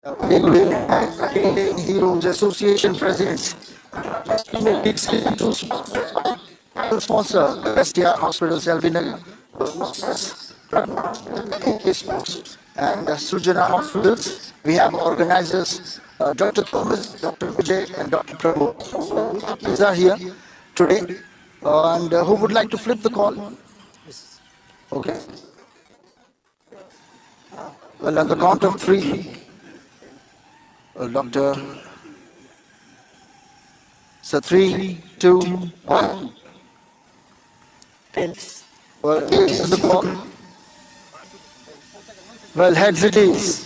Indian Heroes Association President. Title sponsor, STR Hospitals, Albina Sports, and Sujana Hospitals. We have organizers Dr. Thomas, Dr. Vijay, and Dr. Prabhu. These are here today. And who would like to flip the call? Okay. Well, on the count of three, Dr. So 3, 2, 1. Well, this is the call. Well, heads it is.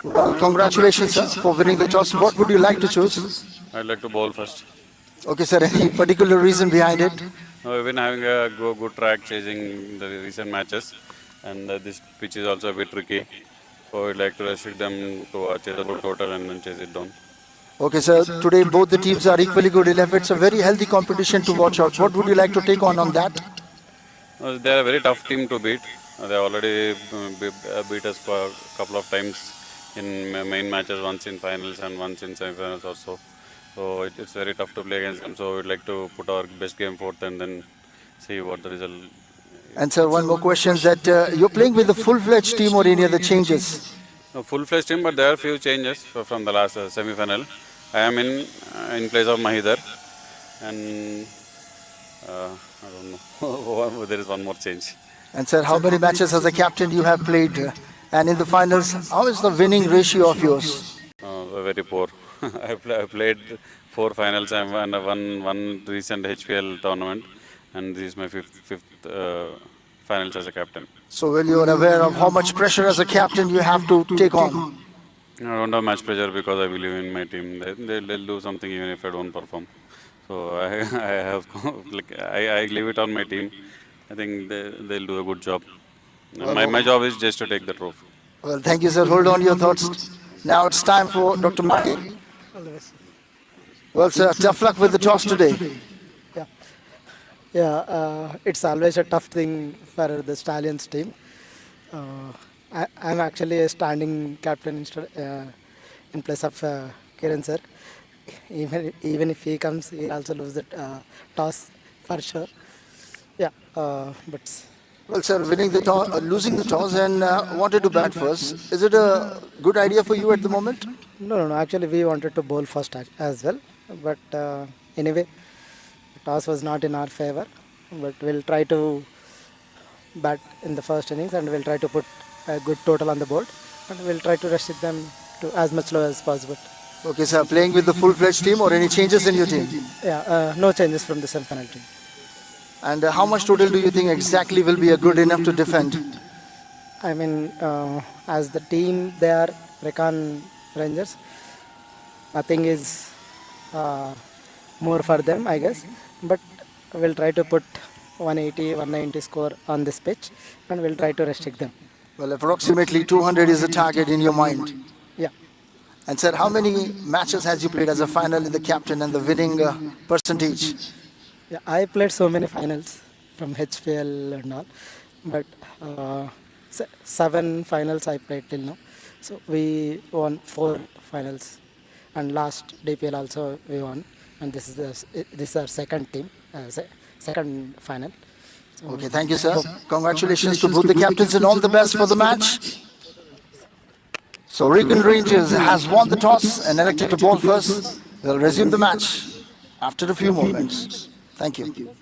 Well, congratulations, sir, for winning the toss. What would you like to choose? I'd like to bowl first. Okay, sir. Any particular reason behind it? No, we've been having a good track chasing the recent matches, and this pitch is also a bit tricky. So I'd like to restrict them to chase a good total and then chase it down. Okay, sir. Today both the teams are equally good enough. It's a very healthy competition to watch out. What would you like to take on that? They're a very tough team to beat. They already beat us for a couple of times in main matches, once in finals and once in semi-finals or so. So it's very tough to play against them. So we'd like to put our best game forth and then see what the result. And sir, one more question: that you're playing with a full-fledged team or any other changes? No, full-fledged team, but there are a few changes from the last semi-final. I am in place of Mahidar, and I don't know. There is one more change. And sir, how many matches as a captain you have played? And in the finals, how is the winning ratio of yours? Very poor. I played 4 finals. I won one recent HPL tournament, and this is my fifth finals as a captain. So well, you are aware of how much pressure as a captain you have to take on. I don't have much pressure because I believe in my team. They'll do something even if I don't perform. So I have I leave it on my team. I think they'll do a good job. My job is just to take the trophy. Well, thank you, sir. Hold on your thoughts. Now it's time for Dr. Maki. Well, sir, tough luck with the toss today. Yeah, it's always a tough thing for the Stallions team. I'm actually a standing captain in place of Kiran sir. Even if he comes, he also lose the toss for sure. Yeah, but Well, sir, winning the toss, losing the toss, and wanted to bat first. Is it a good idea for you at the moment? no. Actually, we wanted to bowl first as well, but anyway, the toss was not in our favor. But we'll try to bat in the first innings, and we'll try to put a good total on the board, and we'll try to restrict them to as much low as possible. Okay, sir. Playing with the full-fledged team or any changes in your team? Yeah, no changes from the semi-final team. And how much total do you think exactly will be a good enough to defend? I mean, as the team, they are Recon Rangers. Nothing is more for them, I guess. But we'll try to put 180, 190 score on this pitch, and we'll try to restrict them. Well, approximately 200 is the target in your mind. Yeah. And sir, how many matches has you played as a final in the captain and the winning percentage? Yeah, I played so many finals from HPL and all, but 7 finals I played till now. So we won 4 finals, and last DPL also we won, and this is our second team, second final. So Okay, thank you, sir. Congratulations to both the captains and all the best for the match. So Recon Rangers has won the toss and elected to bowl first. They'll resume the match after a few moments. Thank you.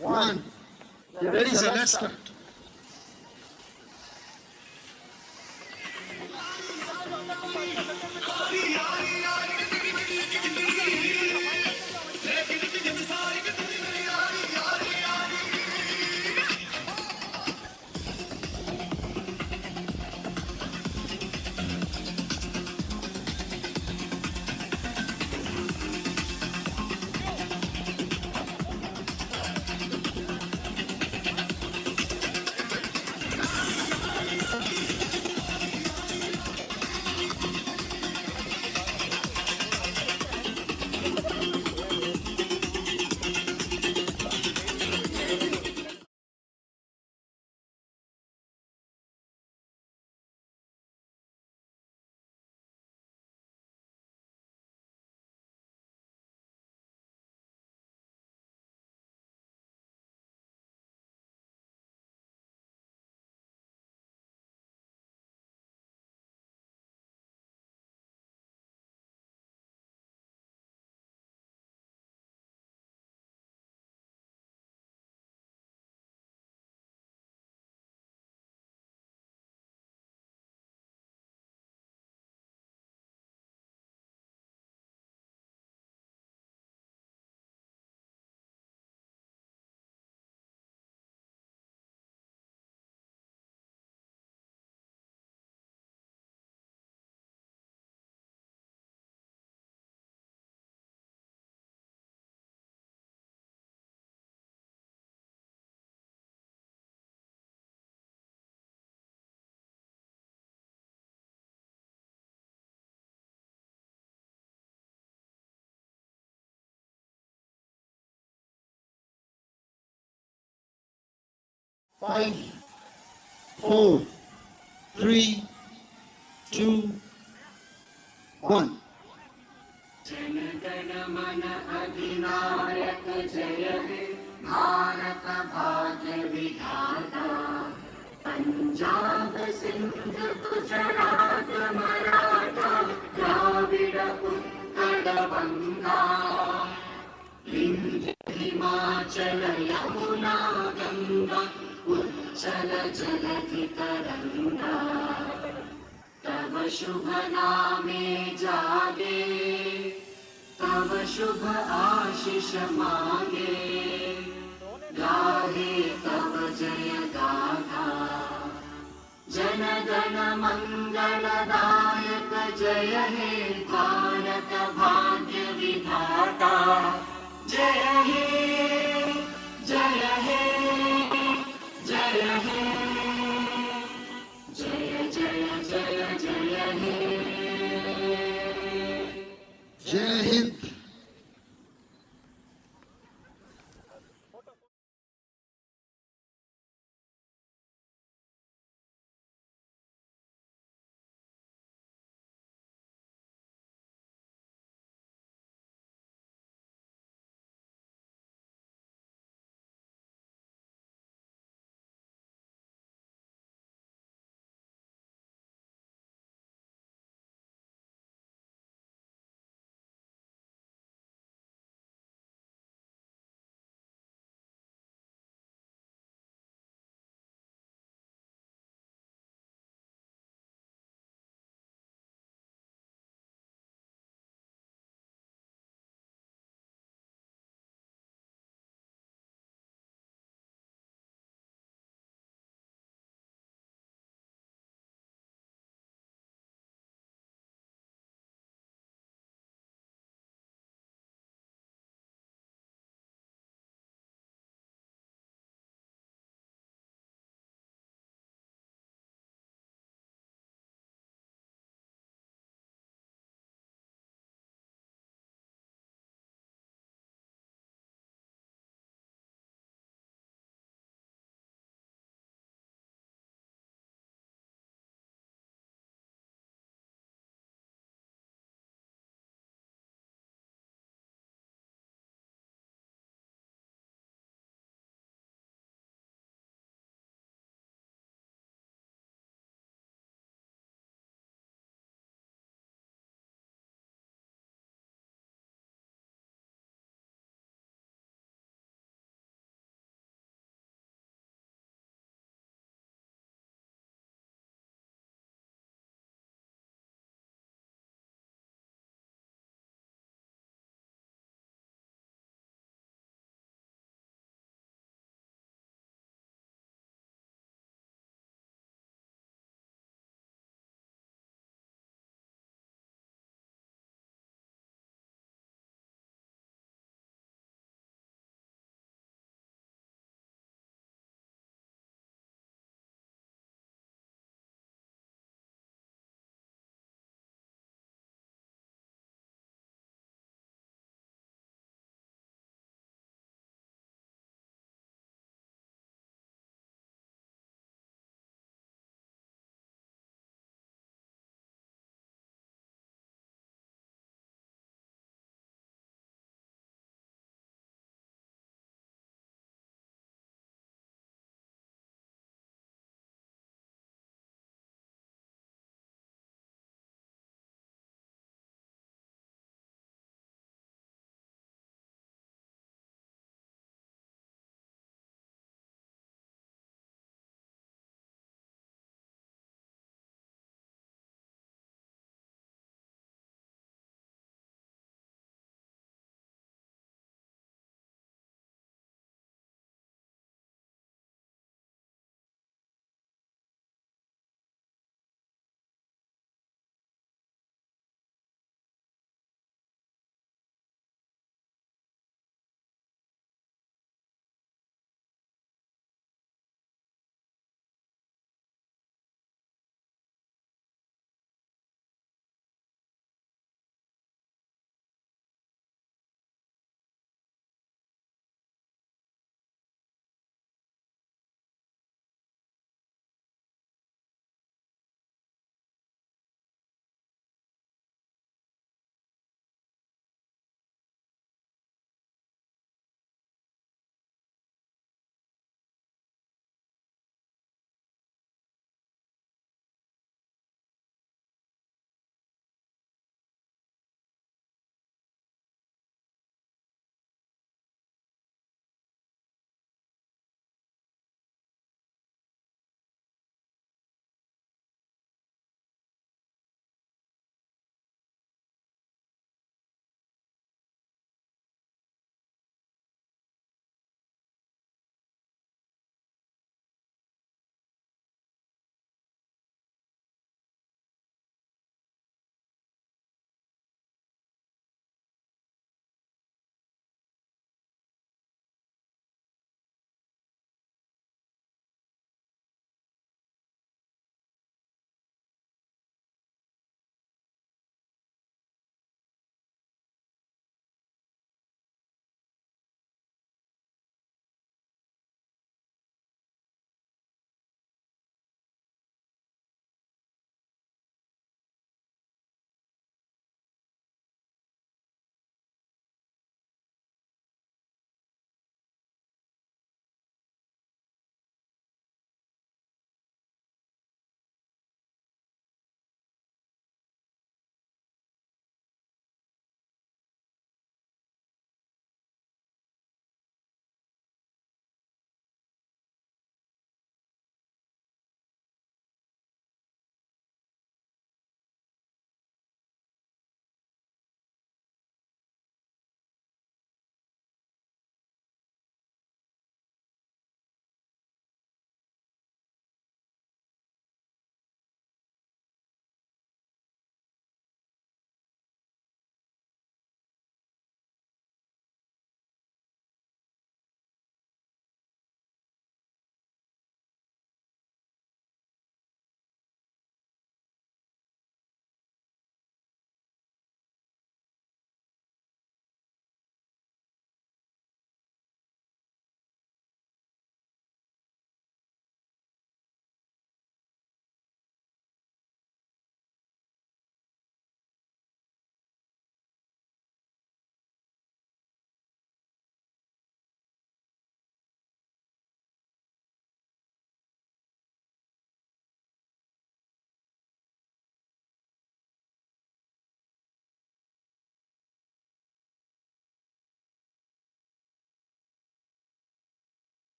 one. You ready, sir? Let's start. Five, four, three, two, one. जनगण मन अधिनायक जय हे भारत भाग्य विधाता पंजाब सिंध गुजरात मराठा द्राविड उत्कल बंगा विंध्य हिमाचल यमुना गंगा उच्चल जलधि तरंगा तव शुभ नामे जागे तव शुभ आशीष मांगे गाहे तव जय गाथा जन गण मंगलदायक जय हे भारत भाग्य विधाता जय हे जय हे जय हे जय जय जय जय हे Jai Hind.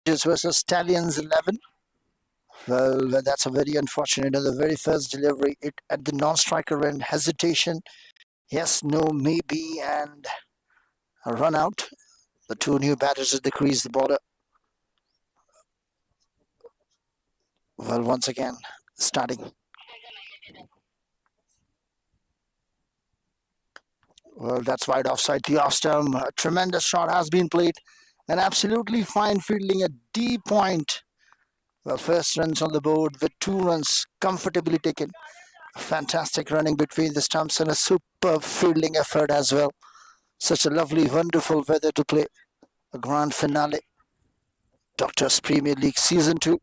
versus Stallions 11. Well, that's a very unfortunate. The very first delivery, it at the non-striker end, hesitation. Yes, no, maybe, and a run out. The two new batters at the crease, the border. Well, once again, starting. Well, that's wide offside the off stump. A tremendous shot has been played. And absolutely fine fielding, a D point. Well, first runs on the board with 2 runs comfortably taken. Fantastic running between the stumps and a superb fielding effort as well. Such a lovely, wonderful weather to play a grand finale. Doctors Premier League Season 2.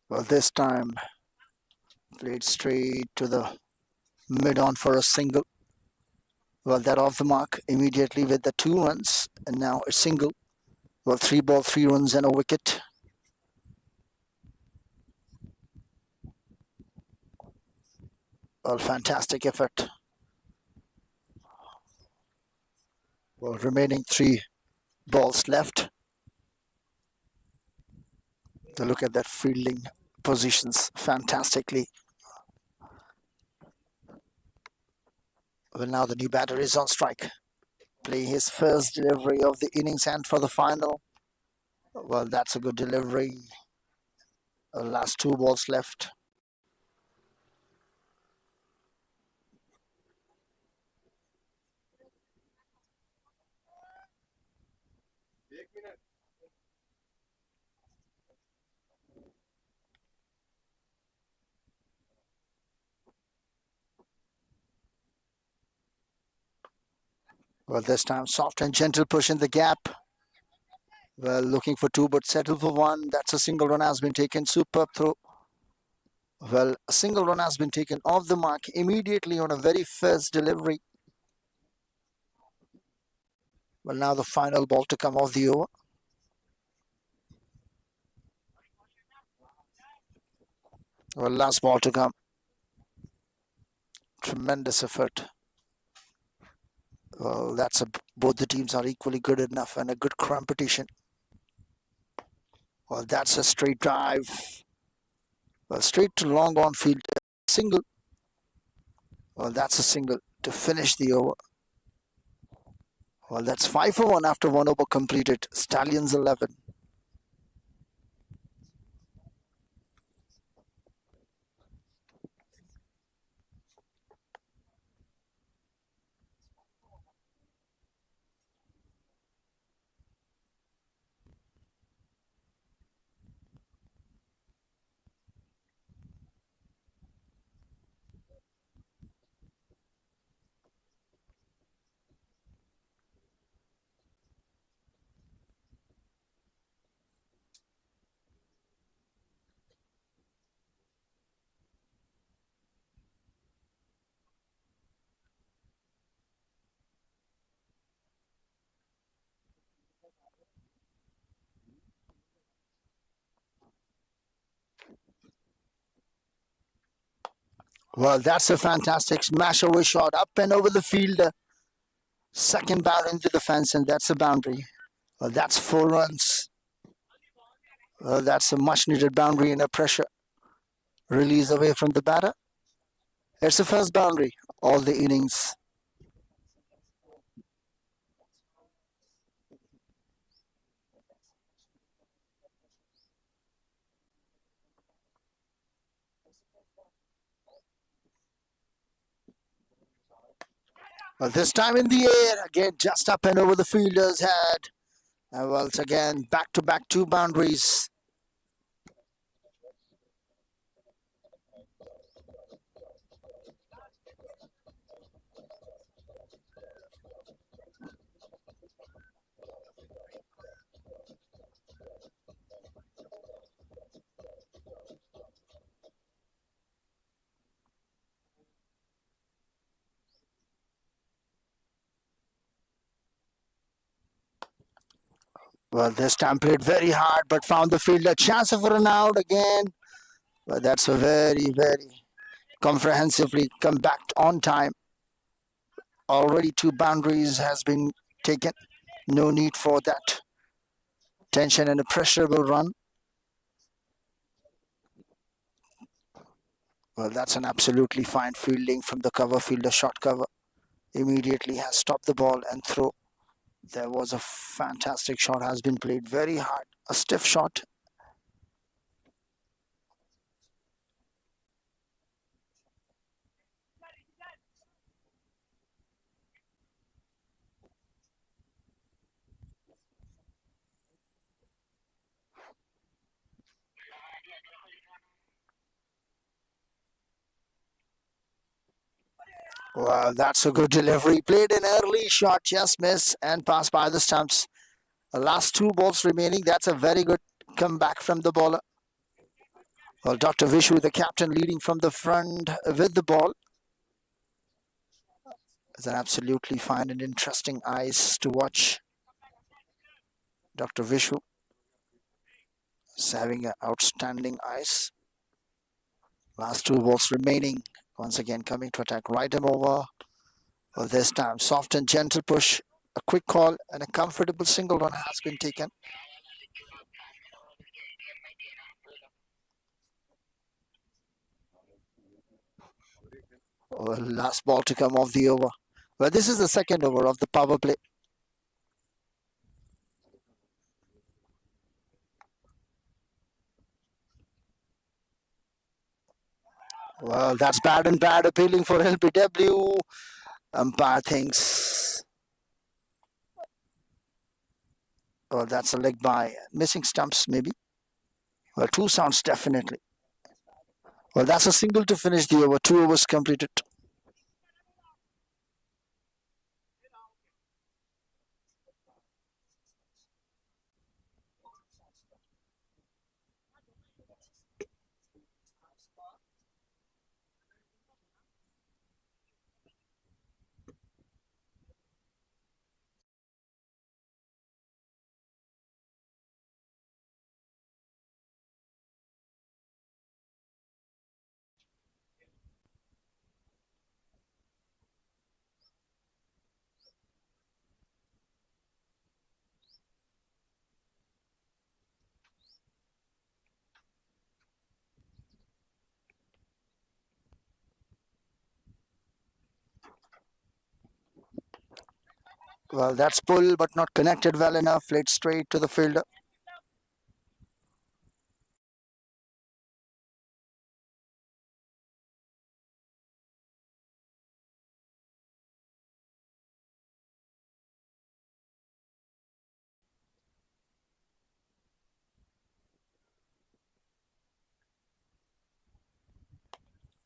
Well, this time played straight to the mid-on for a single. Well, that off the mark immediately with the 2 runs, and now a single. Well, 3 ball, 3 runs, and a wicket. Well, fantastic effort. Well, remaining 3 balls left. To look at that fielding positions fantastically. Well, now the new batter is on strike, playing his first delivery of the innings and for the final. Well, that's a good delivery. Last 2 balls left. Well, this time soft and gentle push in the gap. Well, looking for 2 but settle for 1. That's a single run has been taken. Superb throw. Well, a single run has been taken off the mark immediately on a very first delivery. Well, now the final ball to come off the over. Well, last ball to come. Tremendous effort. Well, both the teams are equally good enough and a good competition. Well, that's a straight drive. Well, straight to long on field. Single. Well, that's a single to finish the over. Well, that's 5 for 1 after 1 over completed. Stallions 11. Well, that's a fantastic smash away shot up and over the field. Second bound into the fence, and that's a boundary. Well, that's 4 runs. Well, that's a much needed boundary and a pressure release away from the batter. It's the first boundary, all the innings. Well, this time in the air, again, just up and over the fielder's head. And well, it's again back to back 2 boundaries. Well, this time played very hard, but found the fielder. Chance of a run out again. Well, that's a very, very comprehensively come back on time. already 2 boundaries has been taken. No need for that tension, and a pressure will run. Well, that's an absolutely fine fielding from the cover fielder. Short cover immediately has stopped the ball and throw. There was a fantastic shot has been played very hard. A stiff shot. Well, that's a good delivery. Played an early shot, just missed and passed by the stumps. The last 2 balls remaining. That's a very good comeback from the bowler. Well, Dr. Vishu, the captain, leading from the front with the ball. It's an absolutely fine and interesting eyes to watch. Dr. Vishu is having an outstanding eyes. Last 2 balls remaining. Once again coming to attack. Right him over. Well, this time soft and gentle push. A quick call and a comfortable single run has been taken. Well, last ball to come off the over. Well, this is the second over of the power play. Well, that's bad and bad. Appealing for LBW. Umpire thinks. Well, that's a leg by. Missing stumps, maybe. Well, 2 sounds definitely. Well, that's a single to finish the over. 2 overs completed. Well, that's pull, but not connected well enough. Played straight to the fielder.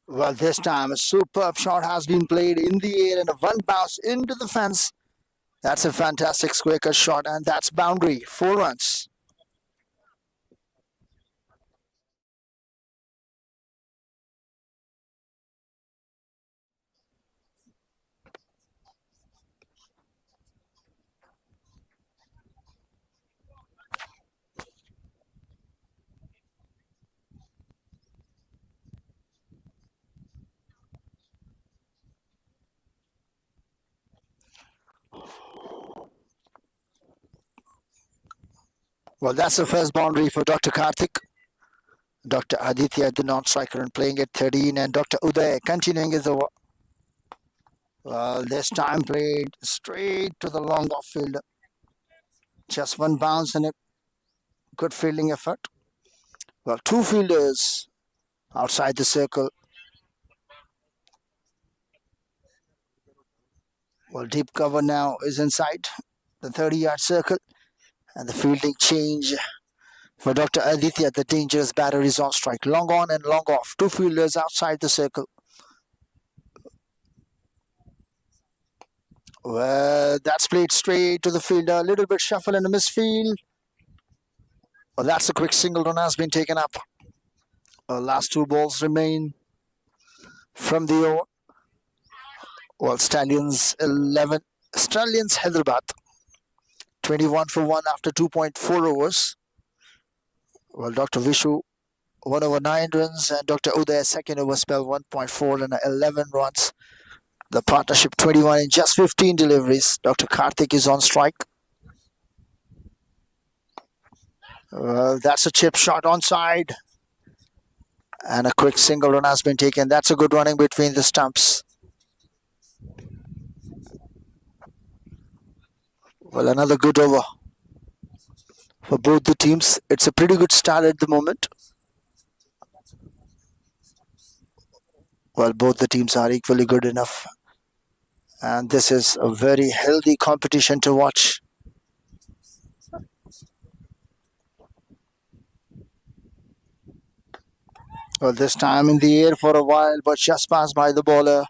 Well, this time a superb shot has been played in the air and a one bounce into the fence. That's a fantastic square cut shot, and that's boundary. 4 runs. Well, that's the first boundary for Dr. Karthik. Dr. Aditya, the non-striker, and playing at 13, and Dr. Uday continuing his over. Well, this time played straight to the long off fielder. Just one bounce and a good fielding effort. Well, 2 fielders outside the circle. Well, deep cover now is inside the 30-yard circle, and the fielding change for Dr. Aditya. The dangerous batter is on strike. Long on and long off. 2 fielders outside the circle. Well, that's played straight to the fielder. A little bit shuffle and a misfield. Well, that's a quick single run has been taken up. Last 2 balls remain from the over. Well, Stallions 11. Stallions Hyderabad 21 for 1 after 2.4 overs. Well, Dr. Vishu 1 over 9 runs, and Dr. Uday second over spell 1.4 and 11 runs. The partnership 21 in just 15 deliveries. Dr. Karthik is on strike. That's a chip shot on side. And a quick single run has been taken. That's a good running between the stumps. Well, another good over for both the teams. It's a pretty good start at the moment. Well, both the teams are equally good enough. And this is a very healthy competition to watch. Well, this time in the air for a while, but just passed by the bowler.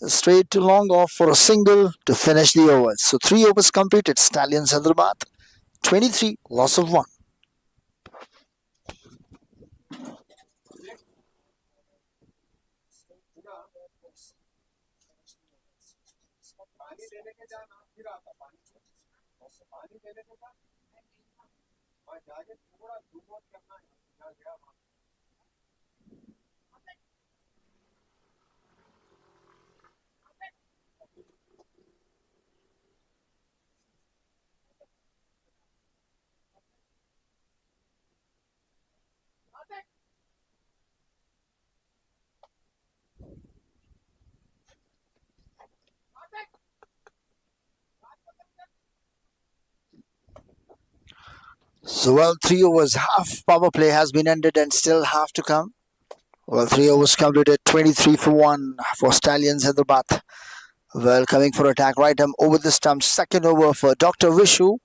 Straight to long off for a single to finish the overs. So 3 overs completed. Stallions Hyderabad 23, loss of 1. So, well, 3 overs, half power play has been ended and still half to come. Well, 3 overs completed, 23 for 1 for Stallions Hyderabad. Well, coming for attack, right arm over the stump. Second over for Dr. Vishu.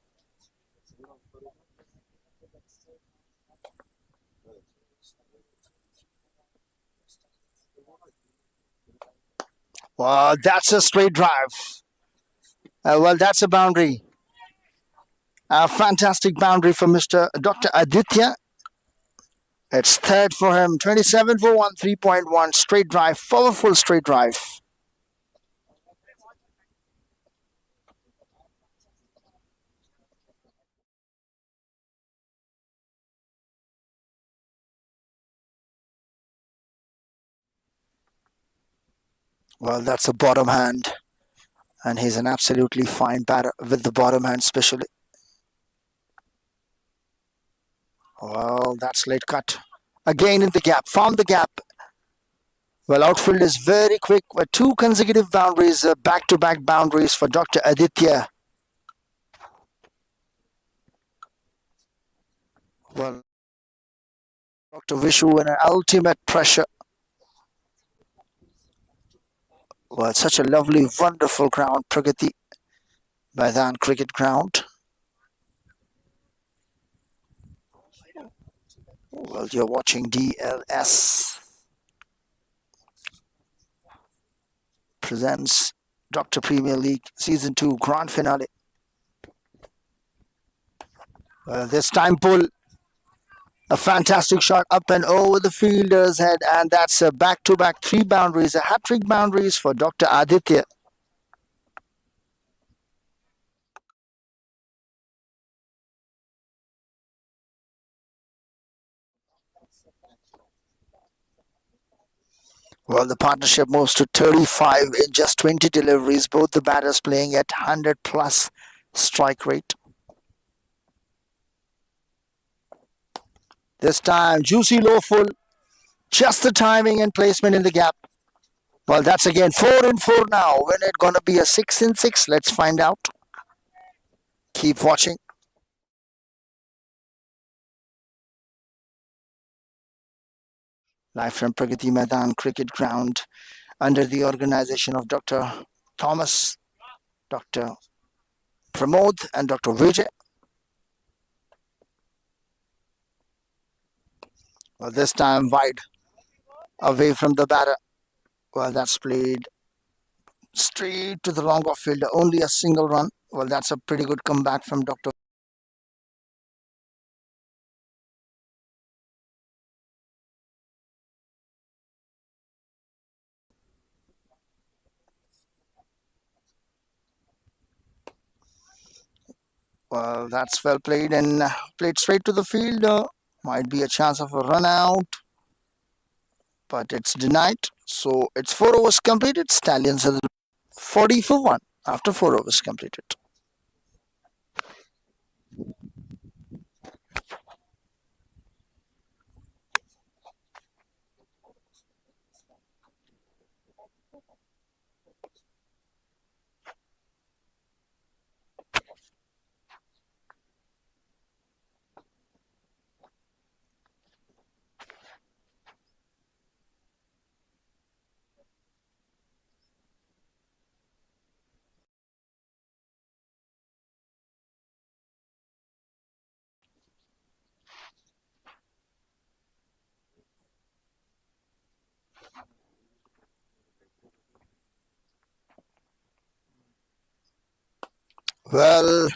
Well, that's a straight drive. Well, that's a boundary. A fantastic boundary for Mr. Dr. Aditya. It's third for him. 27 for 1, 3.1. Straight drive. Powerful straight drive. Well, that's a bottom hand. And he's an absolutely fine batter with the bottom hand, especially. Well, that's late cut. Again in the gap. Found the gap. Well, outfield is very quick with 2 consecutive boundaries, back-to-back boundaries for Dr. Aditya. Well, Dr. Vishu in an ultimate pressure. Well, such a lovely, wonderful ground, Pragati Maidan Cricket Ground. Well, you're watching DLS presents Dr. Premier League Season 2 Grand Finale. This time pull. A fantastic shot up and over the fielder's head, and that's a back-to-back 3 boundaries, a hat-trick boundaries for Dr. Aditya. Well, the partnership moves to 35 in just 20 deliveries, both the batters playing at 100 plus strike rate. This time, juicy low full, just the timing and placement in the gap. Well, that's again 4 in 4 now. When it's going to be a 6 in 6, let's find out. Keep watching. Live from Pragati Maidan Cricket Ground under the organization of Dr. Thomas, Dr. Pramod and Dr. Vijay. Well, this time wide away from the batter. Well, that's played straight to the long off fielder. Only a single run. Well, that's a pretty good comeback from Dr. Well, that's well played and played straight to the fielder. Might be a chance of a run out. but it's denied. So it's 4 overs completed. Stallions are 40 for 1 after 4 overs completed. Well,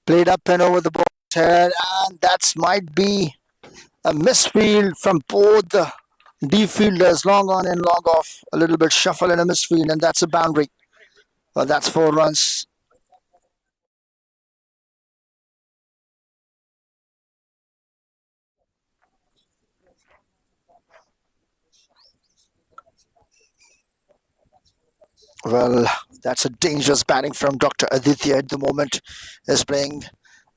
played up and over the ball's head, and that might be a misfield from both the deep fielders, long on and long off. A little bit shuffle and a misfield, and that's a boundary. Well, that's 4 runs. Well, that's a dangerous batting from Dr. Aditya at the moment. Is playing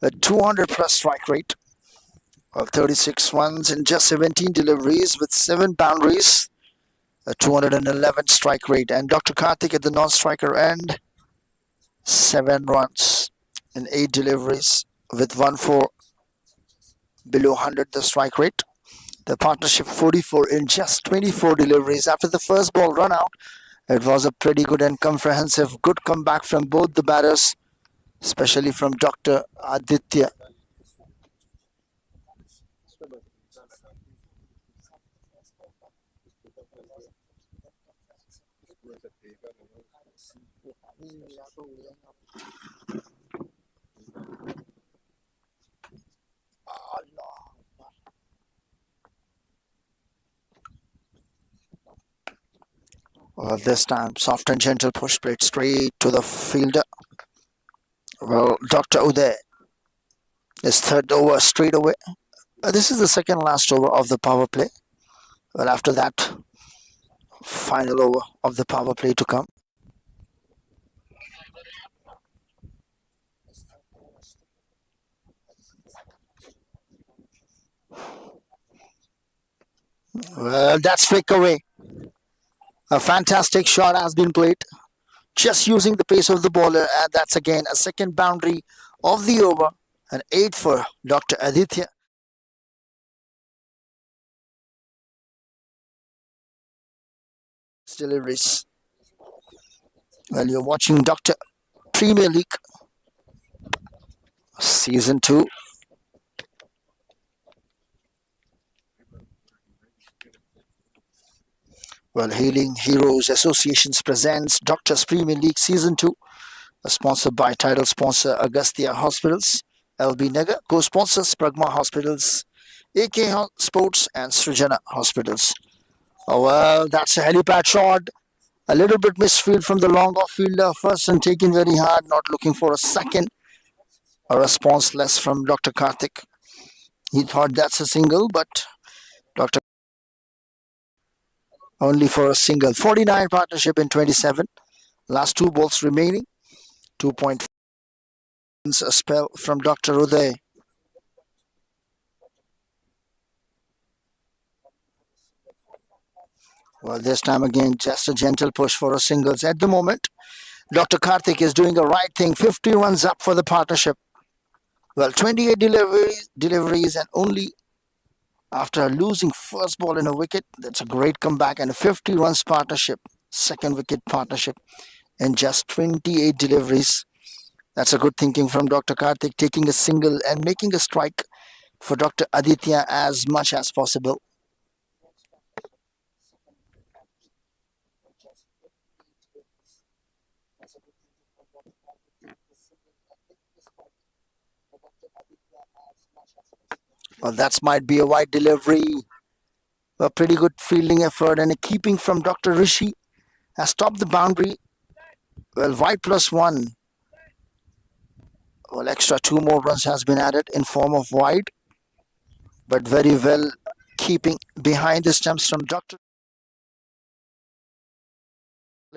a 200 plus strike rate of 36 runs in just 17 deliveries with 7 boundaries, a 211 strike rate. And Dr. Karthik at the non-striker end, 7 runs in 8 deliveries with 1 4 below 100 the strike rate. The partnership 44 in just 24 deliveries. After the first ball run out, it was a pretty good and comprehensive good comeback from both the batters, especially from Dr. Aditya. This time, soft and gentle push played straight to the fielder. Well, Dr. Uday is third over straight away. This is the second last over of the power play. Well, after that, final over of the power play to come. Well, that's flick away. A fantastic shot has been played, just using the pace of the bowler, and that's again a second boundary of the over, an 8 for Dr. Aditya. Deliveries. Well, you're watching Dr. Premier League Season 2. Well, Healing Heroes Associations presents Doctors Premier League Season 2, sponsored by title sponsor Agastya Hospitals, LB Nagar, co-sponsors Pragma Hospitals, AK Sports, and Srijana Hospitals. Oh, well, that's a helipad shot. A little bit misfield from the long off fielder. First and taken very hard, not looking for a second. A response less from Dr. Karthik. He thought that's a single, but Dr. only for a single. 49 partnership in 27. Last 2 balls remaining. 2.5 a spell from Dr. Uday. Well, this time again, just a gentle push for a singles at the moment. Dr. Karthik is doing the right thing. 50 runs up for the partnership. Well, 28 deliveries and only after losing first ball in a wicket. That's a great comeback and a 50 runs partnership. Second wicket partnership in just 28 deliveries. That's a good thinking from Dr. Karthik, taking a single and making a strike for Dr. Aditya as much as possible. Well, that might be a wide delivery. A pretty good fielding effort and a keeping from Dr. Rishi has stopped the boundary. Well, wide +1. Well, extra 2 more runs has been added in form of wide, but very well keeping behind the stumps from Dr.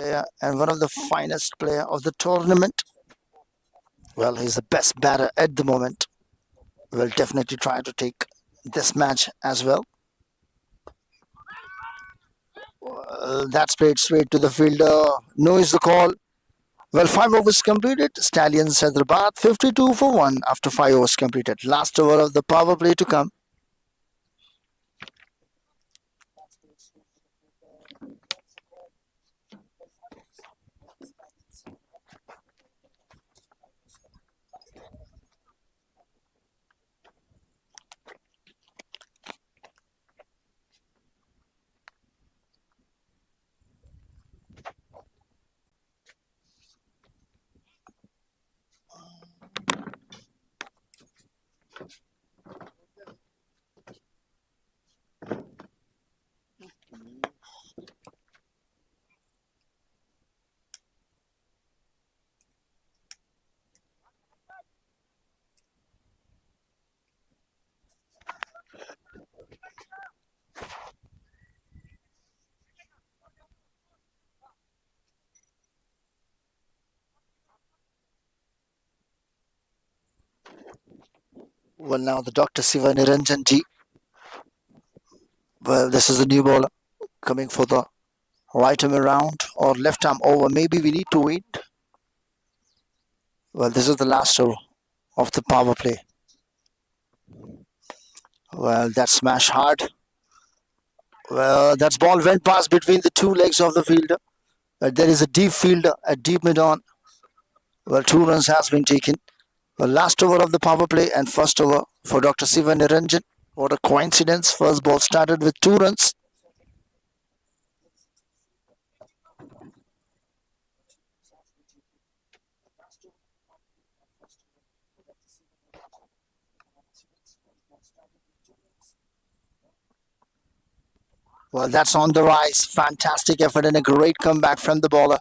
player and one of the finest player of the tournament. Well, he's the best batter at the moment. Will definitely try to take this match as well. That's played straight to the fielder. No is the call. Well, 5 overs completed. Stallions Hyderabad 52 for 1 after 5 overs completed. Last over of the power play to come. Well, now the Dr. Siva Niranjan Ji. Well, this is the new bowler coming for the right arm around or left arm over. Maybe we need to wait. Well, this is the last over of the power play. Well, that smash hard. Well, that ball went past between the two legs of the fielder. There is a deep fielder at deep mid on. Well, 2 runs has been taken. Well, last over of the power play and first over for Dr. Siva Niranjan. What a coincidence. First ball started with 2 runs. Well, that's on the rise. Fantastic effort and a great comeback from the bowler.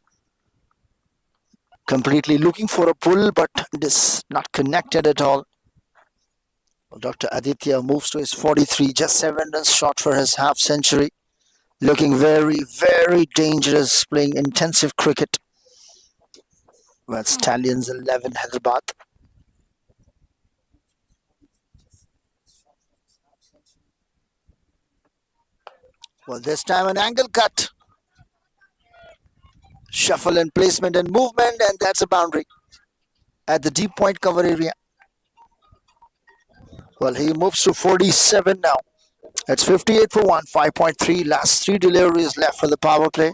Completely looking for a pull, but this not connected at all. Well, Dr. Aditya moves to his 43, just 7 runs short for his half century. Looking very, very dangerous, playing intensive cricket. Well, Stallions 11, Hyderabad. Well, this time an angle cut. Shuffle and placement and movement, and that's a boundary at the deep point cover area. Well, he moves to 47 now. It's 58 for 1, 5.3. Last 3 deliveries left for the power play.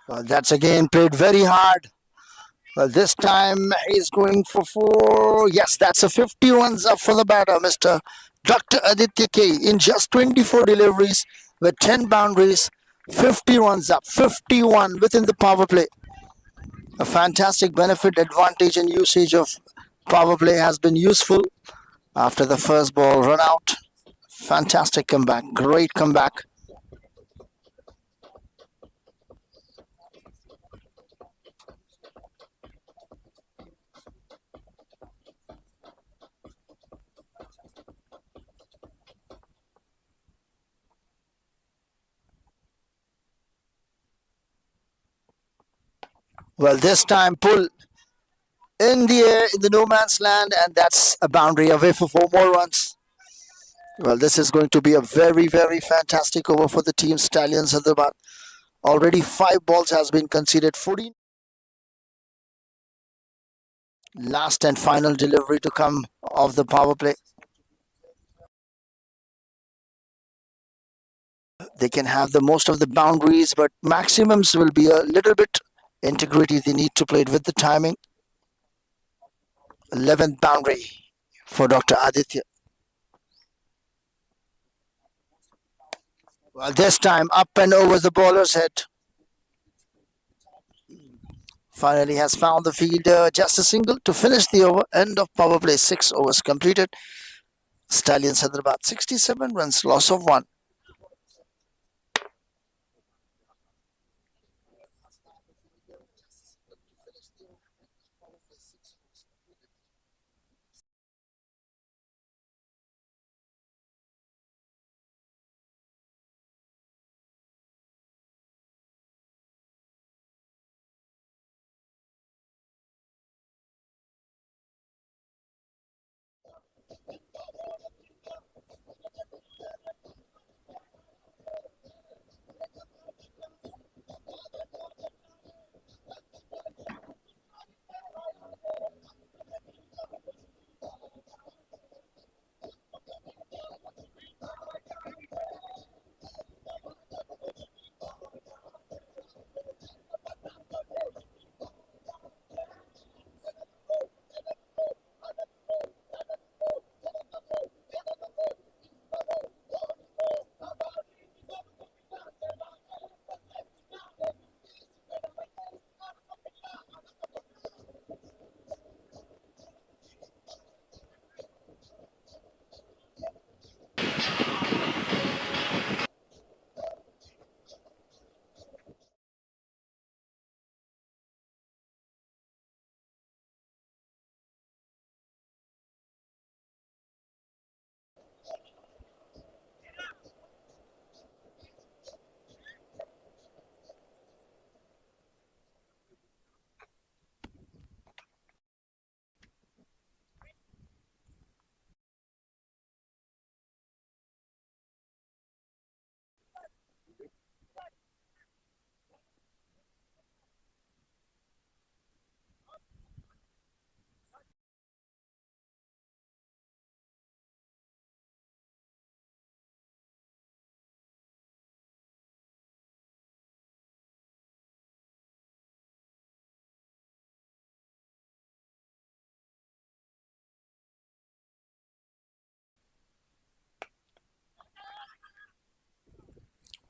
Well, that's again played very hard. Well, this time he's going for 4. Yes, that's a 50 runs up for the batter, Mr. Dr. Aditya K. In just 24 deliveries with 10 boundaries, 50 runs up, 51 within the power play. A fantastic benefit, advantage, and usage of power play has been useful after the first ball run out. Fantastic comeback, great comeback. Well, this time pull in the air in the no man's land, and that's a boundary away for 4 more runs. Well, this is going to be a very, very fantastic over for the team Stallions Hyderabad. Already 5 balls has been conceded, 14. Last and final delivery to come of the power play. They can have the most of the boundaries, but maximums will be a little bit integrity. They need to play it with the timing. 11th boundary for Dr. Aditya. Well, this time up and over the bowler's head. finally has found the field, just a single to finish the over. End of power play. 6 overs completed. Stallions Hyderabad 67 runs, loss of 1.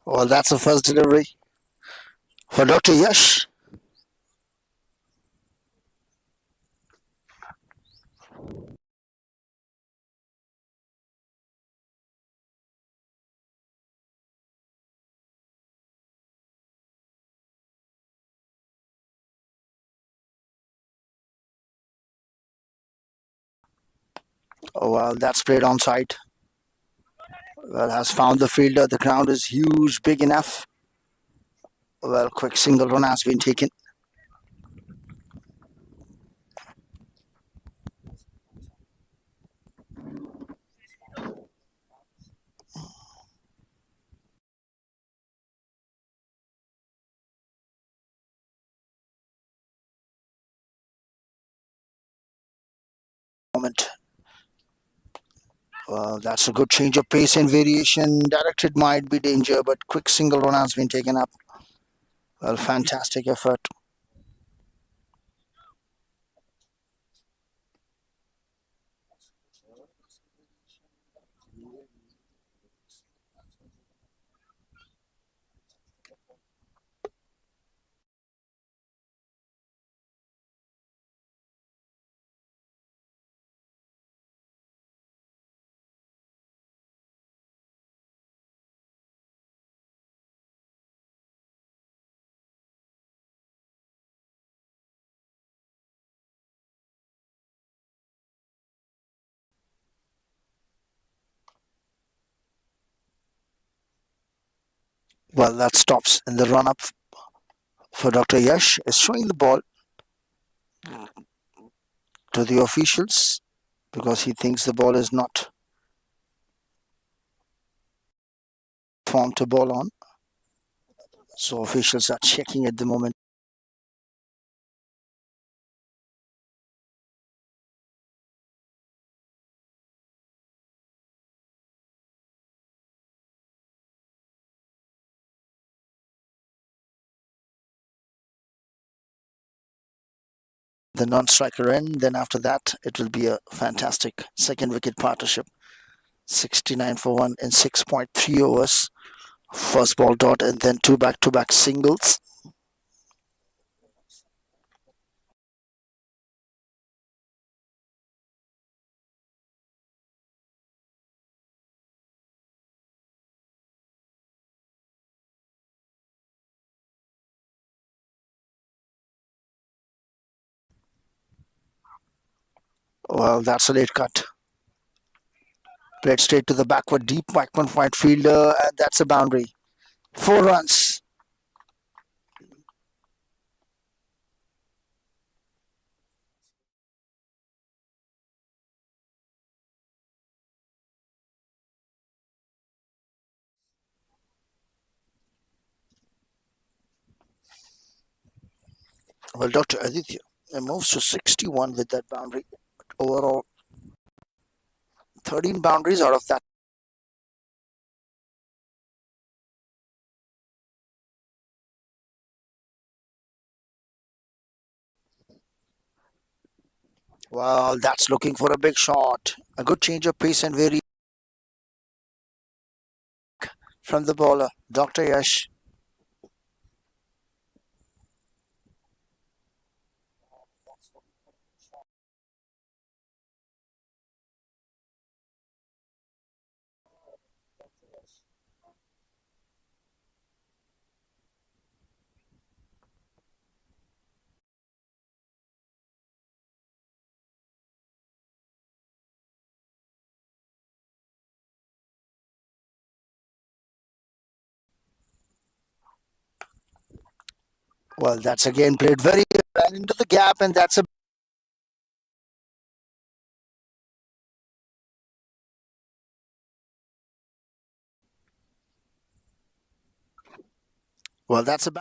Well, that's the first delivery for Dr. Yash. Oh, well, that's played on side. Well, has found the fielder. The ground is huge, big enough. Well, quick single run has been taken. Moment. Well, that's a good change of pace and variation. Directed might be danger, but quick single run has been taken up. Well, fantastic effort. Well, that stops in the run up for Dr. Yash. Is showing the ball to the officials because he thinks the ball is not formed to ball on. So officials are checking at the moment. The non-striker in. Then after that, it will be a fantastic second wicket partnership. 69 for 1 in 6.3 overs. First ball dot and then two back-to-back singles. Well, that's a late cut. Played straight to the backward deep backward point fielder, and that's a boundary. 4 runs. Well, Dr. Aditya moves to 61 with that boundary. Overall, 13 boundaries out of that. Well, that's looking for a big shot. A good change of pace and very from the bowler, Dr. Yash. Well, that's again played very well into the gap, and that's a well, that's a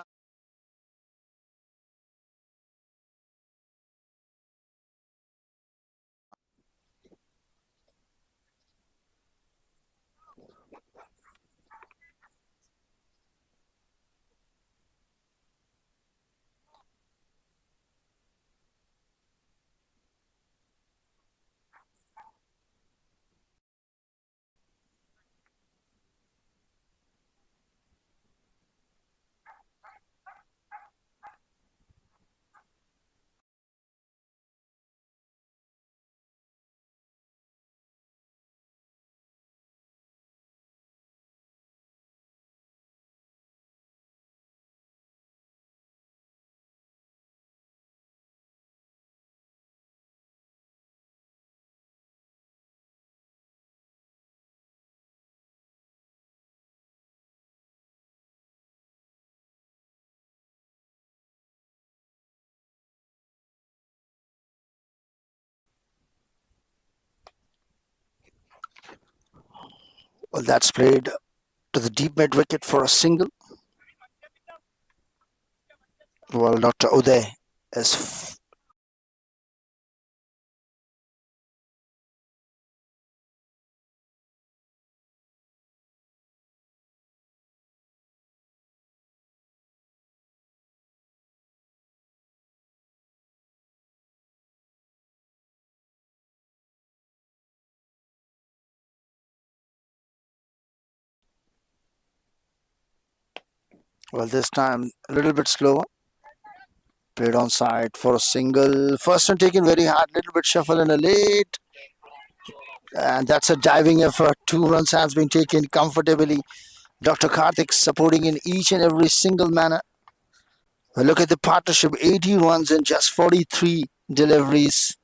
well, that's played to the deep mid wicket for a single. Well, Dr. Uday is well this time a little bit slower. Played on side for a single. First one taken very hard, little bit shuffle and a late. And that's a diving effort. 2 runs has been taken comfortably. Dr. Karthik supporting in each and every single manner. Well, look at the partnership, 80 runs and just 43 deliveries.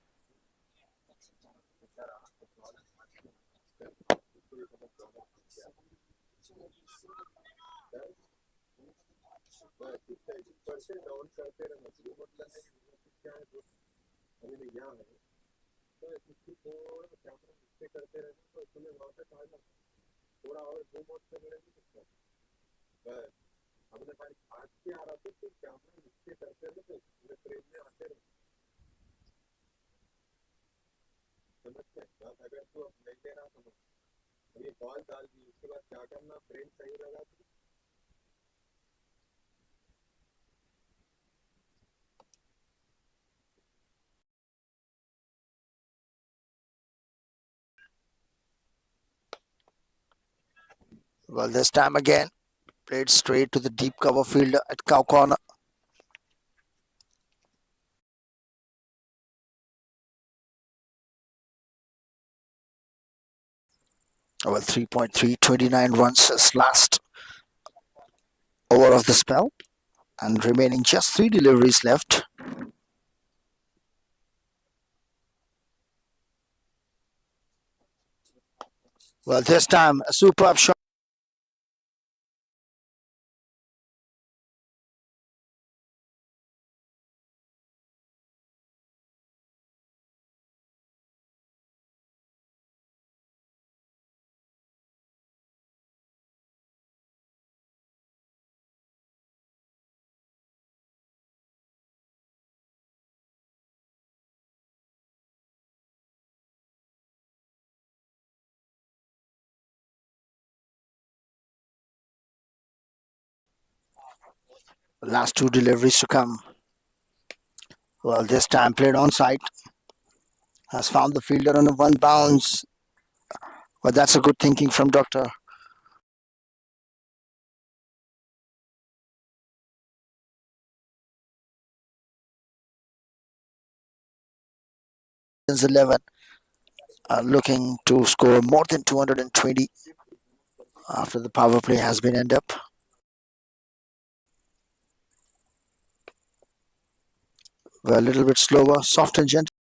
Well, this time again, played straight to the deep cover fielder at cow corner. Well, 3.3, 29 runs is last over of the spell. And remaining just 3 deliveries left. Well, this time a superb shot. Last two deliveries to come. Well, this time played on site. Has found the fielder on a one bounce. Well, that's a good thinking from Dr. 11 are looking to score more than 220 after the power play has been end up. Well, a little bit slower, soft and gentle.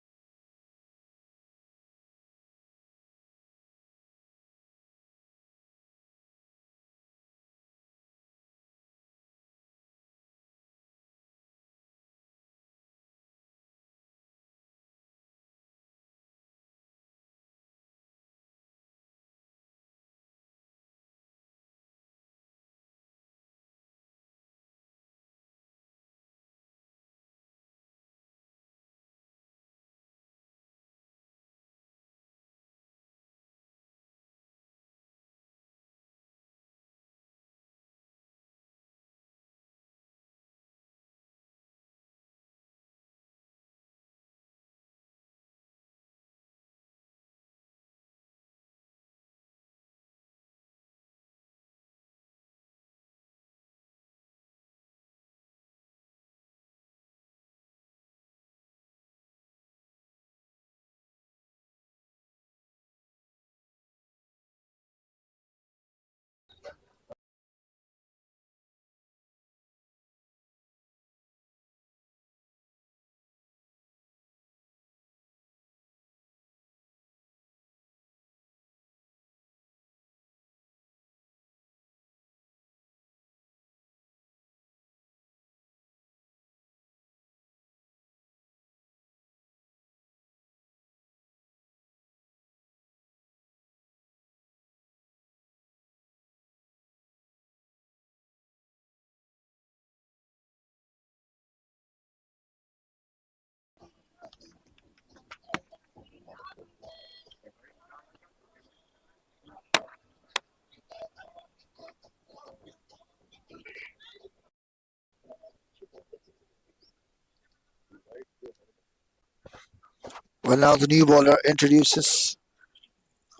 Well, now the new bowler introduces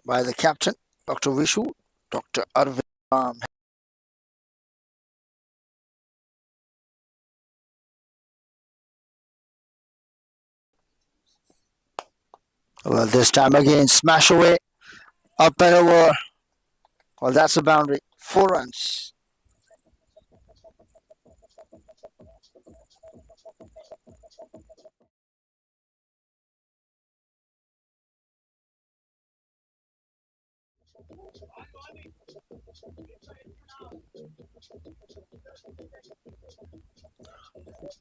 by the captain, Dr. Vishu, Dr. Arvind. Well, this time again, smash away, up and over. Well, that's a boundary. 4 runs.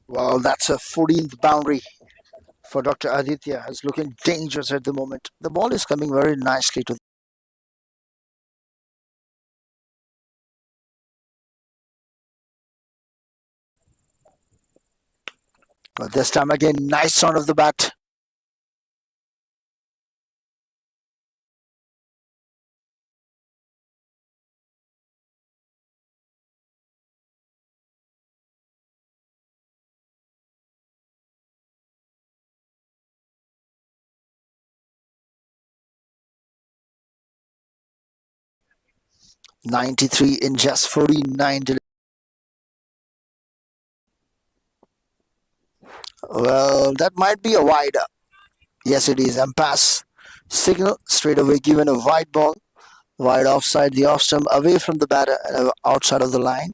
Well, that's a 14th boundary for Dr. Aditya. Is looking dangerous at the moment. The ball is coming very nicely to. But this time again, nice sound of the bat. '93 in just 49. Well, that might be a wide. Yes, it is. And pass. Signal straight away given a wide ball. Wide offside, the off stump away from the batter and outside of the line.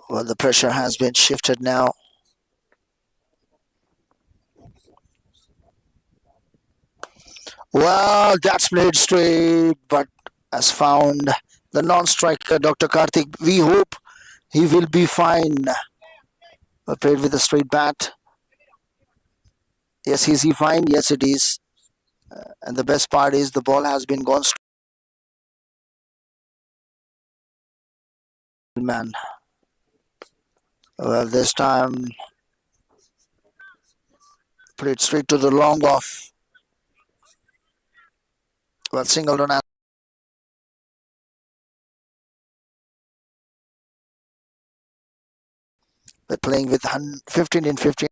Well, the pressure has been shifted now. Well, that's played straight, but has found the non-striker Dr. Karthik. We hope he will be fine. Played with a straight bat. Yes, is he fine? Yes, it is. And the best part is the ball has been gone straight, man. Well, this time played straight to the long off. Well, single run. We're playing with 15 in 15.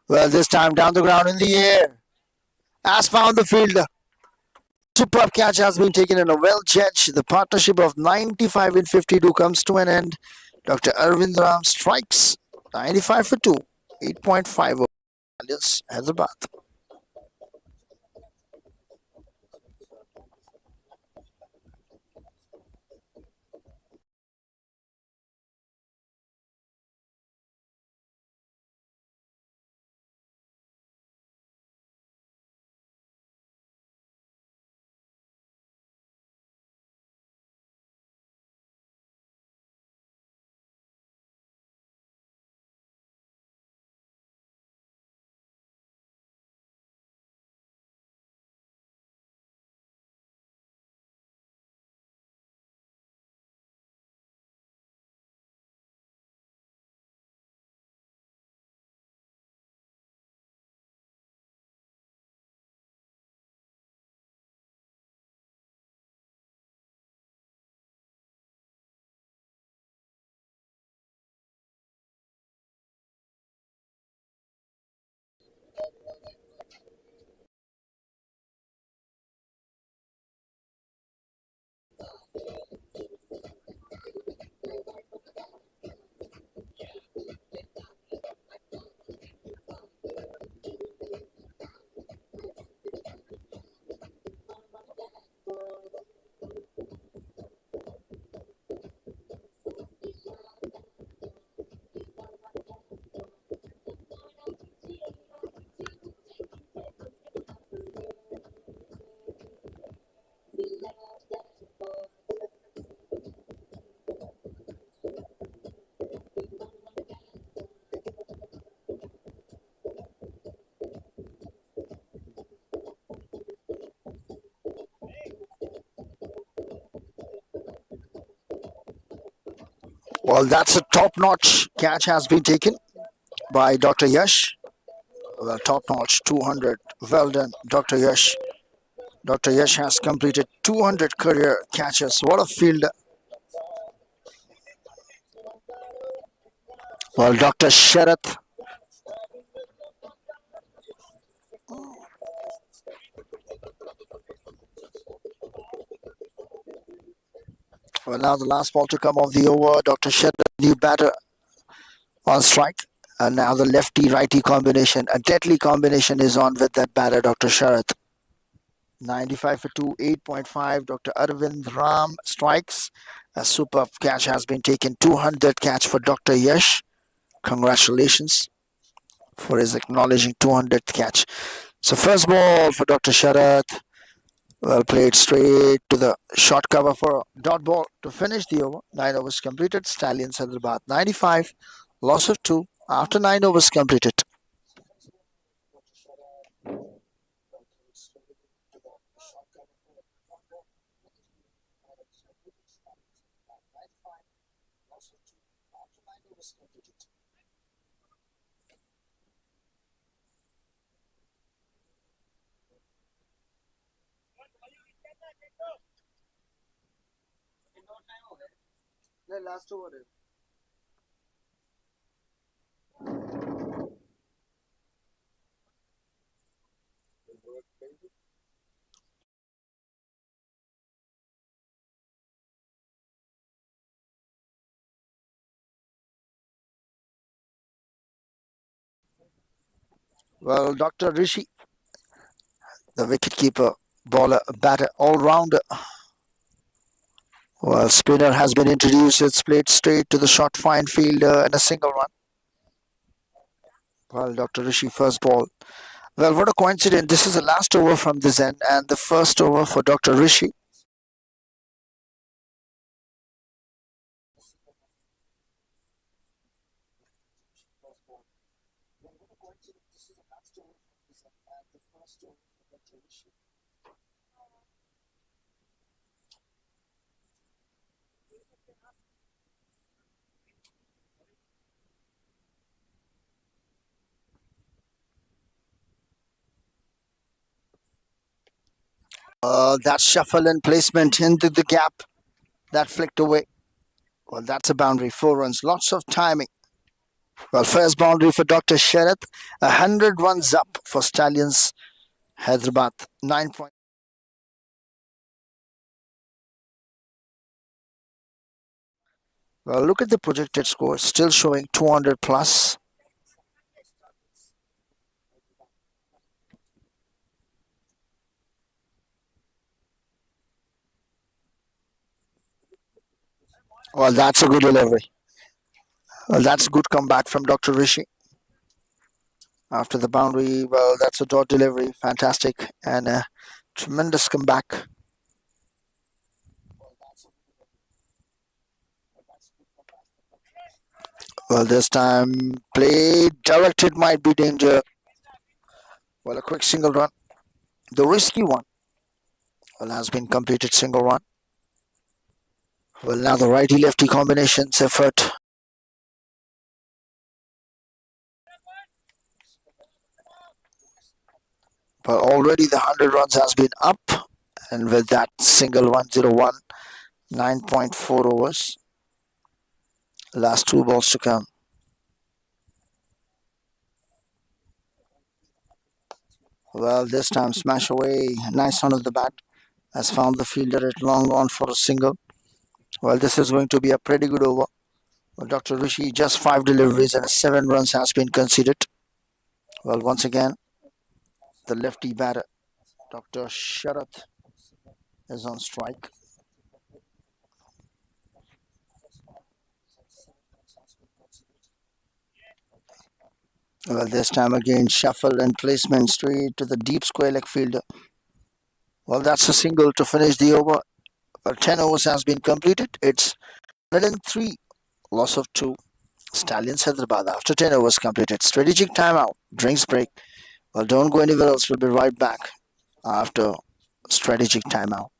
Well, this time down the ground in the air. Has found the fielder. Superb catch has been taken in a well judged. The partnership of 95 in 52 comes to an end. Dr. Arvind Ram strikes 95 for 2, 8.5 over Stallions, Hyderabad. Well, that's a top notch catch has been taken by Dr. Yash. Well, top notch 200. Well done, Dr. Yash. Dr. Yash has completed 200 career catches. What a fielder. Well, Dr. Sharath. Well, now the last ball to come of the over. Dr. Sharath, new batter on strike. And now the lefty righty combination, a deadly combination is on with that batter, Dr. Sharath. 95 for 2, 8.5. Dr. Arvind Ram strikes. A superb catch has been taken. 200 catch for Dr. Yash. Congratulations for his acknowledging 200th catch. So first ball for Dr. Sharath. Well played straight to the short cover for a dot ball to finish the over. 9 overs completed. Stallions Hyderabad 95. Loss of 2 after 9 overs completed. Last over. Well, Dr. Rishi, the wicketkeeper, bowler, batter, all rounder. Well, spinner has been introduced. It's played straight to the short fine fielder and a single run. Well, Dr. Rishi, first ball. Well, what a coincidence. This is the last over from this end and the first over for Dr. Rishi. That shuffle and placement into the gap that flicked away. Well, that's a boundary. 4 runs. Lots of timing. Well, first boundary for Dr. Sharath. 100 runs up for Stallions. Hyderabad. 9 points. Well, look at the projected score. Still showing 200 plus. Well, that's a good delivery. Well, that's a good comeback from Dr. Rishi. After the boundary, well, that's a dot delivery. Fantastic. And a tremendous comeback. Well, this time play directed might be danger. Well, a quick single run. The risky one. Well, has been completed single run. Well, now the righty-lefty combinations effort. But already the 100 runs has been up. And with that single 101, 9.4 overs. Last 2 balls to come. Well, this time smash away. Nice on the bat. Has found the fielder at long on for a single. Well, this is going to be a pretty good over. Well, Dr. Rishi just 5 deliveries and 7 runs has been conceded. Well, once again, the lefty batter, Dr. Sharath, is on strike. Well, this time again, shuffle and placement straight to the deep square leg fielder. Well, that's a single to finish the over. Well, 10 overs has been completed. It's 103, loss of 2. Stallions Hyderabad after 10 overs completed. Strategic timeout, drinks break. Well, don't go anywhere else. We'll be right back after strategic timeout.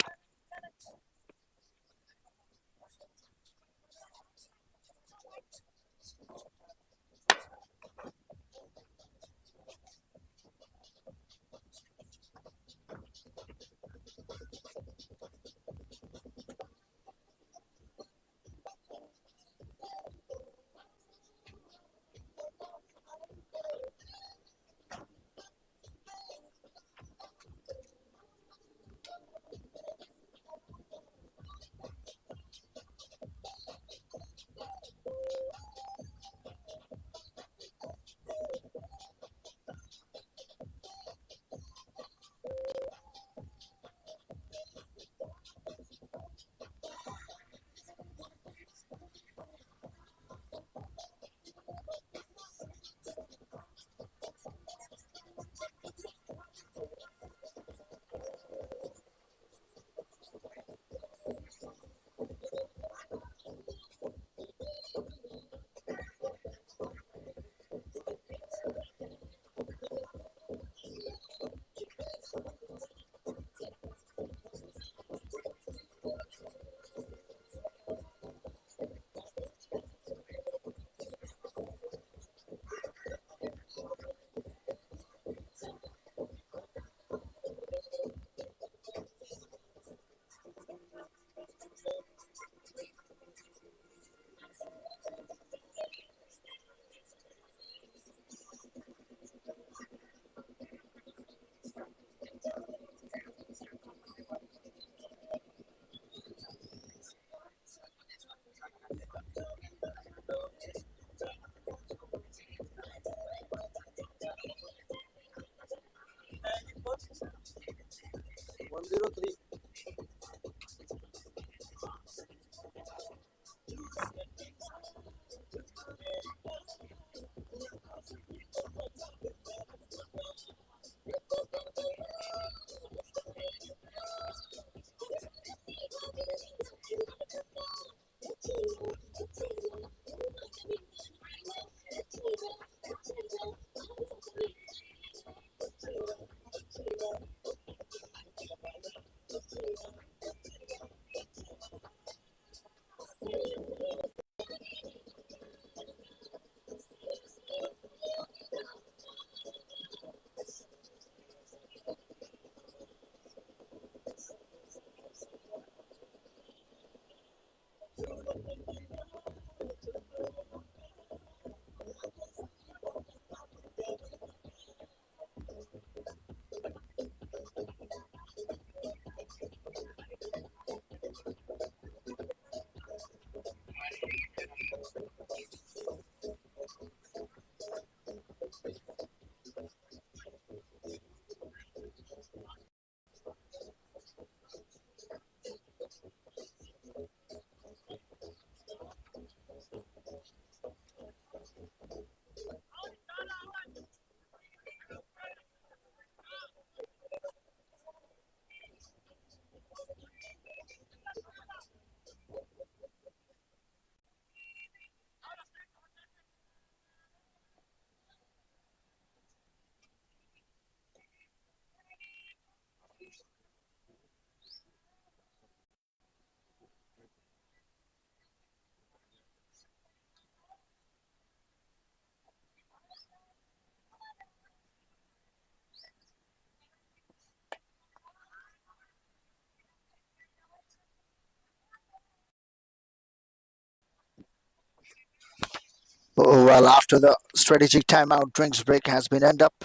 Well, after the strategic timeout, drinks break has been end up.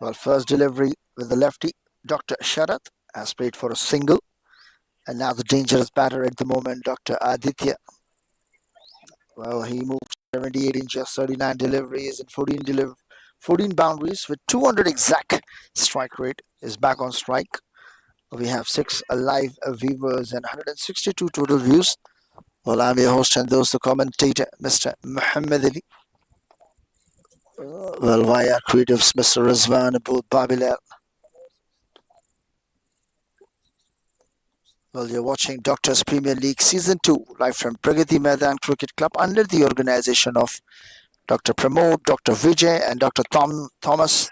Well, first delivery with the lefty, Dr. Sharath has played for a single, and now the dangerous batter at the moment, Dr. Aditya. Well, he moved 78 inches, 39 deliveries, and 14 boundaries with 200 exact strike rate. Is back on strike. We have 6 live viewers and 162 total views. Well, I'm your host and those the commentator, Mr. Muhammad Ali. Well, YR Creatives, Mr. Rizwan Abul Babilal. Well, you're watching Doctors Premier League Season 2 live from Pragati Maidan Cricket Club under the organization of Dr. Pramod, Dr. Vijay, and Dr. Thomas.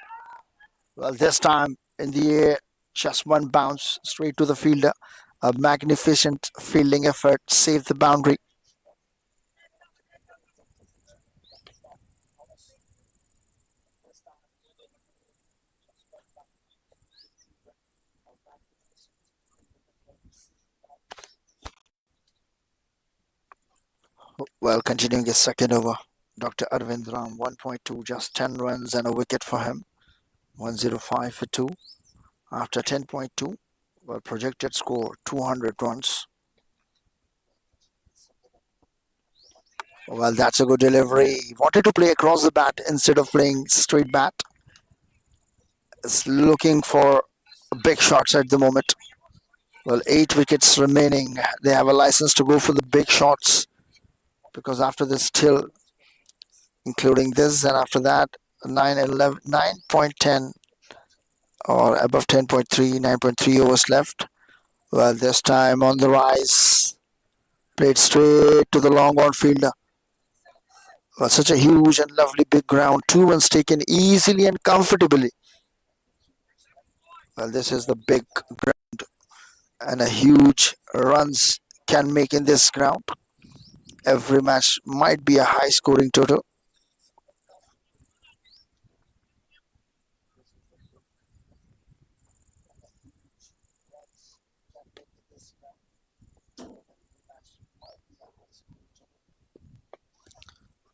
Well, this time in the air, just one bounce straight to the fielder. A magnificent fielding effort saved the boundary. Well, continuing his second over, Dr. Arvind Ram, 1.2, just 10 runs and a wicket for him. 105 for 2. After 10.2, well, projected score 200 runs. Well, that's a good delivery. He wanted to play across the bat instead of playing straight bat. Is looking for big shots at the moment. Well, 8 wickets remaining. They have a license to go for the big shots because after this, still including this, and after that, 9.10 or above 10.3, 9.3 overs left. Well, this time on the rise, played straight to the long on fielder. Well, such a huge and lovely big ground. 2 runs taken easily and comfortably. Well, this is the big ground, and a huge runs can make in this ground. Every match might be a high scoring total.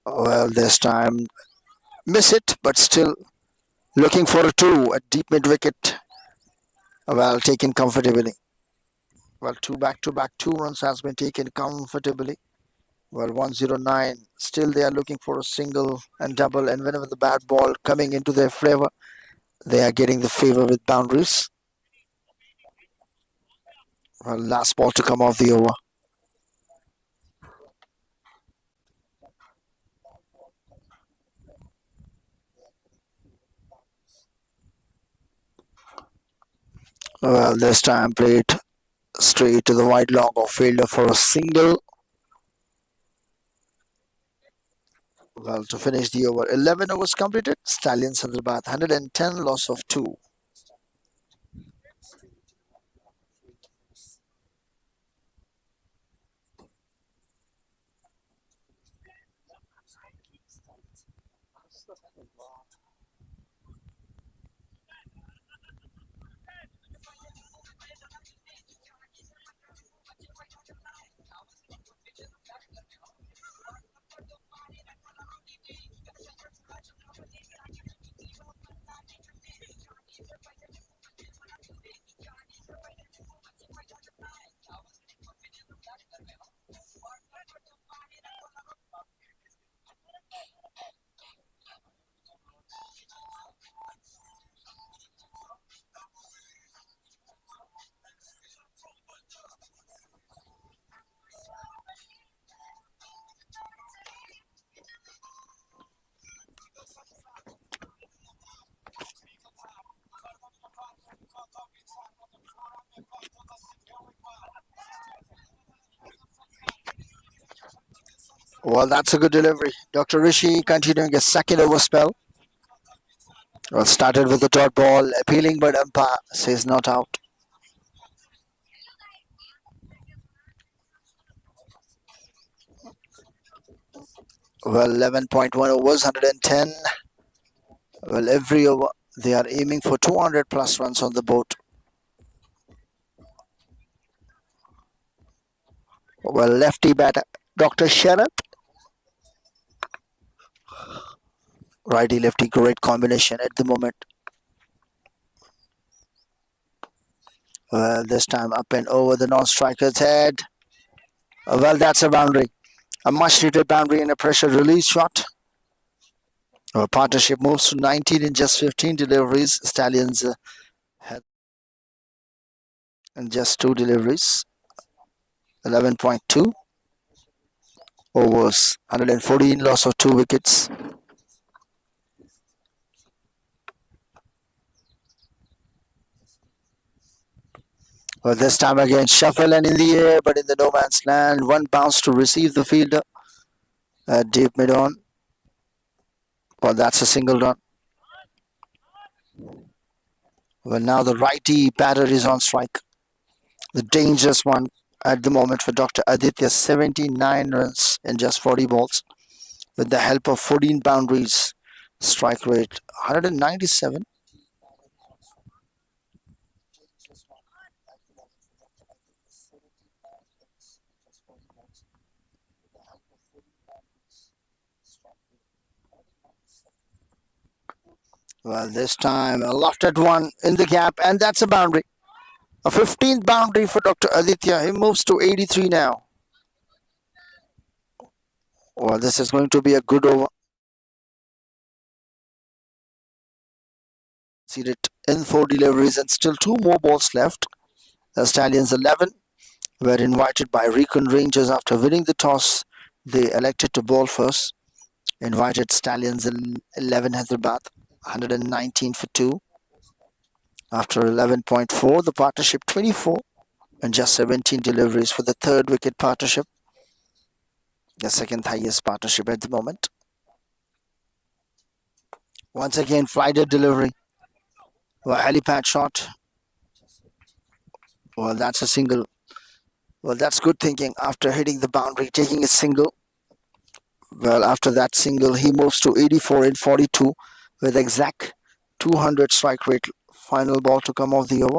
Well, this time miss it, but still looking for a 2 at deep mid wicket. Well, taken comfortably. Well, 2 back to back 2 runs has been taken comfortably. Well, 109. Still, they are looking for a single and double, and whenever the bad ball coming into their favor, they are getting the favor with boundaries. Well, last ball to come off the over. Well, this time played straight to the wide long off fielder for a single. Well, to finish the over, 11 overs completed. Stallions Hyderabad 110, loss of 2. Well, that's a good delivery. Dr. Rishi continuing his second over spell. Well, started with a dot ball, appealing, but umpire says not out. Well, 11.1 overs, 110. Well, every over they are aiming for 200 plus runs on the board. Well, lefty batter Dr. Sharath. Righty lefty, great combination at the moment. Well, this time up and over the non-striker's head. Well, that's a boundary. A much needed boundary and a pressure release shot. Our partnership moves to 19 in just 15 deliveries. Stallions had in just 2 deliveries. 11.2 overs, 114, loss of 2 wickets. Well, this time again, shuffle and in the air, but in the no man's land. One bounce to receive the fielder. Deep mid on. Well, that's a single run. Well, now the righty batter is on strike. The dangerous one at the moment for Dr. Aditya. 79 runs in just 40 balls. With the help of 14 boundaries. Strike rate 197. Well, this time a lofted one in the gap, and that's a boundary. A 15th boundary for Dr. Aditya. He moves to 83 now. Well, this is going to be a good over. Seated in 4 deliveries and still 2 more balls left. The Stallions 11 were invited by Recon Rangers after winning the toss. They elected to bowl first. Invited Stallions 11 Hyderabad, 119 for 2. After 11.4, the partnership 24 and just 17 deliveries for the 3rd wicket partnership. The 2nd highest partnership at the moment. Once again, flighted delivery. Well, helipad shot. Well, that's a single. Well, that's good thinking after hitting the boundary, taking a single. Well, after that single, he moves to 84 in 42 with exact 200 strike rate. Final ball to come off the over.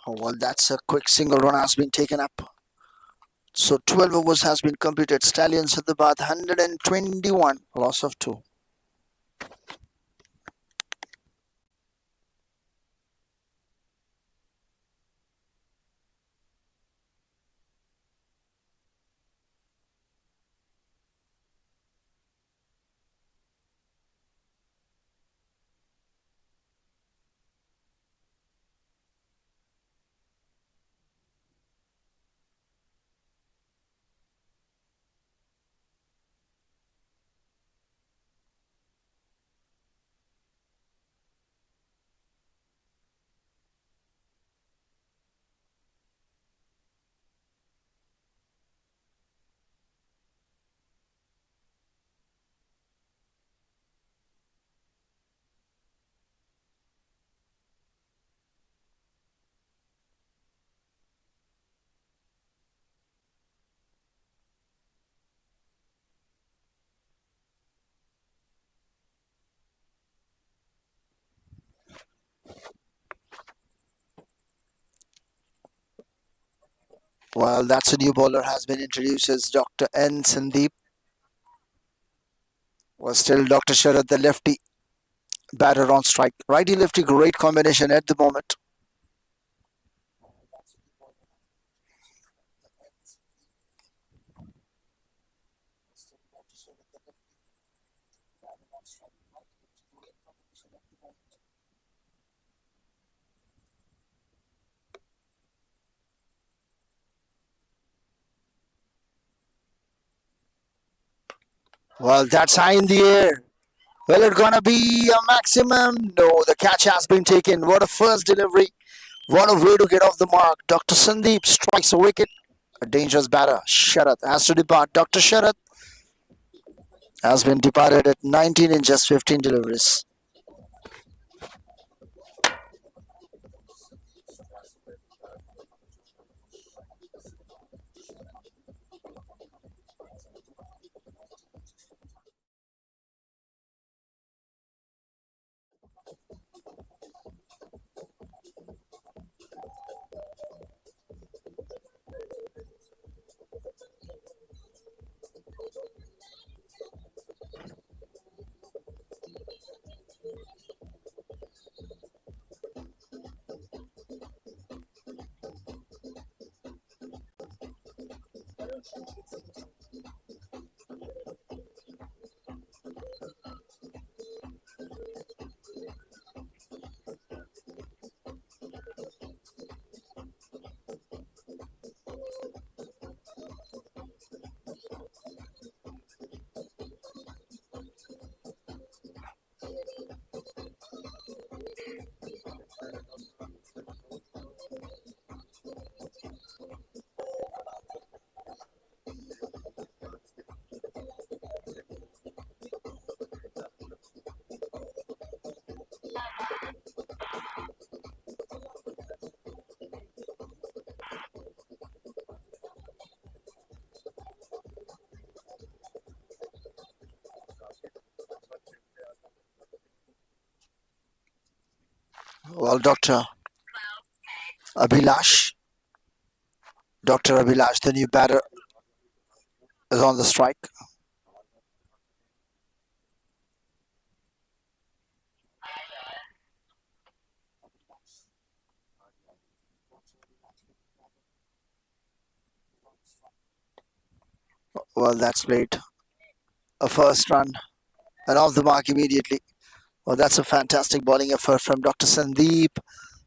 Oh, well, that's a quick single run has been taken up. So 12 overs has been completed. Stallions at the bath 121, loss of 2. Well, that's a new bowler has been introduced as Dr. N. Sandeep. Was still Dr. Sharad, the lefty batter on strike. Righty lefty, great combination at the moment. Well, that's high in the air. Well, it's gonna be a maximum. No, the catch has been taken. What a first delivery. What a way to get off the mark. Dr. Sandeep strikes a wicket. A dangerous batter. Sharad has to depart. Dr. Sharad has been departed at 19 in just 15 deliveries. Well, Abhilash, Dr. Abhilash, the new batter, is on the strike. Well, that's late. A first run and off the mark immediately. Well, that's a fantastic bowling effort from Dr. Sandeep.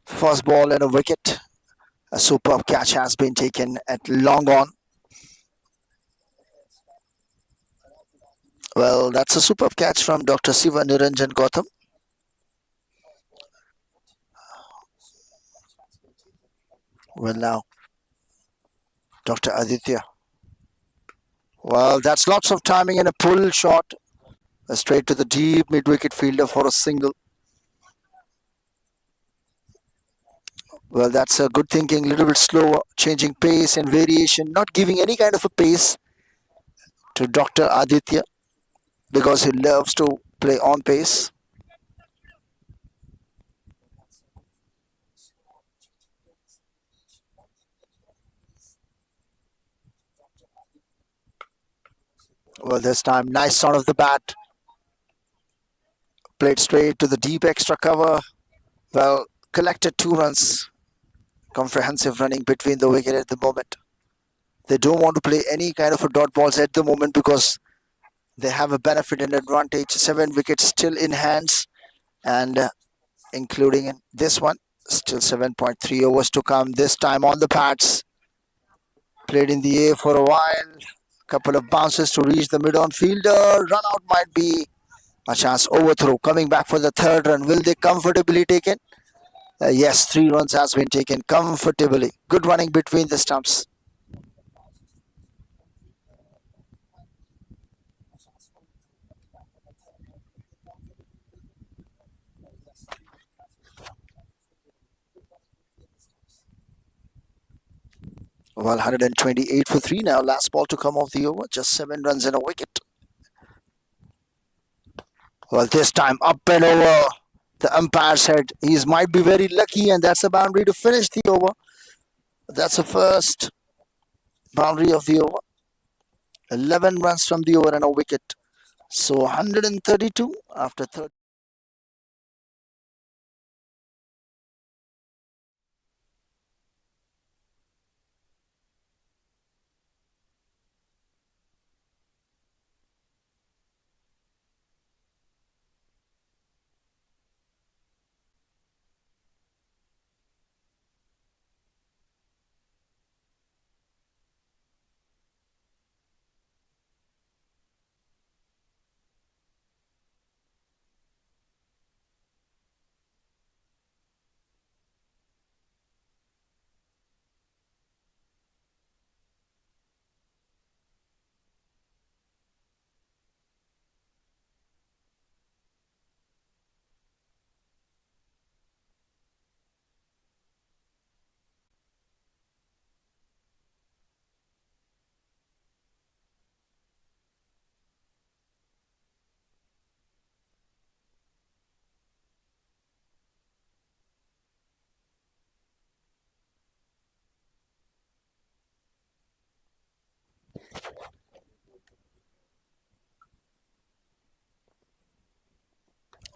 First ball and a wicket. A superb catch has been taken at long on. Well, that's a superb catch from Dr. Siva Niranjan Gautam. Well, now, Dr. Aditya. Well, that's lots of timing and a pull shot. Straight to the deep mid-wicket fielder for a single. Well, that's a good thinking. A little bit slower, changing pace and variation, not giving any kind of a pace to Dr. Aditya because he loves to play on pace. Well, this time, nice sound of the bat. Played straight to the deep extra cover. Well, collected 2 runs. Comprehensive running between the wicket at the moment. They don't want to play any kind of a dot balls at the moment because they have a benefit and advantage. 7 wickets still in hands, and including in this one, still 7.3 overs to come. This time on the pads, played in the air for a while. Couple of bounces to reach the mid-on fielder. Run out might be a chance. Overthrow coming back for the third run. Will they comfortably take it? Yes, 3 runs has been taken comfortably. Good running between the stumps. Well, 128 for 3 now. Last ball to come off the over. Just 7 runs and a wicket. Well, this time up and over. The umpire said he might be very lucky, and that's a boundary to finish the over. That's the first boundary of the over. 11 runs from the over and a wicket. So 132 after 30.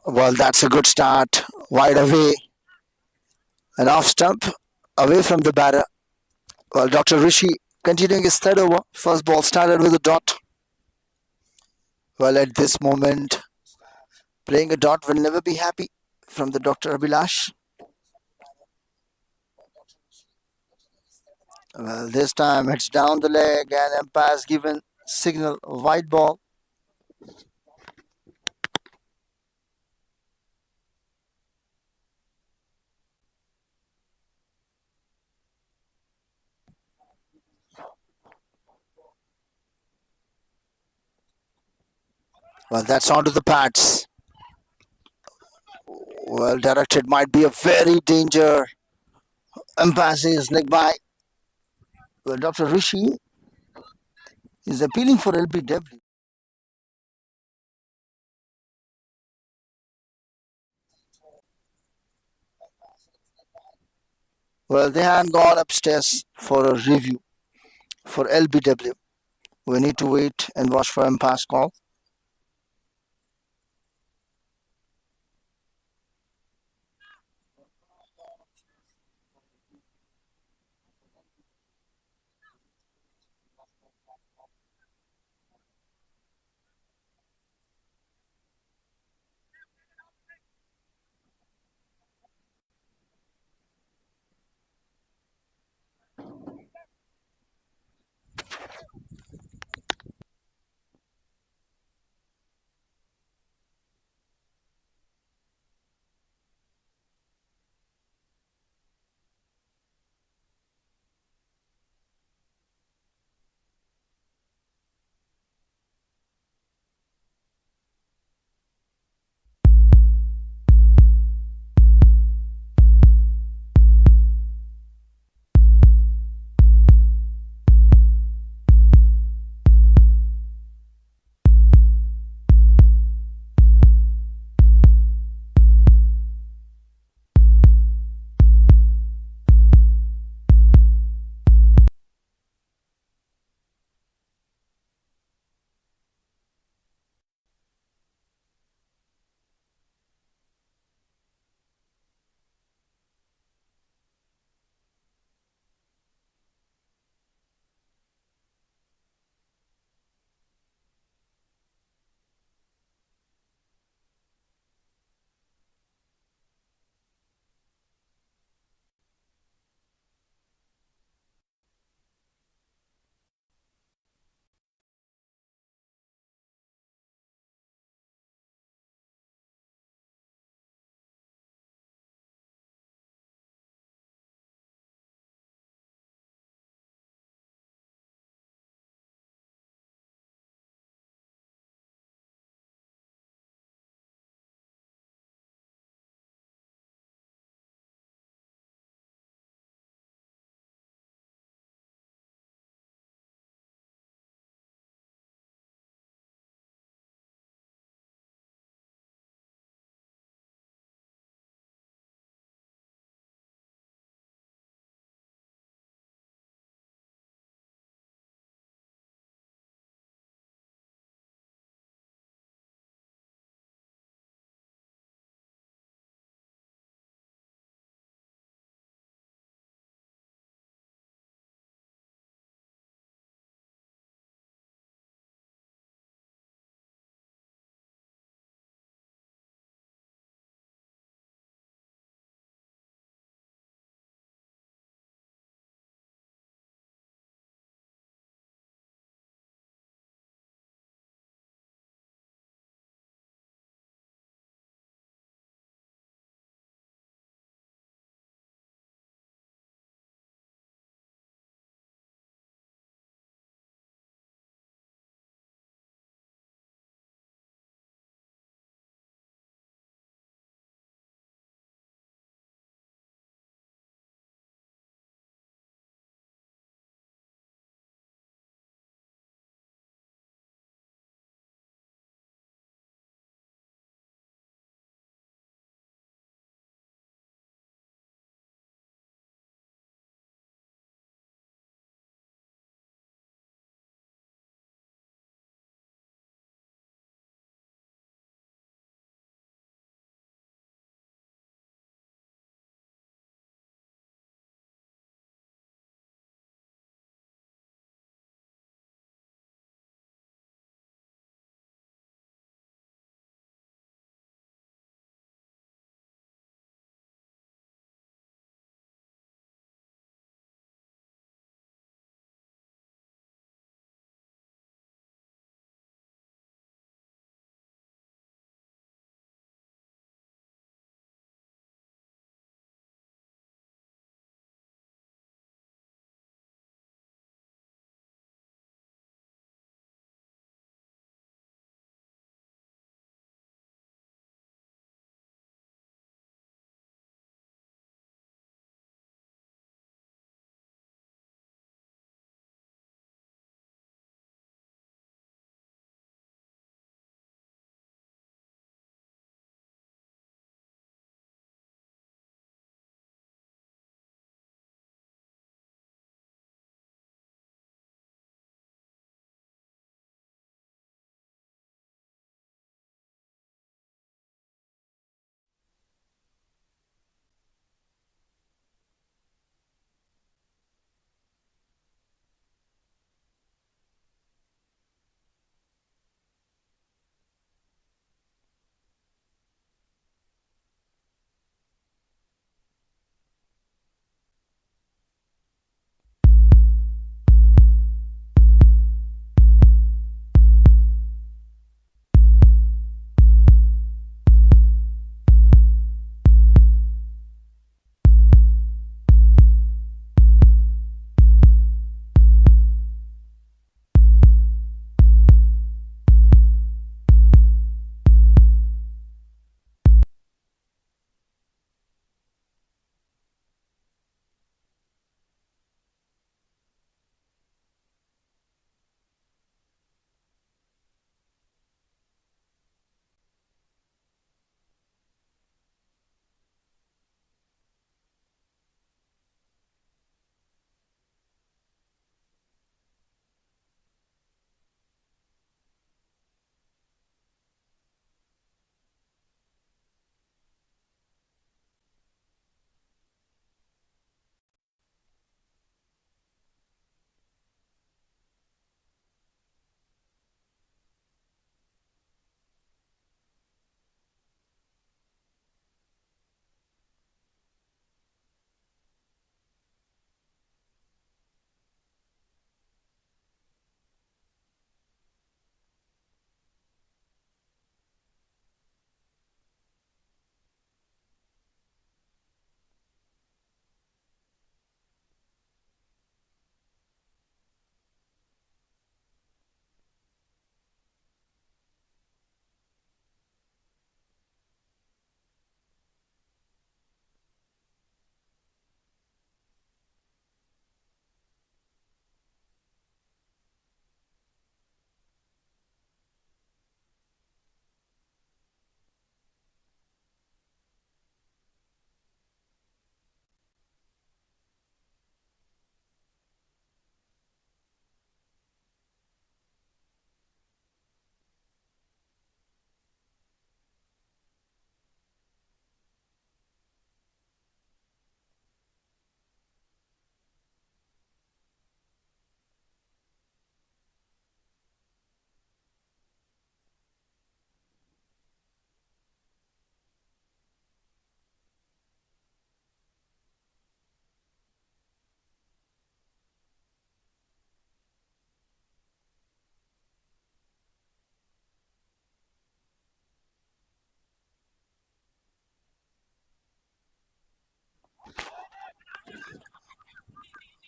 Well, that's a good start. Wide away, an off stump, away from the batter. Well, Dr. Rishi continuing his third over. First ball started with a dot. Well, at this moment, playing a dot will never be happy from the Dr. Abhilash. Well, this time it's down the leg and umpire's given signal wide ball. Well, that's onto the pads. Well, directed might be a very danger. Umpire says leg by. Well, Dr. Rishi is appealing for LBW. Well, they haven't gone upstairs for a review for LBW. We need to wait and watch for umpire's call.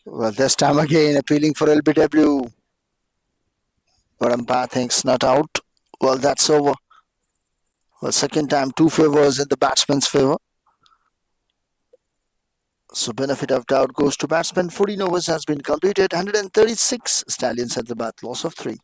Well, this time again appealing for LBW. But umpire thinks not out. Well, that's over. Well, second time, two favors in the batsman's favor. So benefit of doubt goes to batsman. 14 overs has been completed. 136 Stallions at the bat. Loss of 3.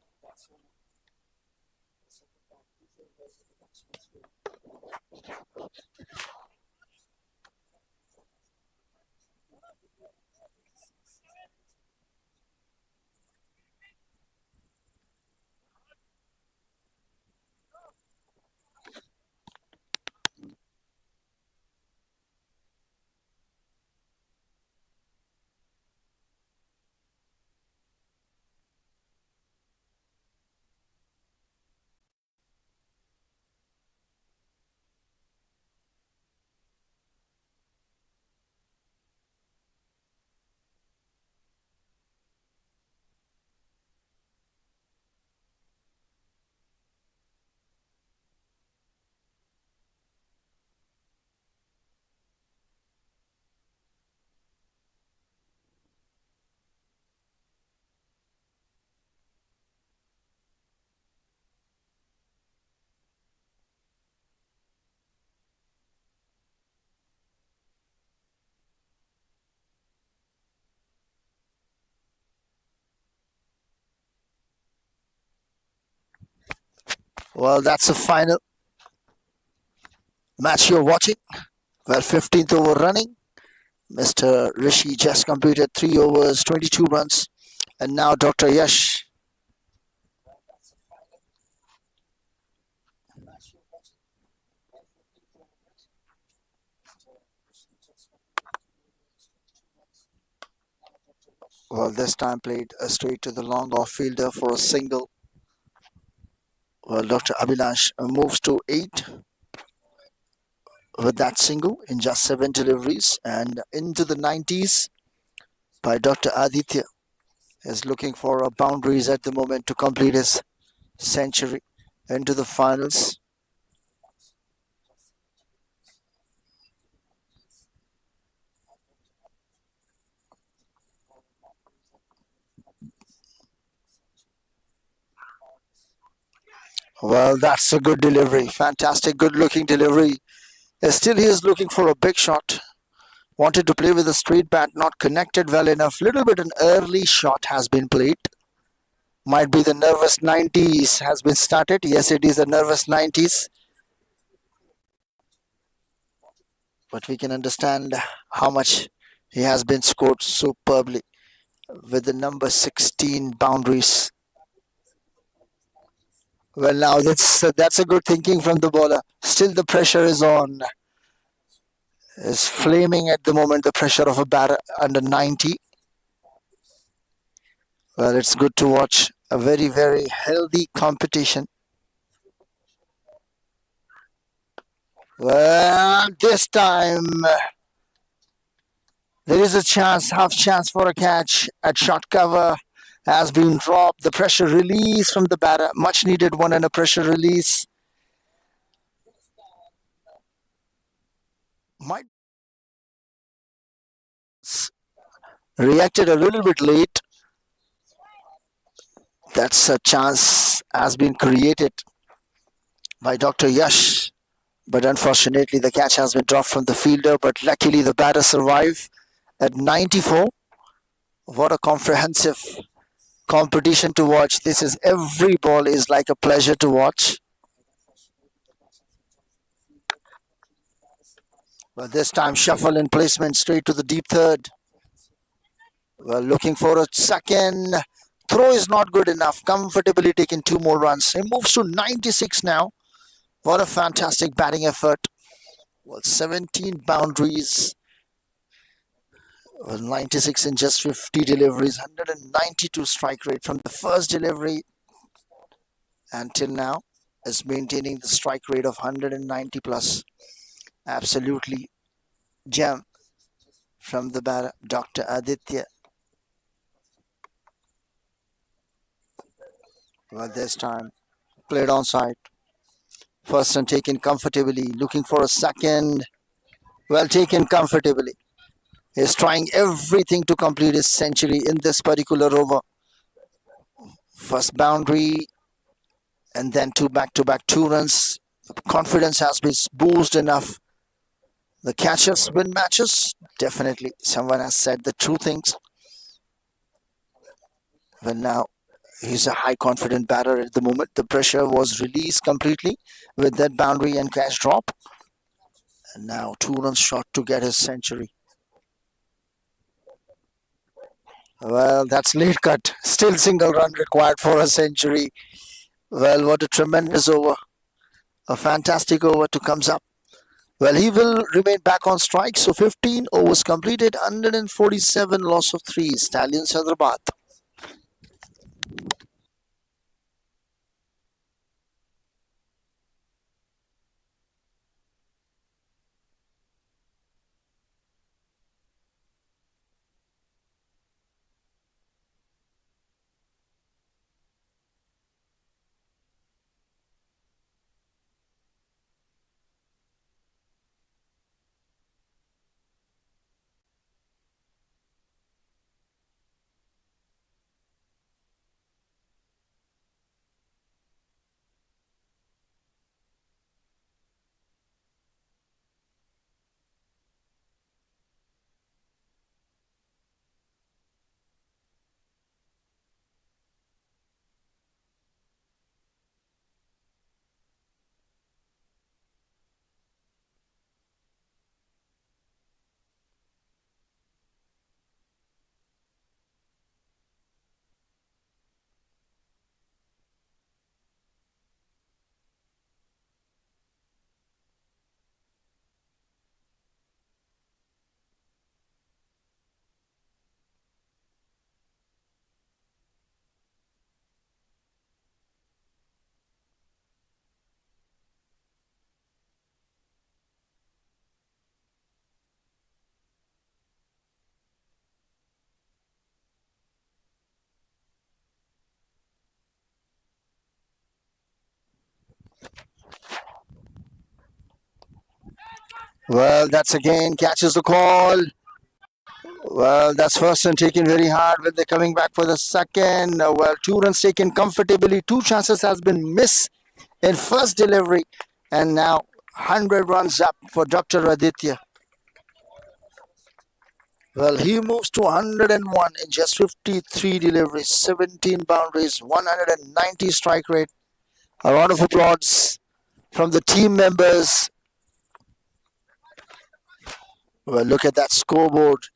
Well, that's the final match you're watching. Well, 15th over running. Mr. Rishi just completed 3 overs, 22 runs. And now Dr. Yash. Well, this time played straight to the long off fielder for a single. Well, Dr. Abhilash moves to 8 with that single in just 7 deliveries. And into the 90s by Dr. Aditya is looking for a boundaries at the moment to complete his century into the finals. Well, that's a good delivery. Fantastic, good looking delivery. Still, he is looking for a big shot. Wanted to play with a straight bat, not connected well enough. Little bit an early shot has been played. Might be the nervous 90s has been started. Yes, it is the nervous 90s. But we can understand how much he has been scored superbly with the number 16 boundaries. Well, now that's a good thinking from the bowler. Still, the pressure is on. Is flaming at the moment. The pressure of a batter under 90. Well, it's good to watch a very, very healthy competition. Well, this time there is a chance, half chance for a catch at short cover has been dropped. The pressure release from the batter, much needed one and a pressure release. Might reacted a little bit late. That's a chance has been created by Dr. Yash. But unfortunately, the catch has been dropped from the fielder. But luckily, the batter survived at 94. What a comprehensive competition to watch. This is every ball is like a pleasure to watch. Well, this time shuffle and placement straight to the deep third. Well, looking for a second. Throw is not good enough. Comfortably taking 2 more runs. He moves to 96 now. What a fantastic batting effort. Well, 17 boundaries. Well, 96 in just 50 deliveries. 192 strike rate from the first delivery until now is maintaining the strike rate of 190 plus. Absolutely gem from the batter, Dr. Aditya. Well, this time played on side. First and taken comfortably, looking for a second. Well taken comfortably. is trying everything to complete his century in this particular over. First boundary and then two back-to-back 2 runs. Confidence has been boosted enough. The catchers win matches. Definitely, someone has said the true things. Well, now he's a high confident batter at the moment. The pressure was released completely with that boundary and catch drop. And now 2 runs short to get his century. Well, that's late cut. Still single run required for a century. Well, what a tremendous over. A fantastic over to comes up. Well, he will remain back on strike. So 15 overs completed, 147, loss of 3. Stallions Hyderabad. Well, that's again catches the call. Well, that's first and taken very hard when they're coming back for the second. Well, 2 runs taken comfortably. 2 chances has been missed in first delivery. And now 100 runs up for Dr. Aditya. Well, he moves to 101 in just 53 deliveries, 17 boundaries, 190 strike rate. A round of applause from the team members. Well, look at that scoreboard.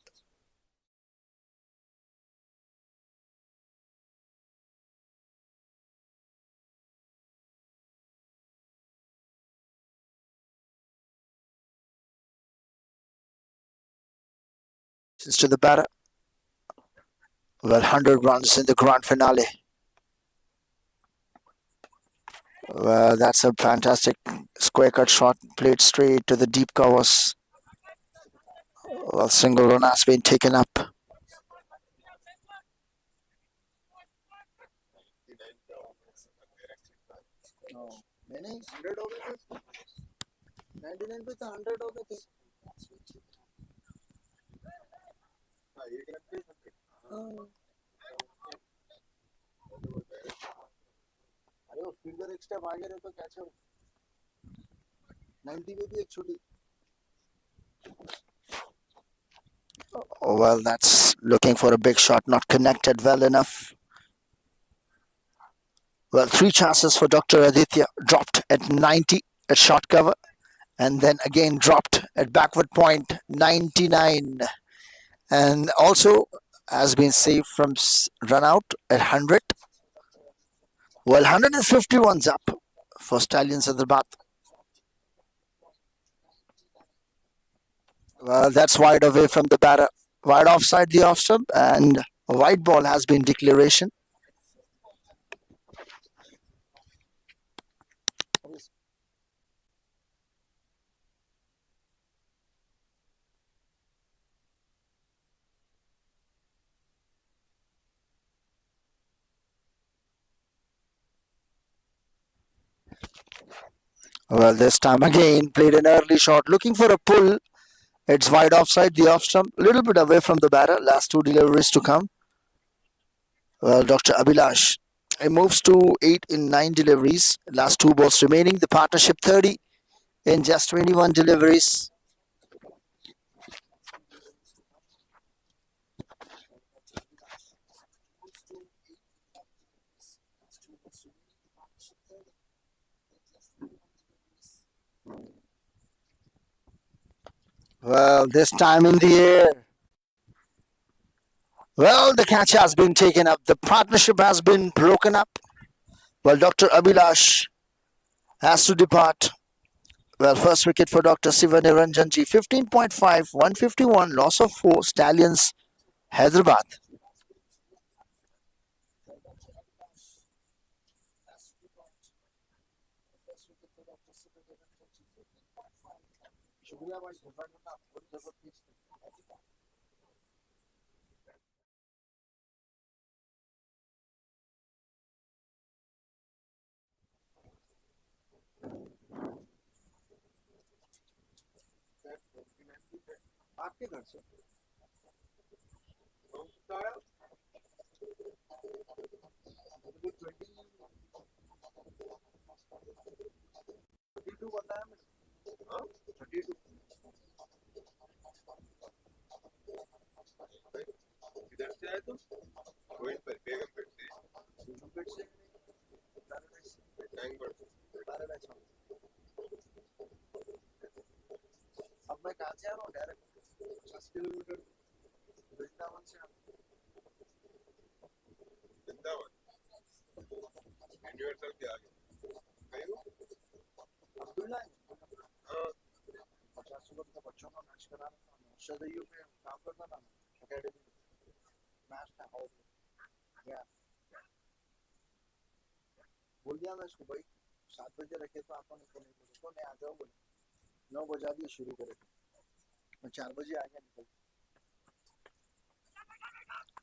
To the batter. Well, 100 runs in the grand finale. Well, that's a fantastic square cut shot, played straight to the deep covers. Well, single run has been taken up. Fielder एक step आगे रहे तो catch हो 90 में भी एक छोटी. Well, that's looking for a big shot, not connected well enough. Well, 3 chances for Dr. Aditya, dropped at 90 at short cover, and then again dropped at backward point 99, and also has been saved from run out at 100. Well, 151's up for Stallions at the bat. Well, that's wide away from the batter. Wide offside the off stump, and a white ball has been declaration. Well, this time again played an early shot, looking for a pull, It's wide offside, the off stump, a little bit away from the batter. Last two deliveries to come. Well, Dr. Abhilash. It moves to 8 in 9 deliveries. Last two balls remaining. The partnership 30 in just 21 deliveries. Well, this time in the air. Well, the catch has been taken up. The partnership has been broken up. Well, Dr. Abhilash has to depart. Well, first wicket for Dr. Sivaniranjanji. 15.5, 151, loss of 4. Stallions, Hyderabad.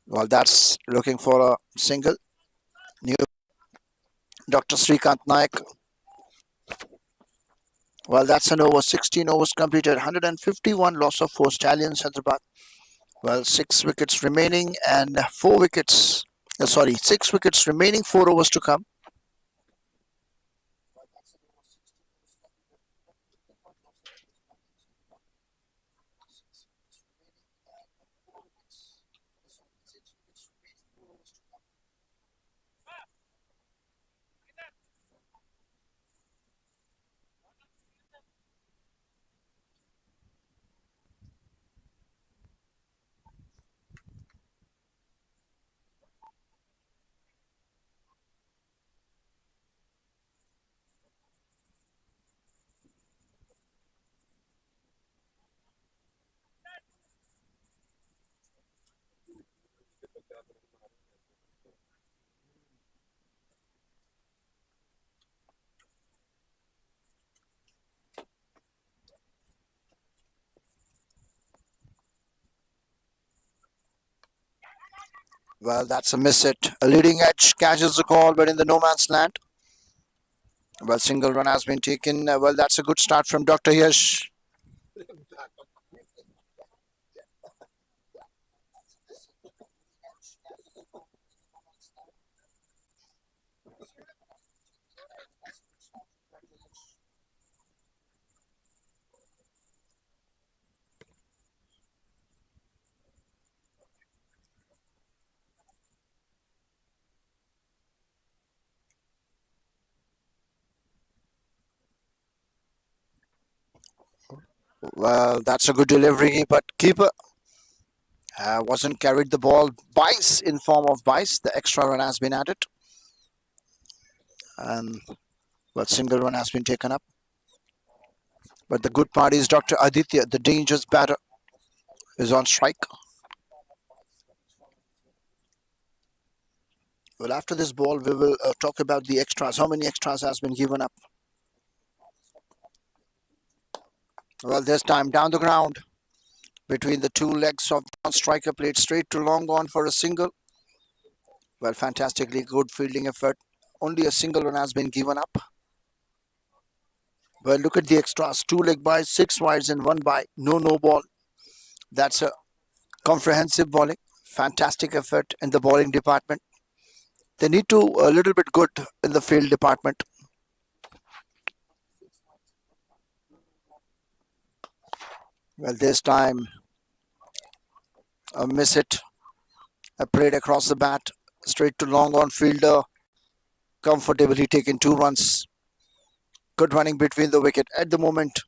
Well, that's looking for a single. New Dr. Srikanth Nayak. Well, that's an over. 16 overs completed. 151, loss of 4. Stallions, Hyderabad. Well, 6 wickets remaining and 4 wickets. Sorry, 6 wickets remaining, 4 overs to come. Well, that's a miss it. A leading edge catches the call, but in the no man's land. Well, single run has been taken. Well, that's a good start from Dr. Yash. Well, that's a good delivery, but keeper wasn't carried the ball. Bice in form of Bice. The extra run has been added. And well, single run has been taken up. But the good part is Dr. Aditya, the dangerous batter, is on strike. Well, after this ball, we will talk about the extras. How many extras has been given up? Well, this time down the ground between the two legs of the striker, played straight to long on for a single. Well, fantastically good fielding effort. Only a single run has been given up. Well, look at the extras. 2 leg byes, 6 wides, and 1 bye. No ball. That's a comprehensive bowling. Fantastic effort in the bowling department. They need to a little bit good in the field department. Well, this time a miss it. A parade across the bat, straight to long on fielder. Comfortably taken 2 runs. Good running between the wicket. At the moment,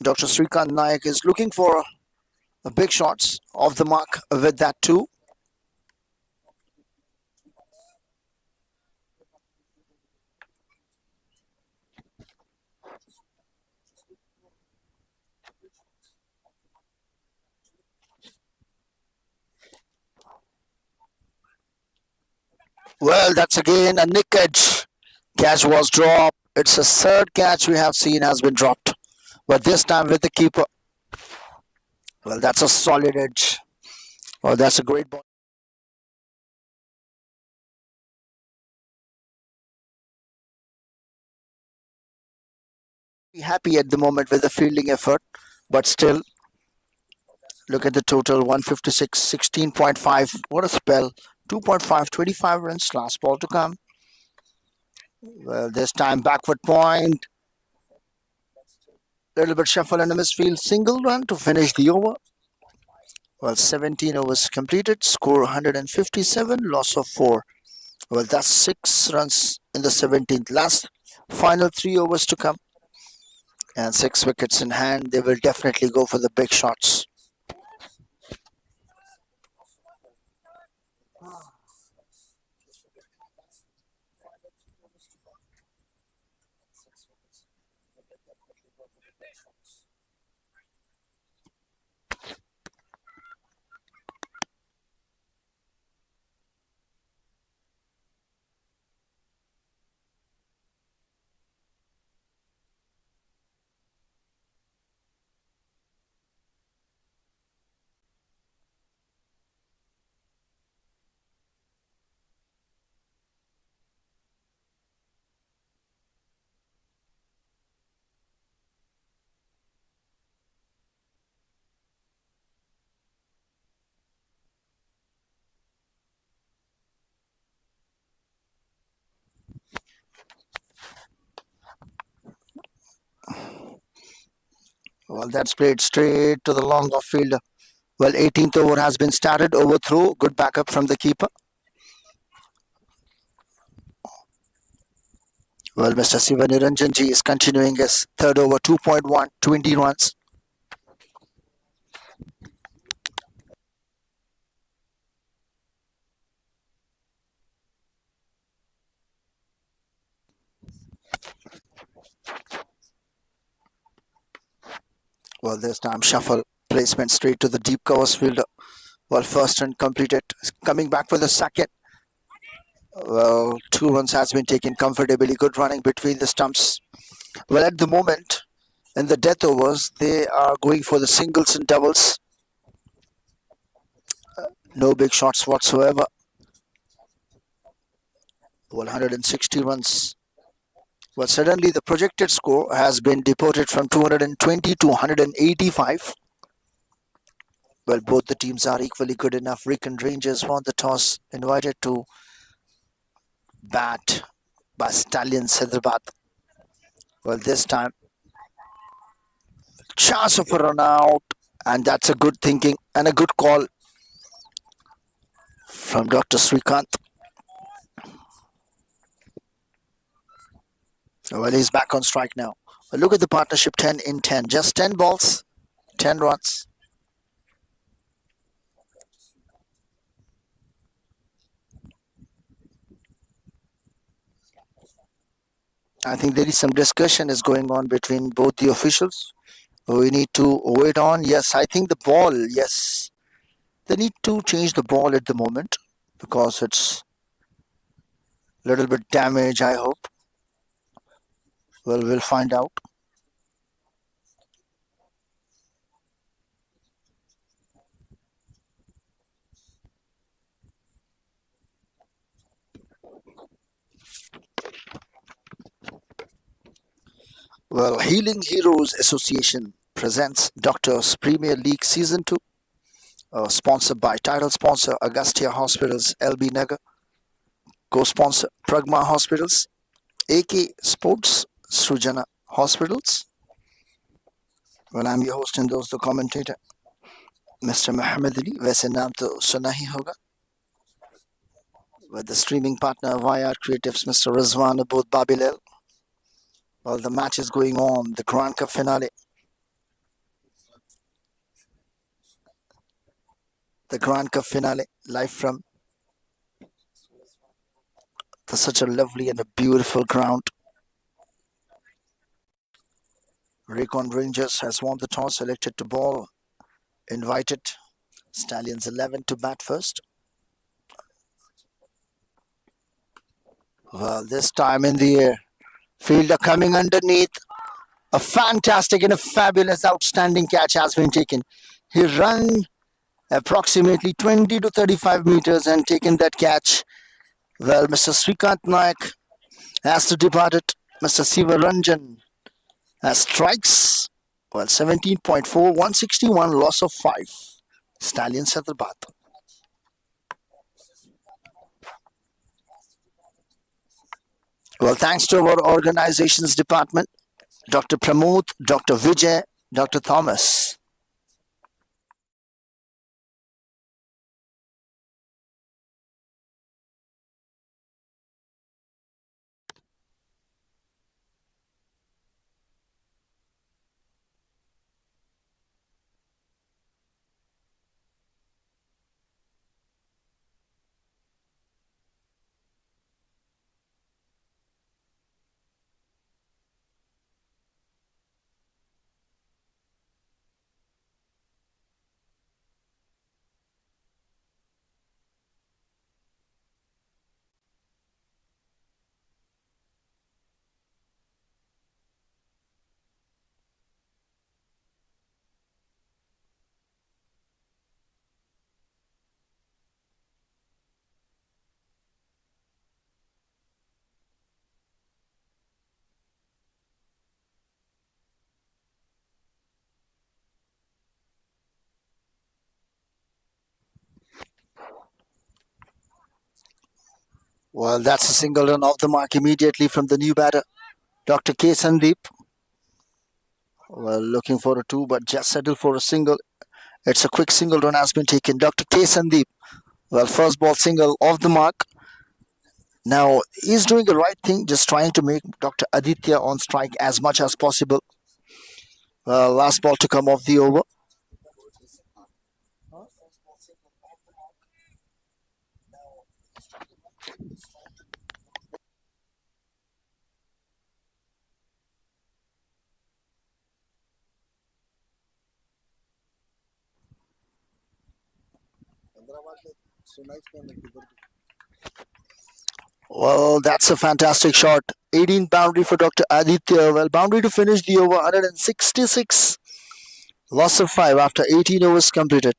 Dr. Srikant Nayak is looking for big shots off the mark with that too. Well, that's again a nick edge. Catch was dropped. It's a third catch we have seen has been dropped. But this time with the keeper. Well, that's a solid edge. Well, that's a great ball. Happy at the moment with the fielding effort, but still, look at the total 156, 16.5. What a spell. 2.5, 25 runs. Last ball to come. Well, this time backward point. Little bit shuffle and a misfield. Single run to finish the over. Well, 17 overs completed. Score 157. Loss of 4. Well, that's 6 runs in the 17th. Last final 3 overs to come. And 6 wickets in hand. They will definitely go for the big shots. Well, that's played straight to the long off fielder. Well, 18th over has been started. Overthrow. Good backup from the keeper. Well, Mr. Sivaniranjanji is continuing his third over. 2.1, 20 runs. Well, this time shuffle. Placement straight to the deep covers fielder. Well, first run completed. Coming back for the second. Well, 2 runs has been taken comfortably. Good running between the stumps. Well, at the moment, in the death overs, they are going for the singles and doubles. No big shots whatsoever. Well, 160 runs. Well, suddenly the projected score has been deported from 220 to 185. Well, both the teams are equally good enough. Recon Rangers won the toss, invited to bat by Stallions Hyderabad. Well, this time, chance of a run out, and that's a good thinking and a good call from Dr. Srikant. Well, he's back on strike now. Well, look at the partnership 10 in 10. Just 10 balls, 10 runs. I think there is some discussion is going on between both the officials. We need to wait on. Yes, I think the ball, yes. They need to change the ball at the moment because it's a little bit damaged, I hope. Well, we'll find out. Well, Healing Heroes Association presents Doctors Premier League Season 2, sponsored by title sponsor Agastya Hospitals LB Nagar, co-sponsor Pragma Hospitals, AK Sports Srujana Hospitals. Well, I'm your host and those the commentator, Mr. Mohammed Ali. वैसे नाम तो सुना ही होगा. With the streaming partner id-YRCreatuves, Mr. Rizwan Abood Babilal. Well, the match is going on, the Grand Cup finale. The Grand Cup finale, live from such a lovely and a beautiful ground. Recon Rangers has won the toss, selected to ball, invited Stallions 11 to bat first. Well, this time in the air, fielder coming underneath. A fantastic and a fabulous, outstanding catch has been taken. He ran approximately 20 to 35 meters and taken that catch. Well, Mr. Srikant Naik has to depart it. Mr. Siva Ranjan has strikes. Well, 17.4, 161, loss of 5. Stallions Hyderabad. Well, thanks to our organizations department, Dr. Pramod, Dr. Vijay, Dr. Thomas. Well, that's a single run off the mark immediately from the new batter, Dr. K. Sandeep. Well, looking for a two, but just settled for a single. It's a quick single run has been taken. Dr. K. Sandeep. Well, first ball single off the mark. Now, he's doing the right thing, just trying to make Dr. Aditya on strike as much as possible. Last ball to come off the over. Well, that's a fantastic shot. 18 boundary for Dr. Aditya. Well, boundary to finish the over, 166. Loss of 5 after 18 overs completed.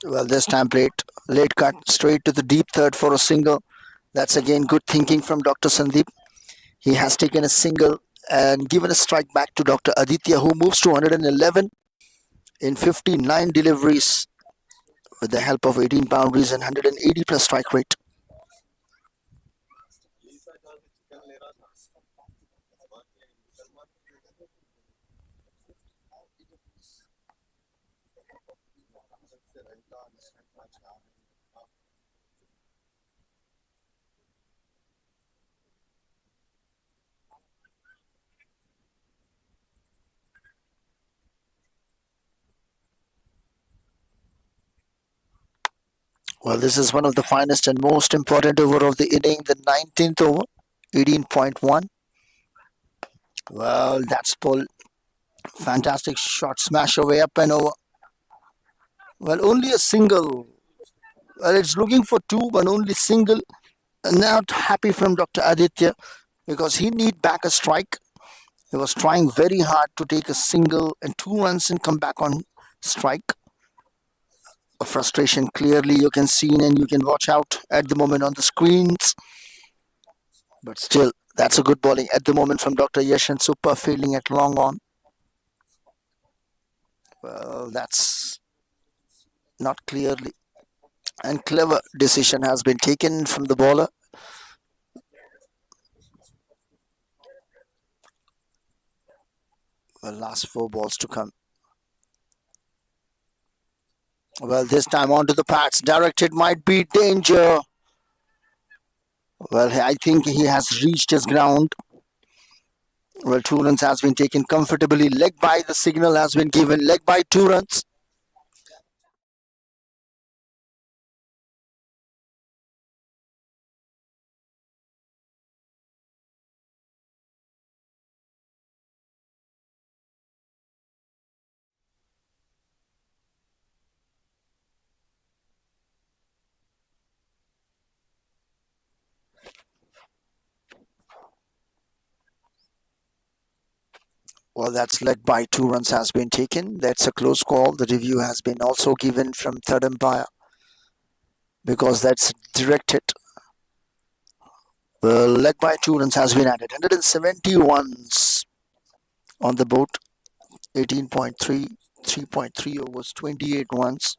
Well, this time late cut straight to the deep third for a single. That's again good thinking from Dr. Sandeep. He has taken a single and given a strike back to Dr. Aditya, who moves to 111 in 59 deliveries with the help of 18 boundaries and 180 plus strike rate. Well, this is one of the finest and most important over of the inning, the 19th over, 18.1. Well, that's Paul. Fantastic shot, smash away, up and over. Well, only a single. Well, it's looking for two, but only single. Not happy from Dr. Aditya because he need back a strike. He was trying very hard to take a single and 2 runs and come back on strike. A frustration clearly you can see and you can watch out at the moment on the screens. But still, that's a good bowling at the moment from Dr. Yash and super fielding at long on. Well, that's not clearly. And clever decision has been taken from the bowler. Well, last 4 balls to come. Well, this time onto the pads. Directed might be danger. Well, I think he has reached his ground. Well, 2 runs has been taken comfortably. Leg by, the signal has been given. Leg by, 2 runs. Well, that's leg by, 2 runs has been taken. That's a close call. The review has been also given from third umpire because that's direct hit. Well, leg by, 2 runs has been added. 171s on the boat. 18.3, 3.3 overs, 28 runs.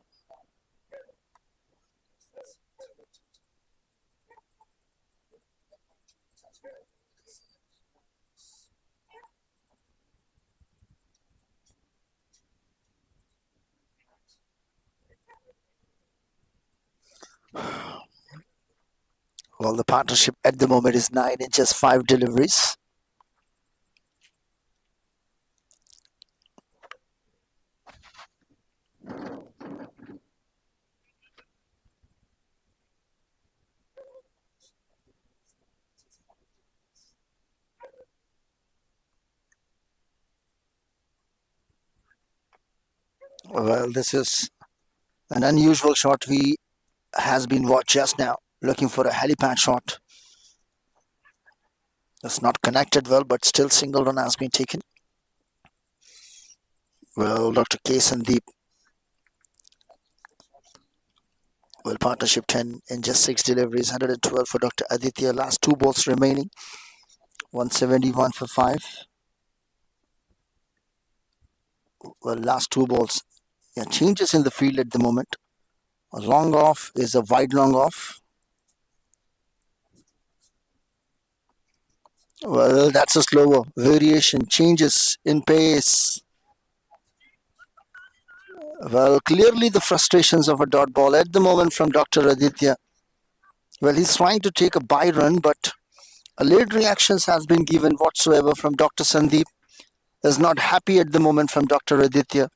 Well, the partnership at the moment is 9 in just 5 deliveries. Well, this is an unusual shot we has been watched just now. Looking for a helipad shot. It's not connected well, but still single run has been taken. Well, Dr. K. Sandeep. Well, partnership 10 in just 6 deliveries. 112 for Dr. Aditya. Last 2 balls remaining. 171 for 5. Well, last 2 balls. Yeah, changes in the field at the moment. A long off is a wide long off. Well, that's a slower variation. Changes in pace. Well, clearly the frustrations of a dot ball at the moment from Dr. Aditya. Well, he's trying to take a bye run, but a late reactions has been given whatsoever from Dr. Sandeep. Is not happy at the moment from Dr. Aditya.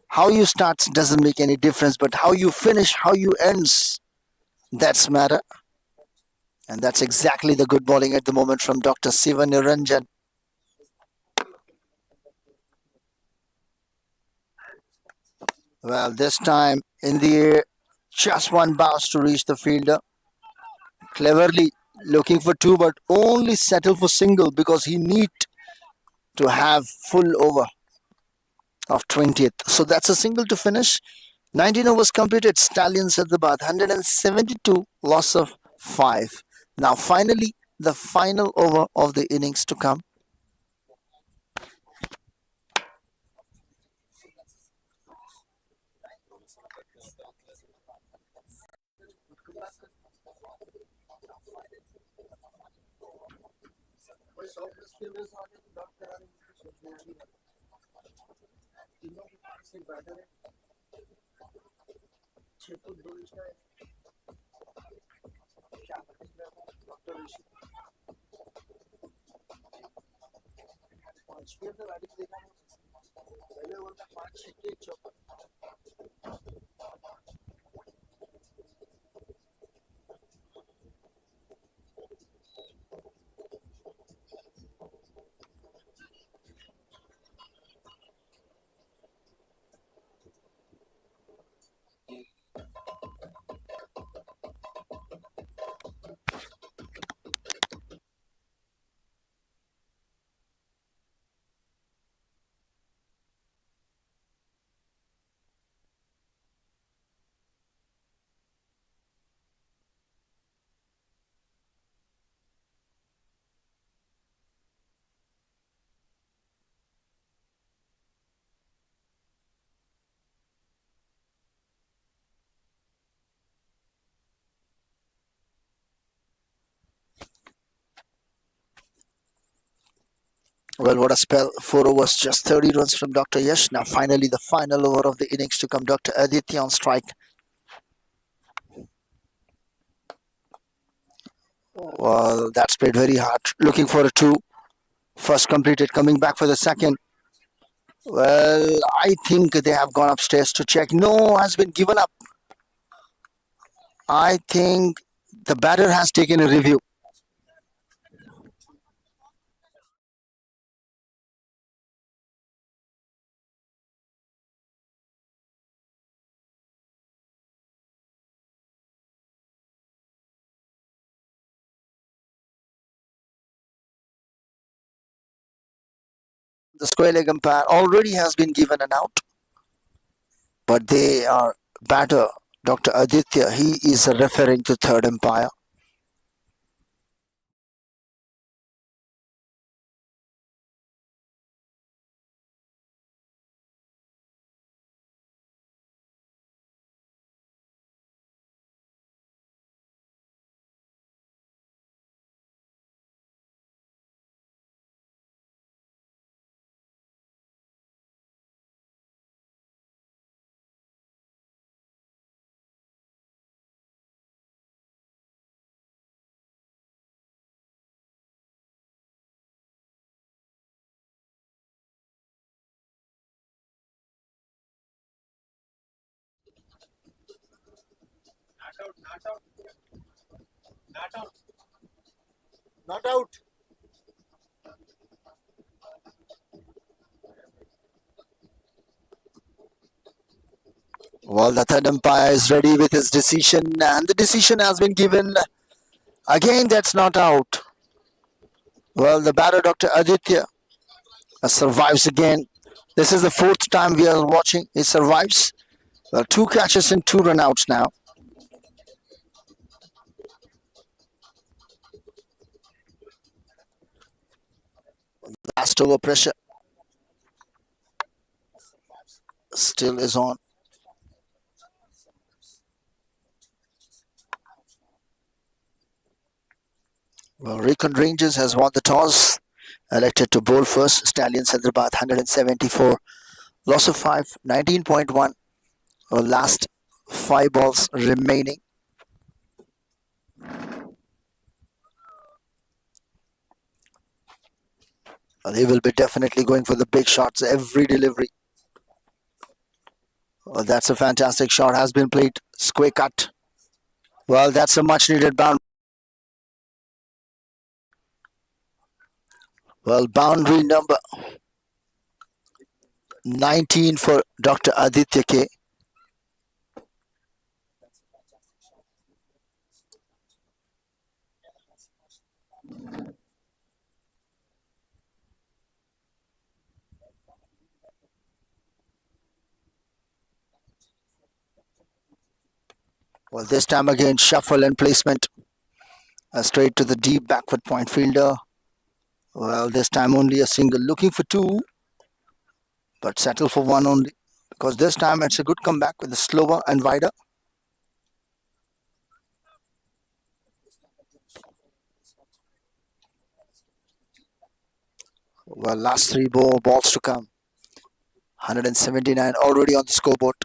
How you start doesn't make any difference, but how you finish, how you ends, that's matter. And that's exactly the good bowling at the moment from Dr. Siva Niranjan. Well, this time in the air, just one bounce to reach the fielder. Cleverly looking for 2, but only settle for single because he need to have full over of 20th. So that's a single to finish. 19 overs completed. Stallions at the bath. 172, loss of 5. Now finally, the final over of the innings to come. Well, what a spell. 4 overs, just 30 runs from Dr. Yash. Now, finally, the final over of the innings to come. Dr. Aditya on strike. Well, that's played very hard. Looking for a two. First completed, coming back for the second. Well, I think they have gone upstairs to check. No, has been given up. I think the batter has taken a review. The square leg umpire already has been given an out, but they are batter Dr. Aditya. He is referring to third umpire. Not out. Well, the third umpire is ready with his decision, and the decision has been given. Again, that's not out. Well, the batter, Dr. Aditya, survives again. This is the fourth time we are watching. He survives. Well, two catches and two runouts now. Last over pressure still is on. Well, Recon Rangers has won the toss. Elected to bowl first. Stallions Hyderabad 174. Loss of 5, 19.1. Well, last 5 balls remaining. They will be definitely going for the big shots every delivery. Well, that's a fantastic shot. Has been played. Square cut. Well, that's a much needed boundary. Well, boundary number 19 for Dr. Aditya K. Well, this time again, shuffle and placement. Straight to the deep backward point fielder. Well, this time only a single. Looking for two, but settle for one only. Because this time it's a good comeback with a slower and wider. Well, last three balls to come. 179 already on the scoreboard.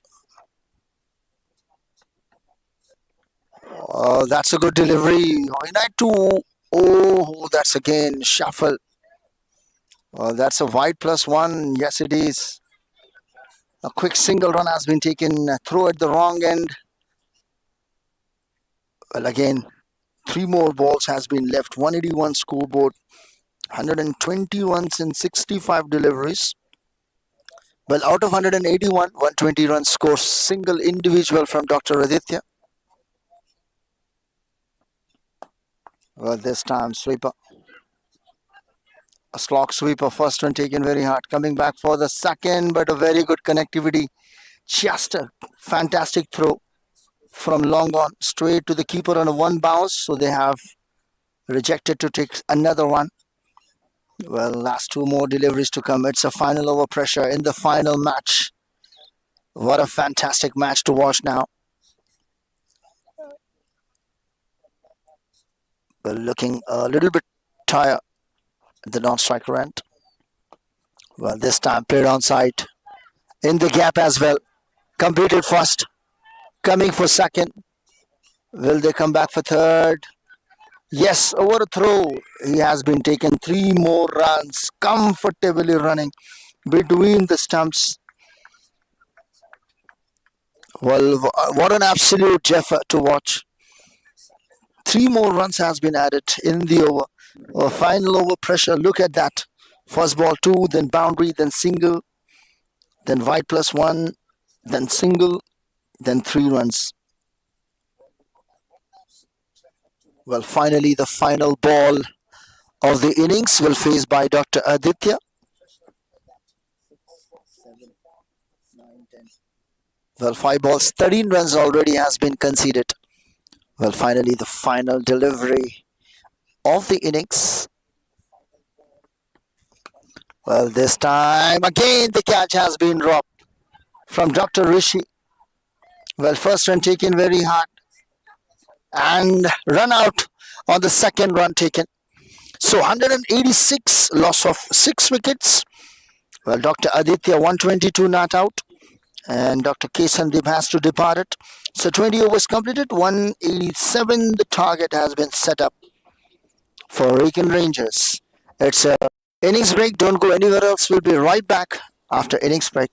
Oh, that's a good delivery. United two. Oh, that's again shuffle. Well, that's a wide +1. Yes, it is. A quick single run has been taken. Throw at the wrong end. Well, again, three more balls has been left. 181 scoreboard. 121 in 65 deliveries. Well, out of 181, 120 runs score. Single individual from Dr. Aditya. Well, this time sweeper. A slog sweeper. First one taken very hard. Coming back for the second, but a very good connectivity. Just a fantastic throw from long on straight to the keeper on a one bounce. So they have rejected to take another one. Well, last two more deliveries to come. It's a final over pressure in the final match. What a fantastic match to watch now. Well, looking a little bit tired at the non-striker end. Well, this time played on side. In the gap as well. Completed first. Coming for second. Will they come back for third? Yes, over a throw. He has been taken 3 more runs. Comfortably running between the stumps. Well, what an absolute effort to watch. 3 more runs has been added in the over. Final over pressure. Look at that. First ball 2, then boundary, then single, then wide +1, then single, then 3 runs. Well, finally, the final ball of the innings will face by Dr. Aditya. Well, 5 balls, 13 runs already has been conceded. Well, finally, the final delivery of the innings. Well, this time again the catch has been dropped from Dr. Rishi. Well, first run taken very hard and run out on the second run taken. So 186, loss of 6 wickets. Well, Dr. Aditya 122 not out, and Dr. K. Sandeep has to depart it. So 20 overs completed, 187. The target has been set up for Recon Rangers. It's a innings break. Don't go anywhere else. We'll be right back after innings break.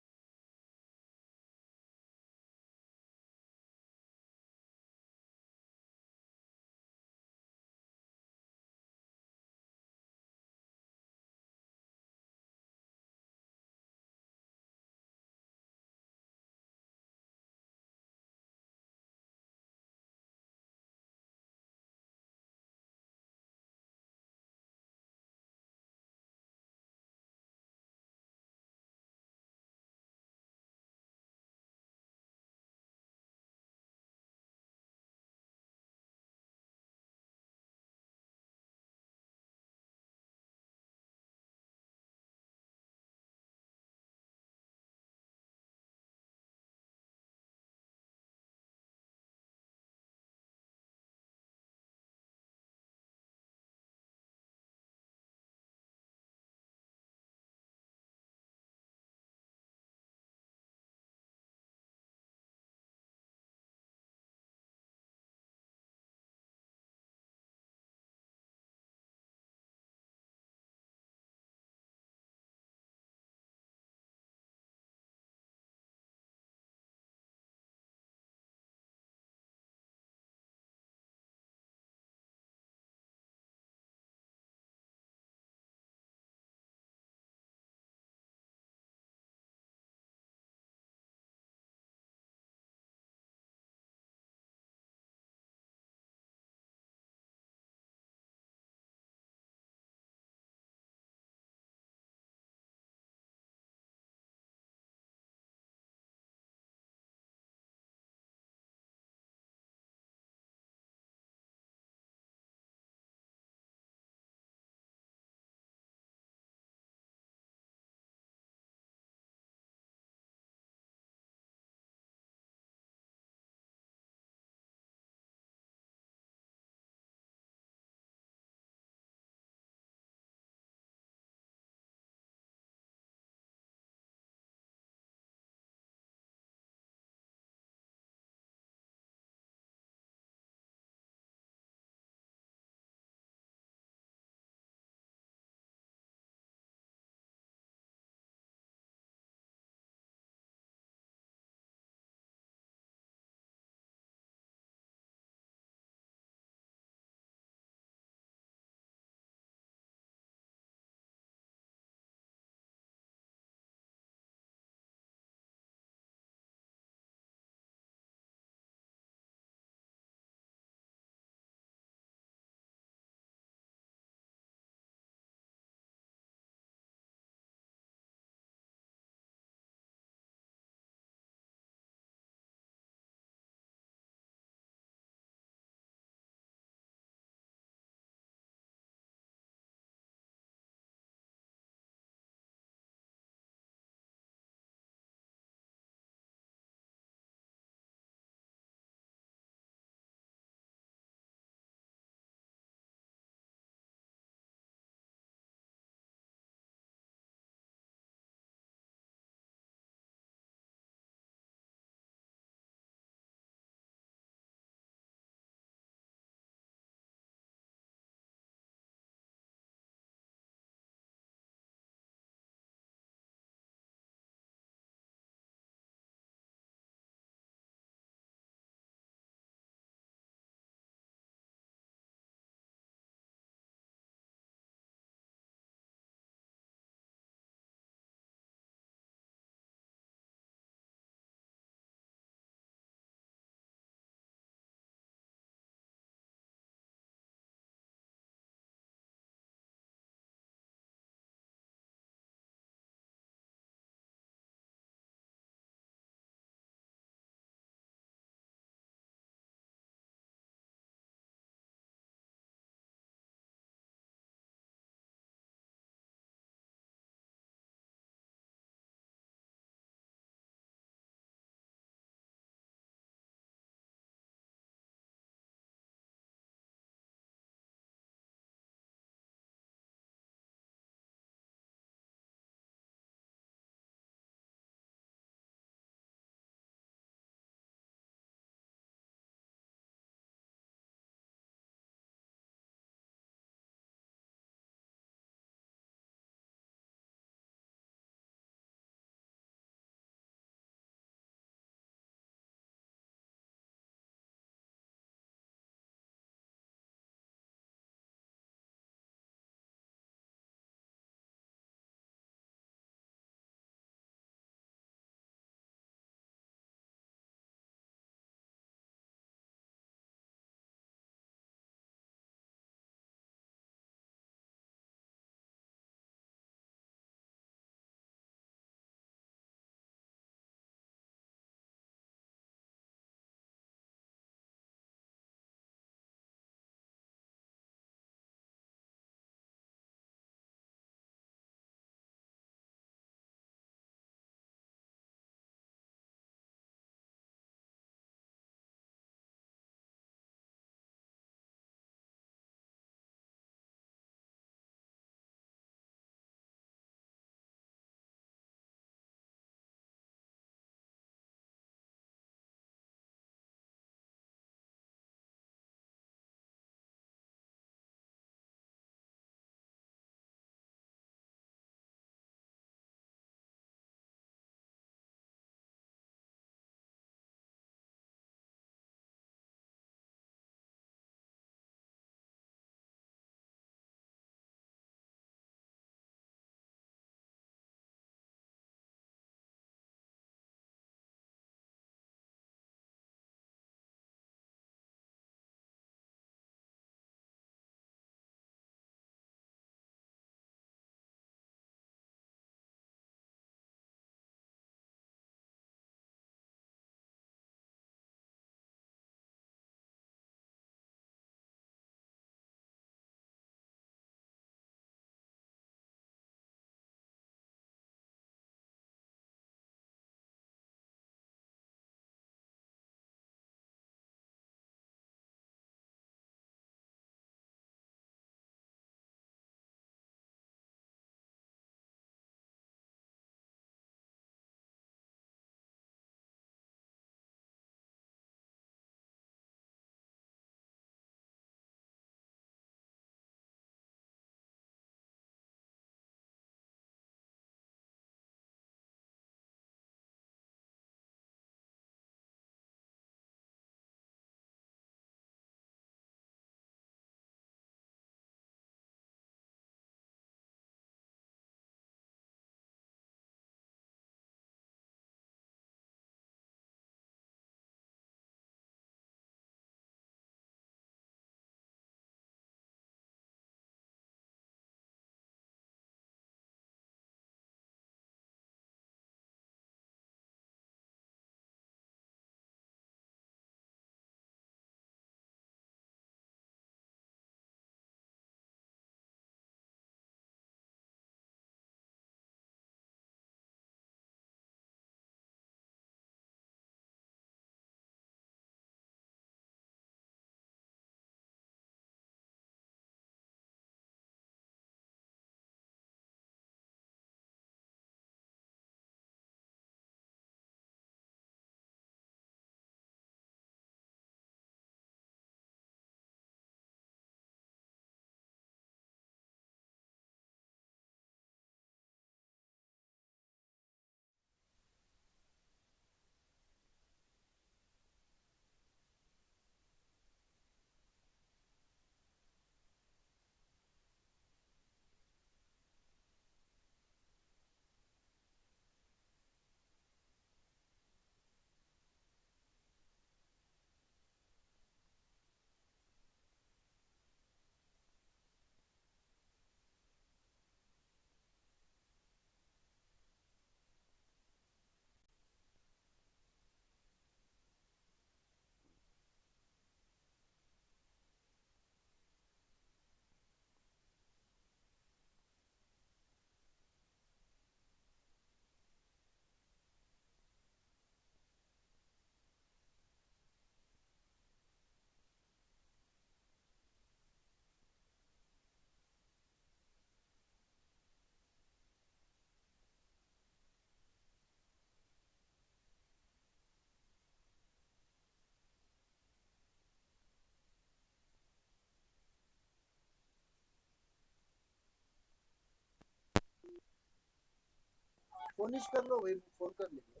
फोनिश कर लो, वही phone कर लीजिए।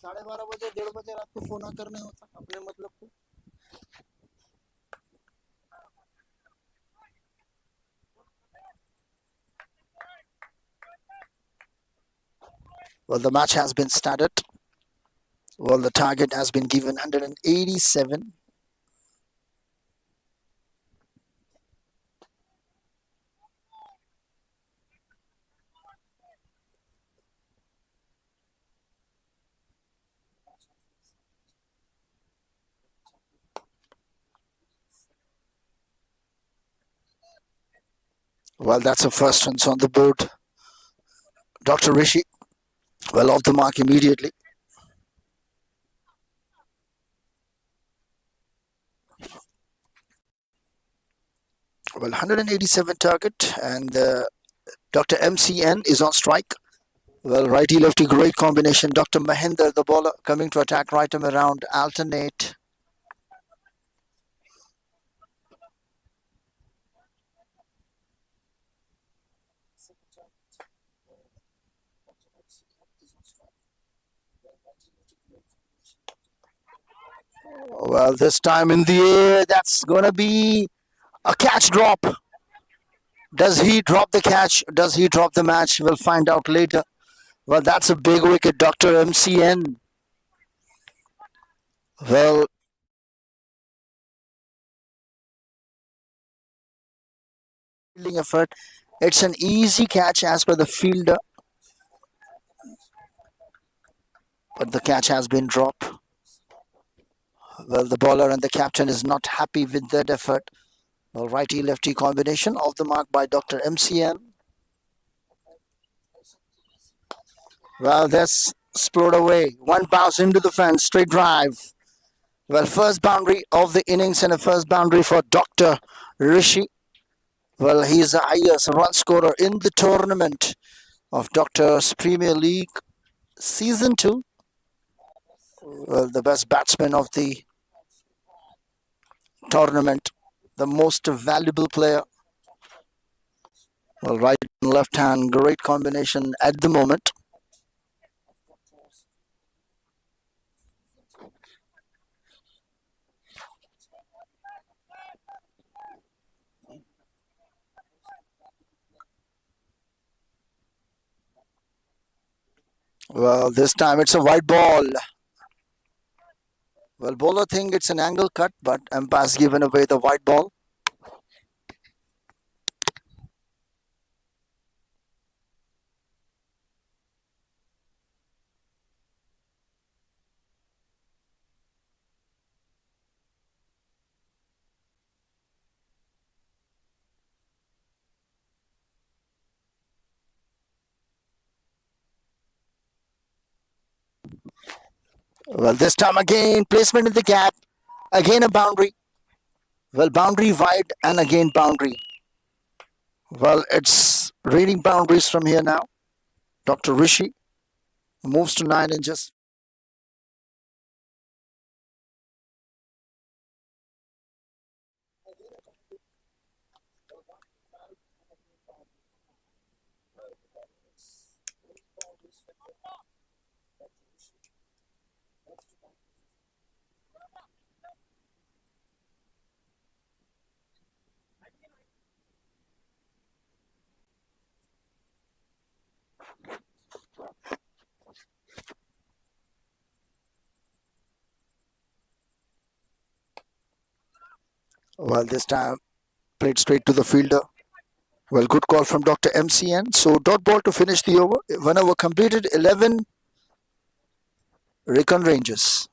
12:30 बजे 1:30 बजे रात को phone करने होता अपने मतलब को। Well, the match has been started. Well, the target has been given 187. Well, that's the first runs on the board. Dr. Rishi, well, off the mark immediately. Well, 187 target, and Dr. MCN is on strike. Well, righty lefty, great combination. Dr. Mahinder, the bowler, coming to attack right arm around, alternate. Well, this time in the air, that's going to be a catch drop. Does he drop the catch? Does he drop the match? We'll find out later. Well, that's a big wicket, Dr. MCN. Well, fielding effort. It's an easy catch as per the fielder, but the catch has been dropped. Well, the bowler and the captain is not happy with that effort. Well, righty-lefty combination off the mark by Dr. MCN. Well, that's explode away. One bounce into the fence, straight drive. Well, first boundary of the innings and a first boundary for Dr. Rishi. Well, he is the highest run scorer in the tournament of Doctor's Premier League Season 2. Well, the best batsman of the tournament, the most valuable player. Well, right and left hand, great combination at the moment. Well, this time it's a wide ball. Well, bowler think it's an angle cut, but umpire's given away the wide ball. Well, this time again, placement in the gap. Again a boundary. Well, boundary wide and again boundary. Well, it's reading boundaries from here now. Dr. Rishi moves to 9 inches. Well, this time played straight to the fielder. Well, good call from Dr. MCN. So, dot ball to finish the over. 1 over completed, 11 Recon Rangers.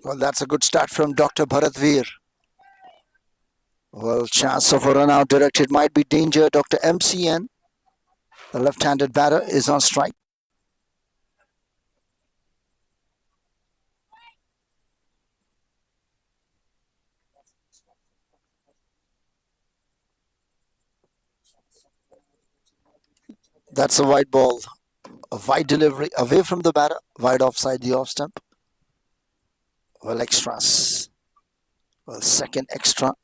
Well, that's a good start from Dr. Bharatveer. Well, chance of a run out directed might be danger. Dr. MCN, the left-handed batter, is on strike. That's a wide ball. A wide delivery away from the batter, wide offside the off stump. Well, extras. Well, second extra.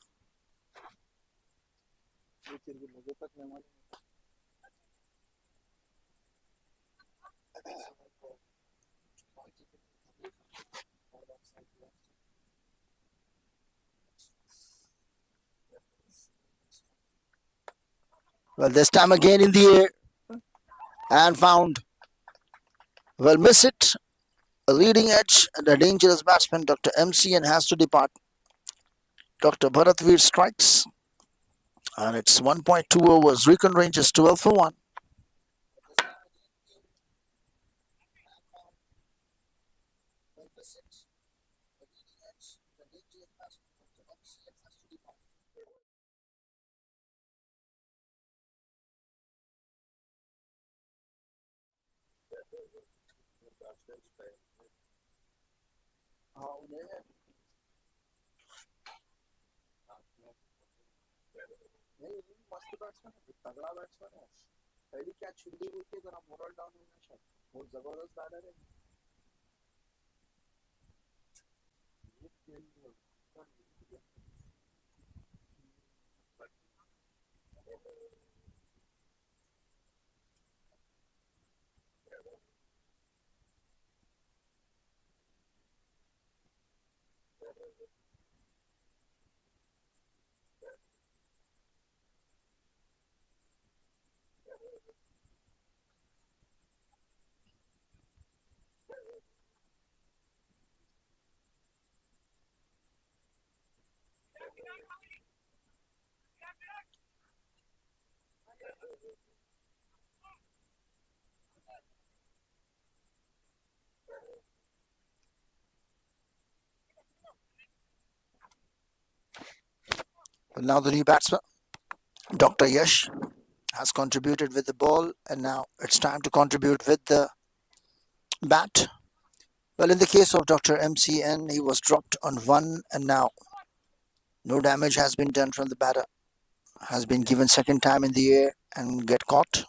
Well, this time again in the air and found. Well, miss it. A leading edge and a dangerous batsman. Dr. MCN has to depart. Dr. Bharatveer strikes. And it's 1.2 overs. Recon Rangers 12 for 1. Well, now the new batsman, Dr. Yash, has contributed with the ball, and now it's time to contribute with the bat. Well, in the case of Dr. MCN, he was dropped on one, and now no damage has been done from the batter. Has been given second time in the air and get caught.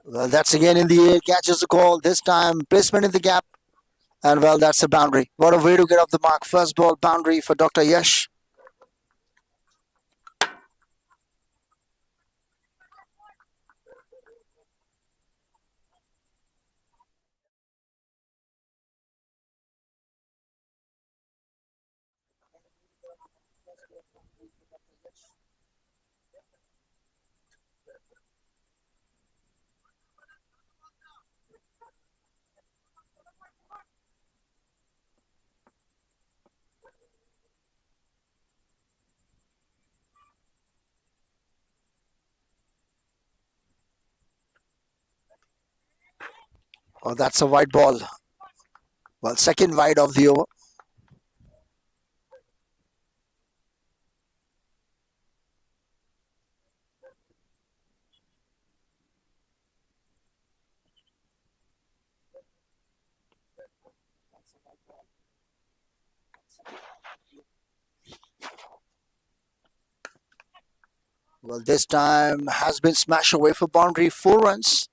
Well, that's again in the air, catches the call. This time, placement in the gap. And well, that's a boundary. What a way to get off the mark. First ball boundary for Dr. Yash. Oh, that's a wide ball. Well, second wide of the over. Well, this time has been smashed away for boundary. 4 runs.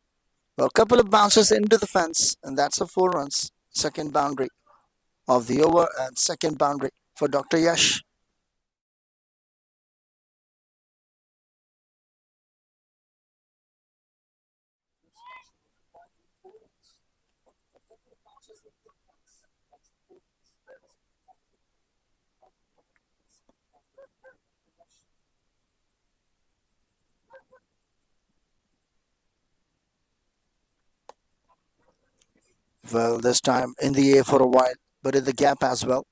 Well, a couple of bounces into the fence, and that's a 4 runs. Second boundary of the over and second boundary for Dr. Yash. Well, this time in the air for a while, but in the gap as well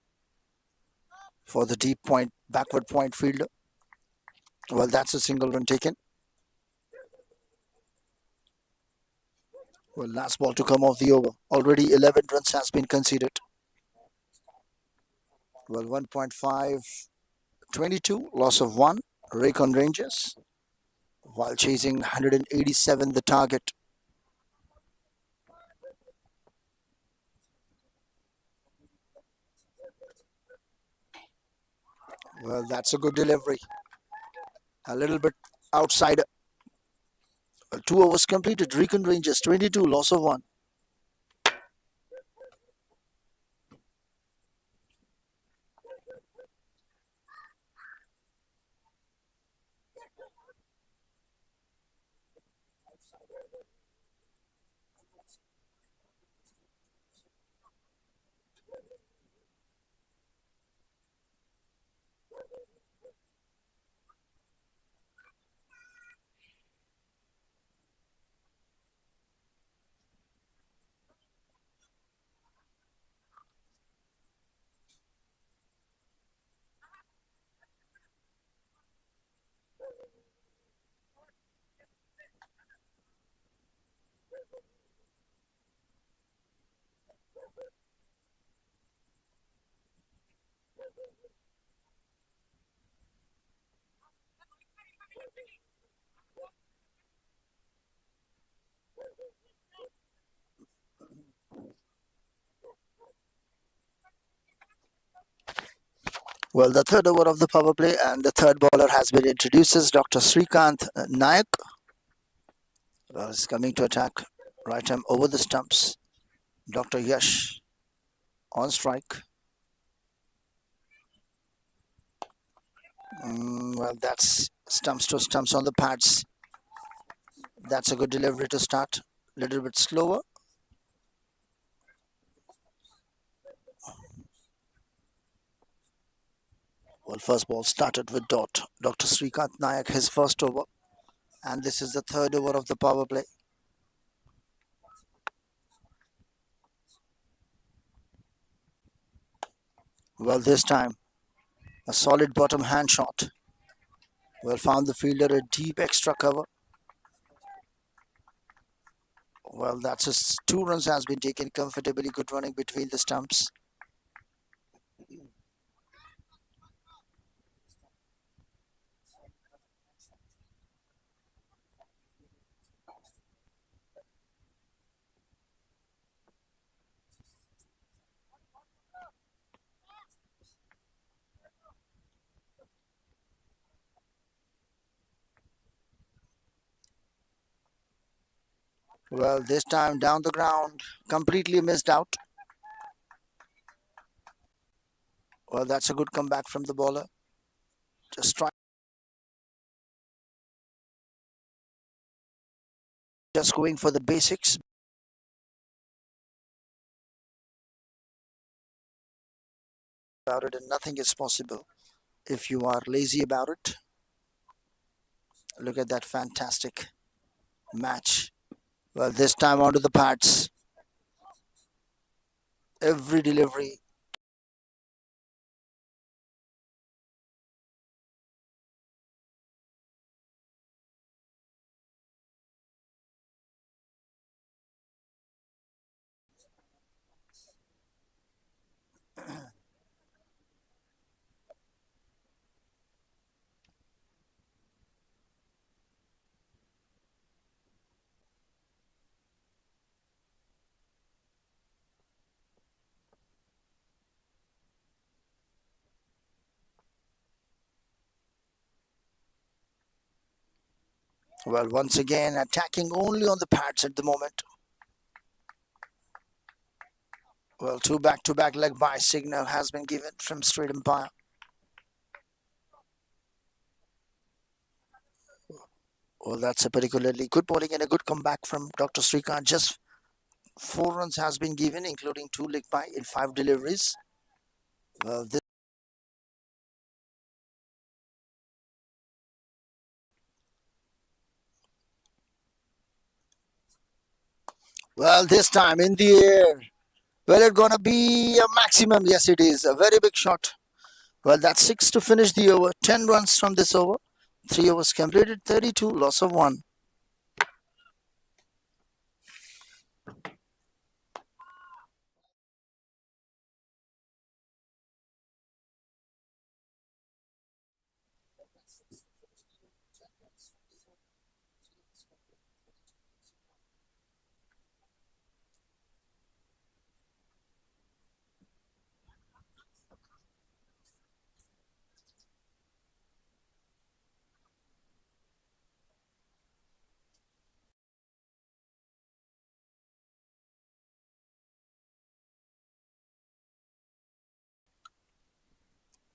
for the deep point, backward point fielder. Well, that's a single run taken. Well, last ball to come off the over. Already 11 runs has been conceded. Well, 1.5, 22, loss of 1. Recon Rangers, while chasing 187 the target. Well, that's a good delivery. A little bit outside. 2 overs completed. Recon Rangers 22, loss of 1. Well, the third over of the power play, and the third bowler has been introduced as Dr. Srikanth Nayak. Well, is coming to attack. Right arm over the stumps. Dr. Yash on strike. Well, that's stumps to stumps on the pads. That's a good delivery to start. Little bit slower. Well, first ball started with dot. Dr. Srikanth Nayak, his first over. And this is the third over of the power play. Well, this time, a solid bottom hand shot. Well, found the fielder a deep extra cover. Well, that's just 2 runs has been taken comfortably. Good running between the stumps. Well, this time down the ground, completely missed out. Well, that's a good comeback from the bowler. Just going for the basics. About it, and nothing is possible if you are lazy about it. Look at that fantastic match. Well, this time onto the pads. Every delivery. Well, once again, attacking only on the pads at the moment. Well, 2 back-to-back leg by signal has been given from straight umpire. Well, that's a particularly good bowling and a good comeback from Dr. Srikanth. Just 4 runs has been given, including 2 leg by in 5 deliveries. Well, this time in the air. Well, it's gonna be a maximum. Yes, it is a very big shot. Well, that's 6 to finish the over. 10 runs from this over. 3 overs completed. 32, loss of 1.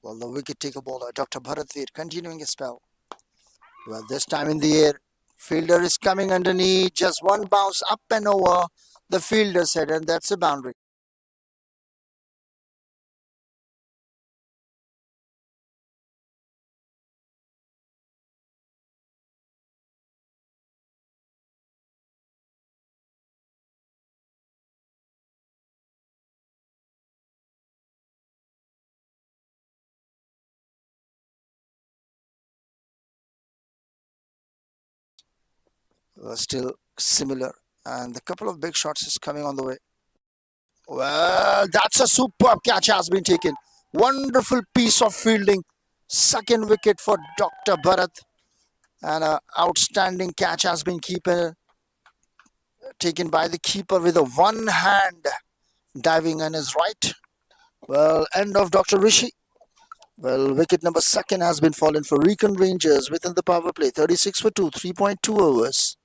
Well, the wicket taker bowler, Dr. Bharatveer, continuing his spell. Well, this time in the air, fielder is coming underneath. Just one bounce up and over the fielder's head, and that's a boundary. Still similar, and a couple of big shots is coming on the way. Well, that's a superb catch has been taken. Wonderful piece of fielding. Second wicket for Dr. Bharat, and an outstanding catch has been taken by the keeper with a one hand diving on his right. Well, end of Dr. Rishi. Well, wicket number second has been fallen for Recon Rangers within the power play. 36 for 2, 3.2 overs.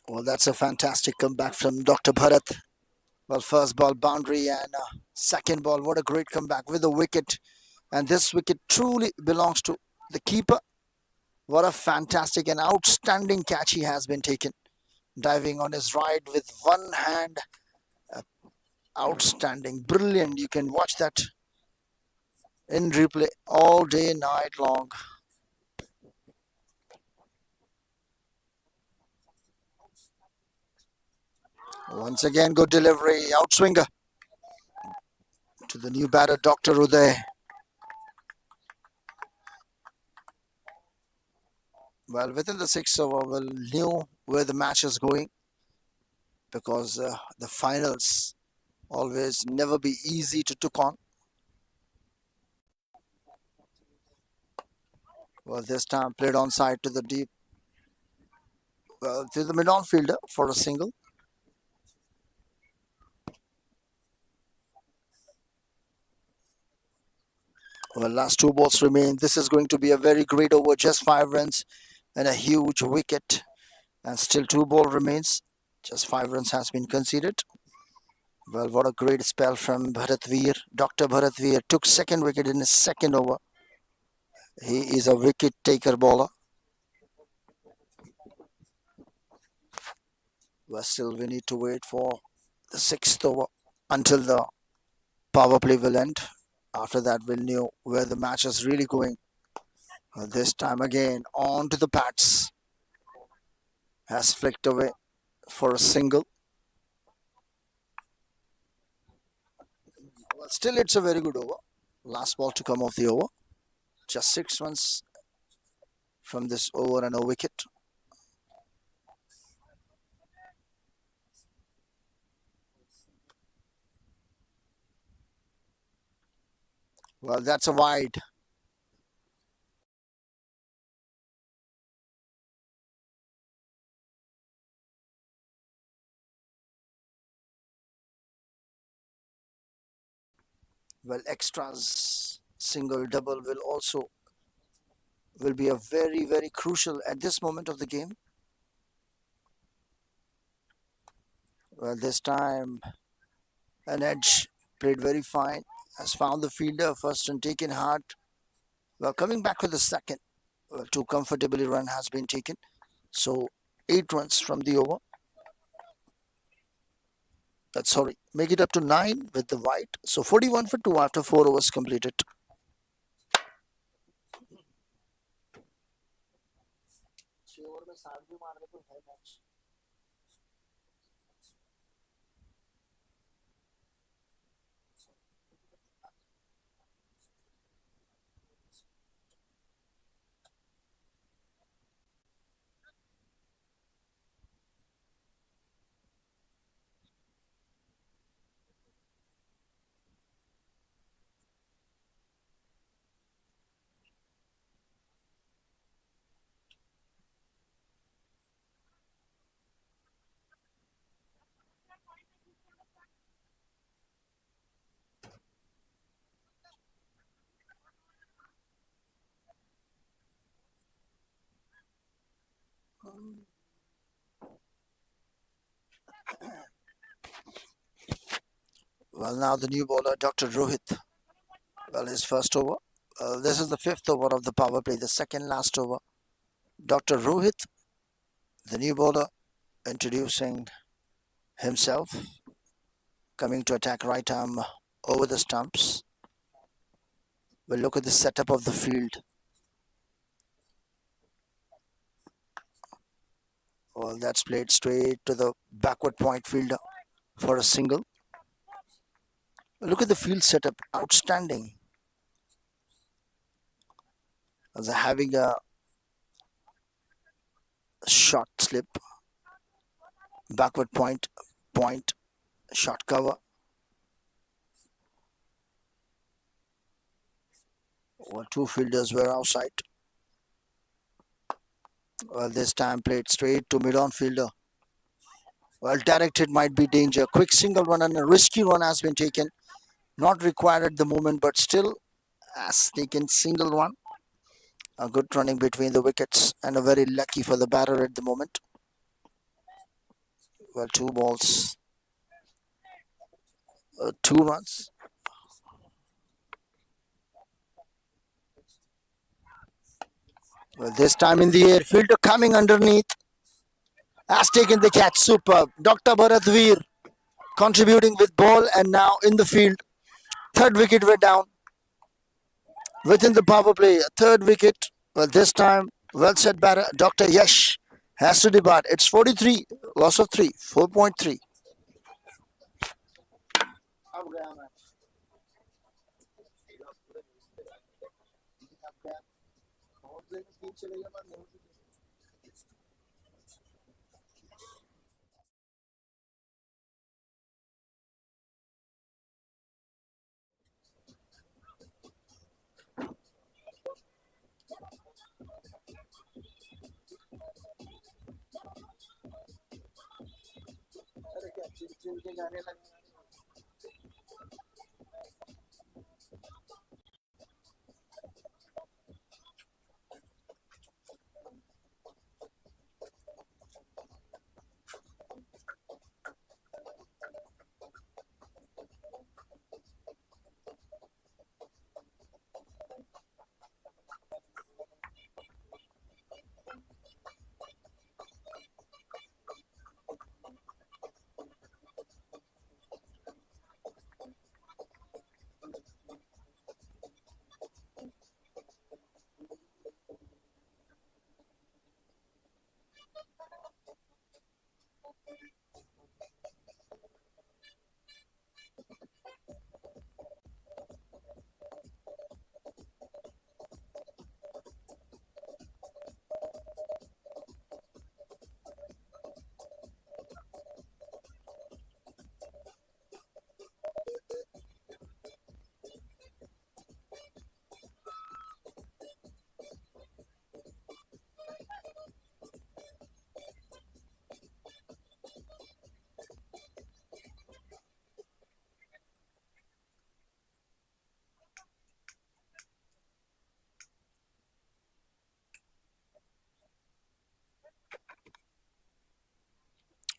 Well, that's a fantastic comeback from Dr. Bharat. Well, first ball boundary and second ball. What a great comeback with a wicket. And this wicket truly belongs to the keeper. What a fantastic and outstanding catch he has been taken. Diving on his right with one hand. Outstanding. Brilliant. You can watch that in replay all day, night long. Once again, good delivery. Outswinger to the new batter, Dr. Uday. Well, within the sixth over, we knew where the match is going because the finals always never be easy to took on. Well, this time played on side to the deep, to the mid-on fielder for a single. Well, last two balls remain. This is going to be a very great over, just 5 runs and a huge wicket. And still two ball remains. Just 5 runs has been conceded. Well, what a great spell from Bharatveer. Dr. Bharatveer took second wicket in his second over. He is a wicket taker bowler. Well, still we need to wait for the sixth over until the power play will end. After that, we'll know where the match is really going. This time again, on to the bats. Has flicked away for a single. Well, still it's a very good over. Last ball to come off the over. Just 6 runs from this over and a wicket. Well, that's a wide. Well, extras, single, double will be a very crucial at this moment of the game. Well, this time an edge played very fine, has found the fielder first and taken hard. Well, coming back with the second, well, too comfortably run has been taken. So 8 runs from the over. Sorry, make it up to 9 with the white. So 41 for 2 after 4 overs completed. Well, now the new bowler, Dr. Rohit. Well, his first over. This is the 5th over of the power play, the second last over. Dr. Rohit, the new bowler, introducing himself, coming to attack right arm over the stumps. We'll look at the setup of the field. Well, that's played straight to the backward point fielder for a single. Look at the field setup, outstanding. As having a short slip, backward point, short cover. Well, 2 fielders were outside. Well, this time played straight to mid-on fielder. Well, directed might be danger. Quick single run and a risky run has been taken. Not required at the moment, but still has taken single run. A good running between the wickets and a very lucky for the batter at the moment. Well, 2 balls, 2 runs. Well, this time in the air, fielder coming underneath has taken the catch. Superb. Dr. Bharatveer contributing with ball and now in the field. 3rd wicket were down within the power play. 3rd wicket. Well, this time, well said batter Dr. Yash has to depart. It's 43, loss of 3, 4.3.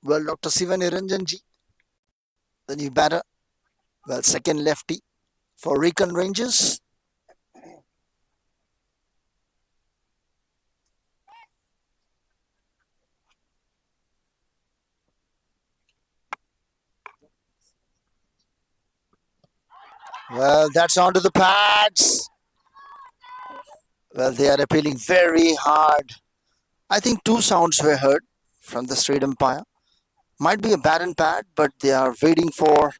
Well, Dr. Sivan Niranjanji, the new batter. Well, second lefty for Recon Rangers. Well, that's onto the pads. Well, they are appealing very hard. I think two sounds were heard from the straight umpire. Might be a bat and pad, but they are waiting for.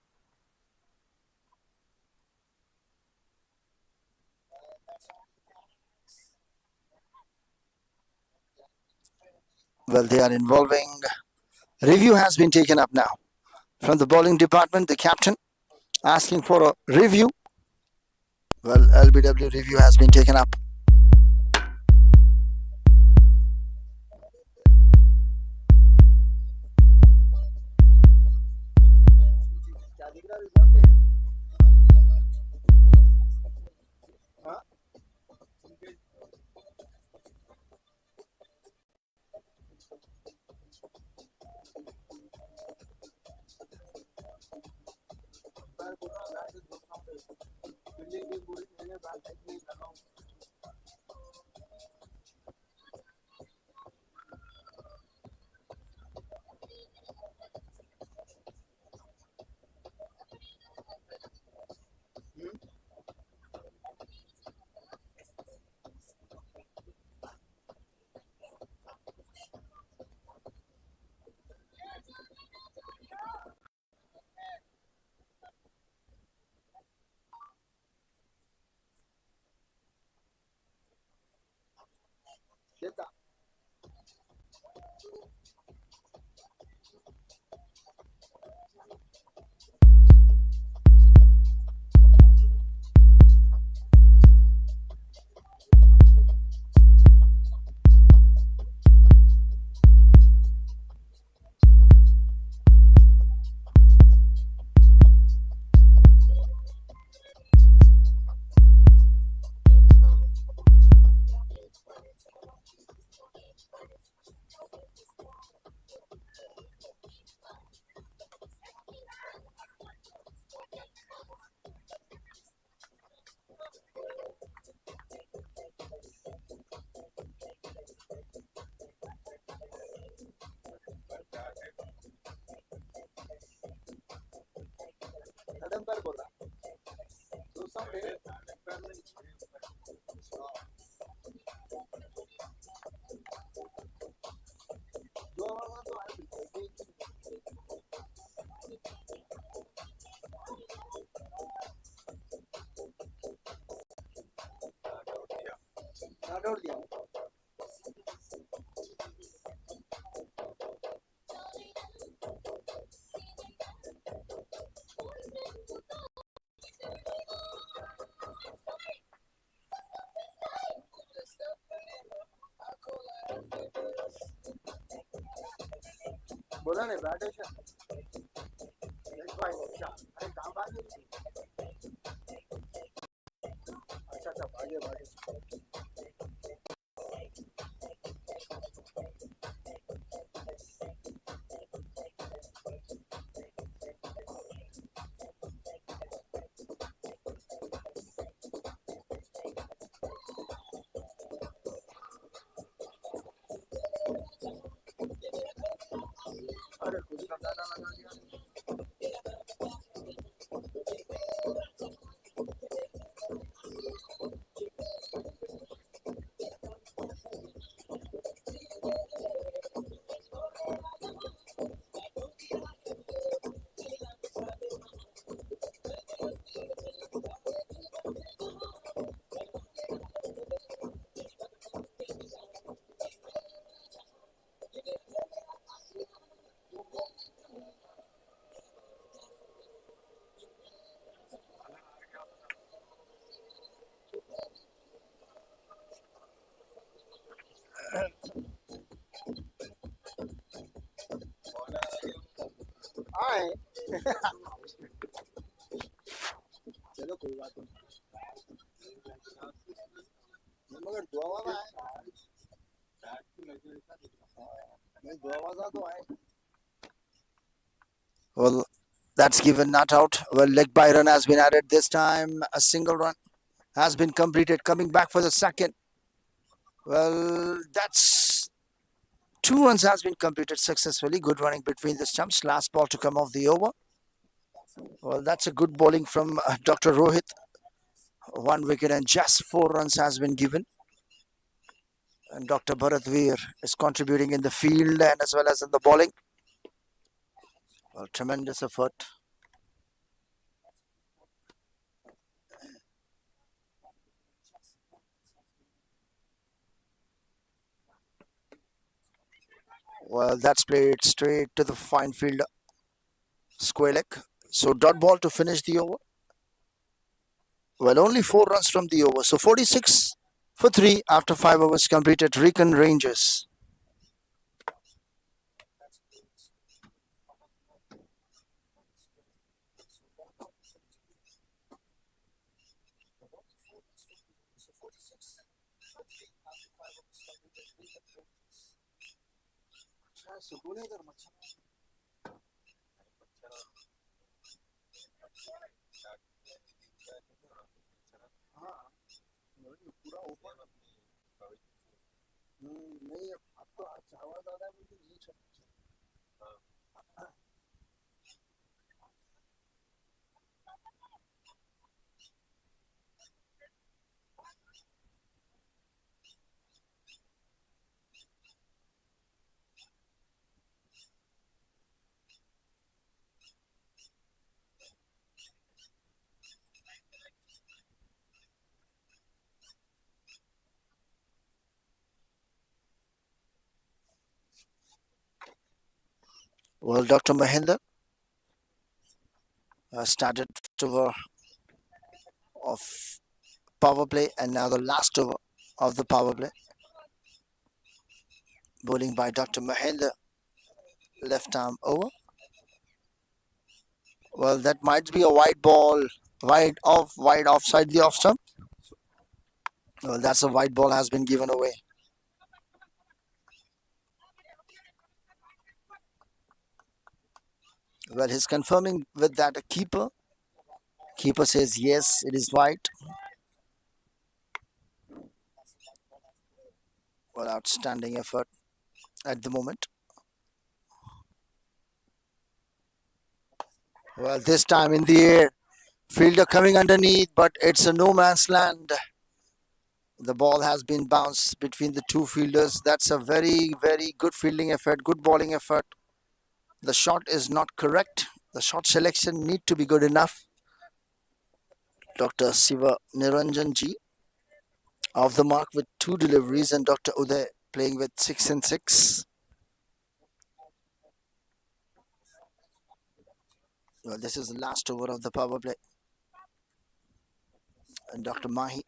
Well, they are involving. Review has been taken up now from the bowling department. The captain asking for a review. Well, LBW review has been taken up. Well, that's given not out. Well, leg by run has been added this time. A single run has been completed. Coming back for the second. Well, that's 2 runs has been completed successfully. Good running between the stumps. Last ball to come off the over. Well, that's a good bowling from Dr. Rohit. 1 wicket and just 4 runs has been given. And Dr. Bharatveer is contributing in the field and as well as in the bowling. Well, tremendous effort. Well, that's played straight to the fine fielder, square leg. So dot ball to finish the over. Well, only 4 runs from the over. So 46 for 3 after 5 overs completed. Recon Rangers. Well, Dr. Mahendra started first over of power play and now the last over of the power play. Bowling by Dr. Mahendra, left arm over. Well, that might be a wide ball, wide offside the off stump. Well, that's a wide ball has been given away. Well, he's confirming with that a keeper. Keeper says yes, it is wide. Well, outstanding effort at the moment. Well, this time in the air, fielder coming underneath, but it's a no man's land. The ball has been bounced between the two fielders. That's a very, very good fielding effort, good bowling effort. The shot is not correct. The shot selection need to be good enough. Dr. Siva Niranjan Ji off the mark with 2 deliveries and Dr. Uday playing with 6 and 6. Well, this is the last over of the power play. And Dr. Mahi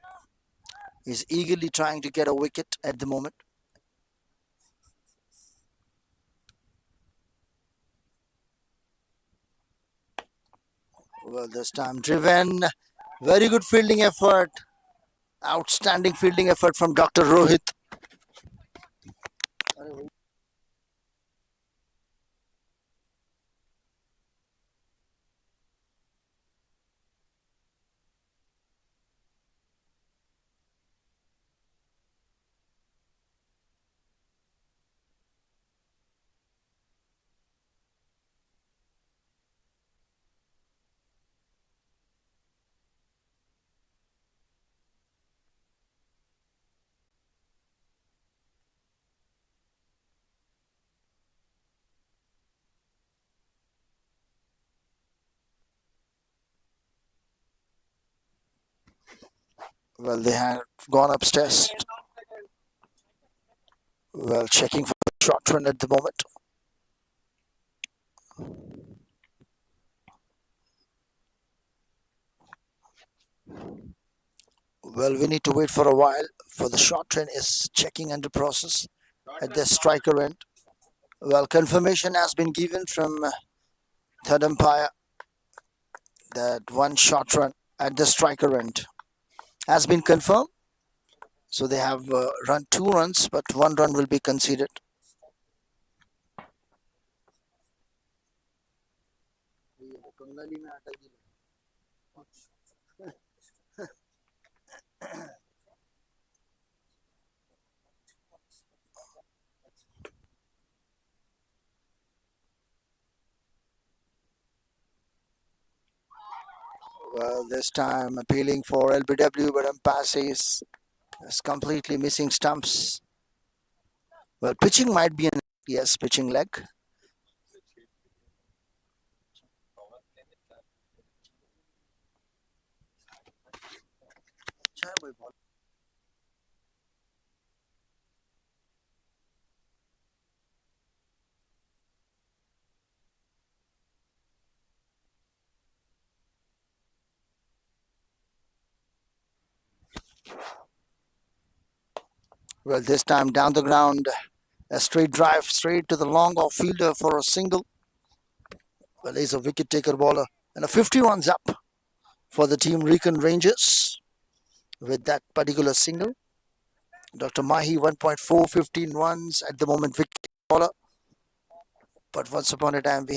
is eagerly trying to get a wicket at the moment. Well, this time driven. Very good fielding effort. Outstanding fielding effort from Dr. Rohit. Well, they have gone upstairs. Well, checking for the short run at the moment. Well, we need to wait for a while for the short run is checking under process at the striker end. Well, confirmation has been given from third umpire that one short run at the striker end has been confirmed. So they have run 2 runs, but 1 run will be conceded. Well, this time appealing for LBW, but umpire says it's completely missing stumps. Well, pitching might be an yes, pitching leg. Well, this time down the ground, a straight drive straight to the long off fielder for a single. Well, he's a wicket taker bowler, and a 50 runs up for the team Recon Rangers with that particular single. Dr. Mahi 1.415 runs at the moment, wicket bowler. But once upon a time, we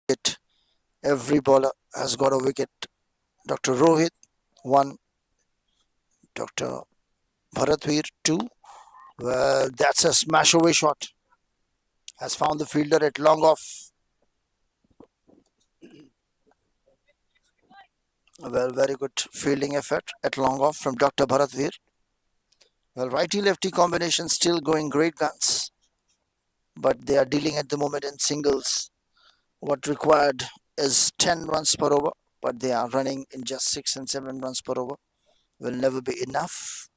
hit. Every bowler has got a wicket. Dr. Rohit 1, Dr. Bharathveer 2. Well, that's a smash away shot. Has found the fielder at long off. Well, very good fielding effort at long off from Dr. Bharathveer. Well, righty-lefty combination still going great guns. But they are dealing at the moment in singles. What required is 10 runs per over, but they are running in just 6 and 7 runs per over. Will never be enough.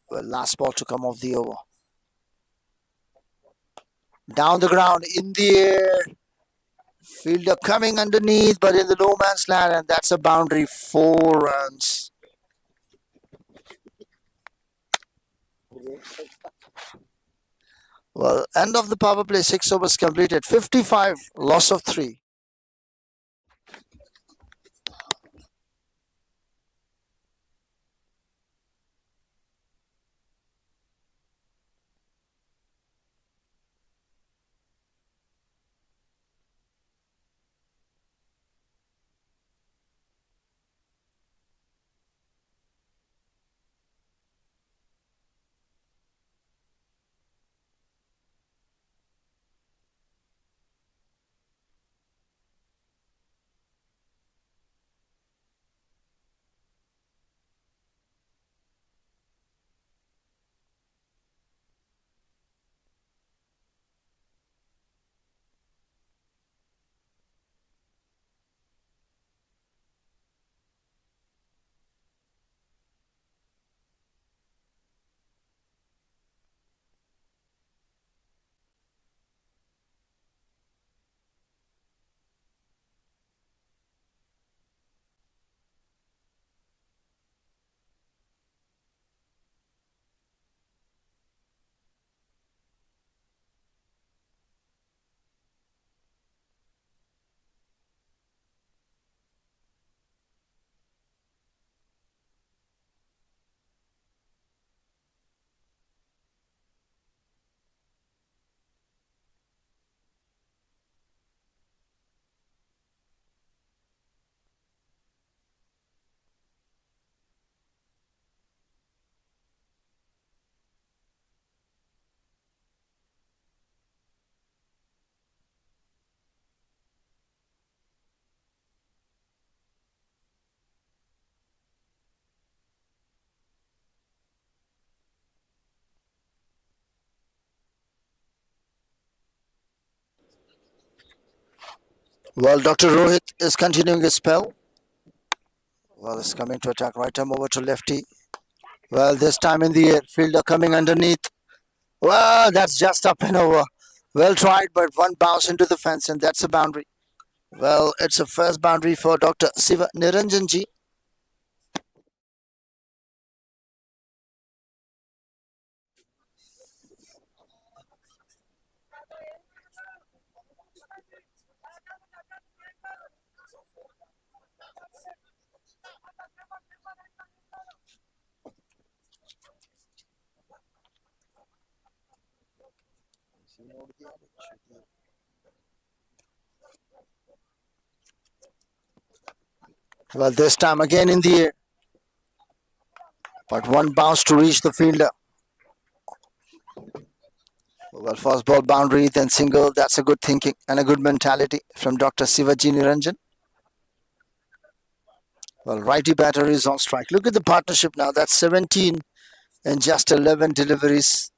Well, last ball to come off the over. Down the ground, in the air. Fielder coming underneath, but in the no man's land, and that's a boundary. 4 runs. Well, end of the power play, 6 overs completed. 55, loss of 3. Well, Dr. Rohit is continuing his spell. Well, it's coming to attack. Right arm over to lefty. Well, this time in the air. Fielder coming underneath. Well, that's just up and over. Well tried, but one bounce into the fence, and that's a boundary. Well, it's a first boundary for Dr. Siva Niranjanji. Well, this time again in the air, but one bounce to reach the fielder. Well, first ball boundary, then single. That's a good thinking and a good mentality from Dr. Sivaji Niranjan. Well, righty batter is on strike. Look at the partnership now. That's 17 and just 11 deliveries.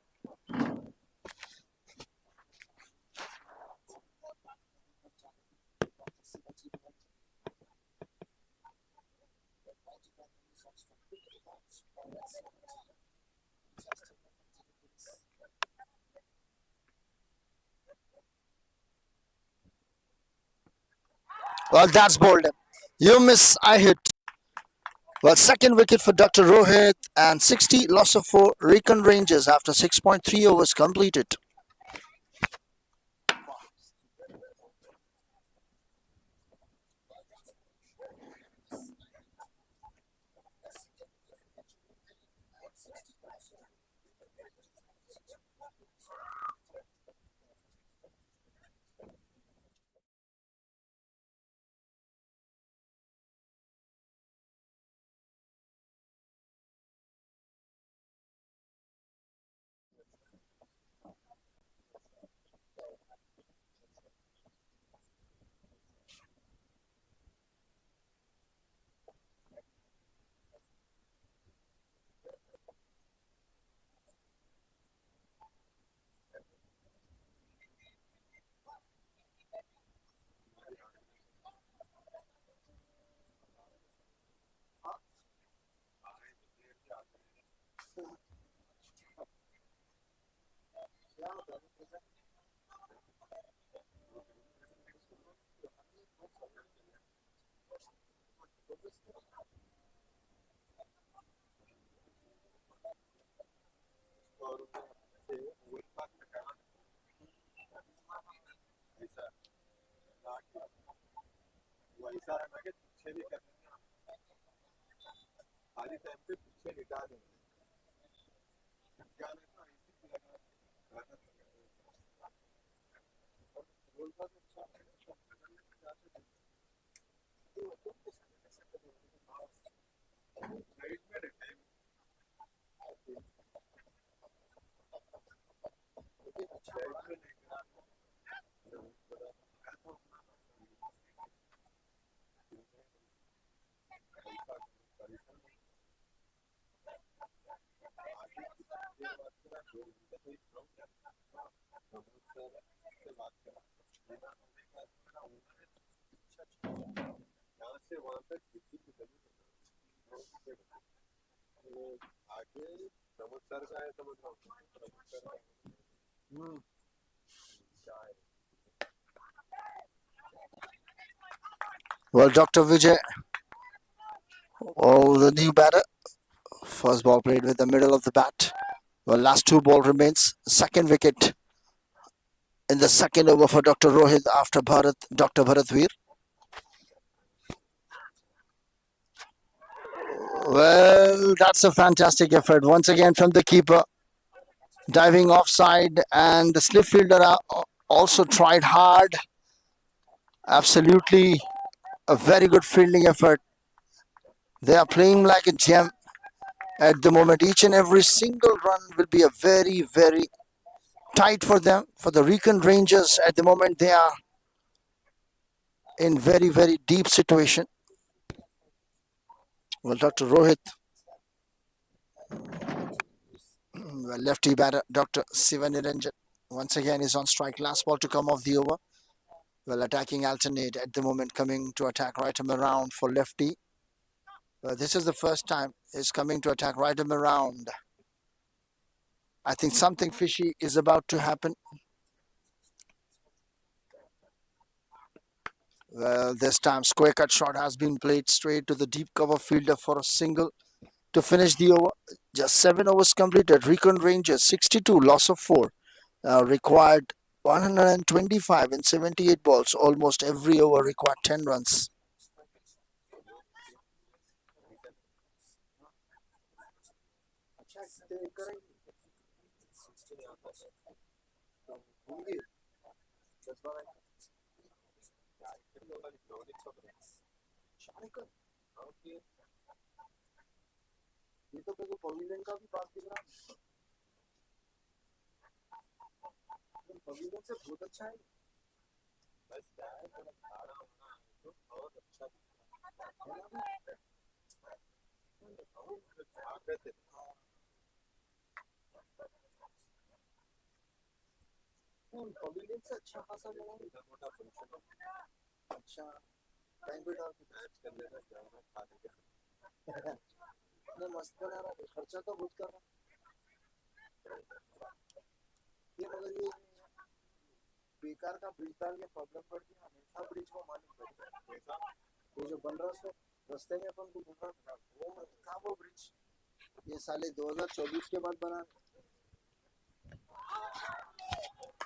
Well, that's bowled him. You miss, I hit. Well, second wicket for Dr. Rohit and 60, loss of 4, Recon Rangers after 6.3 overs completed. Well, Dr. Vijay, oh, the new batter. First ball played with the middle of the bat. Well, last two ball remains. Second wicket in the second over for Dr. Rohit after Dr. Bharat. Well, that's a fantastic effort once again from the keeper. Diving offside, and the slip fielder also tried hard. Absolutely a very good fielding effort. They are playing like a gem at the moment. Each and every single run will be a very, very tight for them. For the Recon Rangers at the moment, they are in very, very deep situation. Well, Dr. Rohit, well, lefty batter, Dr. Sivaniranjan, once again is on strike. Last ball to come off the over. Well, attacking alternate at the moment, coming to attack right arm around for lefty. This is the first time he's coming to attack right arm around. I think something fishy is about to happen. Well, this time square cut shot has been played straight to the deep cover fielder for a single to finish the over. Just 7 overs completed. Recon Rangers 62, loss of 4. Required 125 in 78 balls. Almost every over required 10 runs.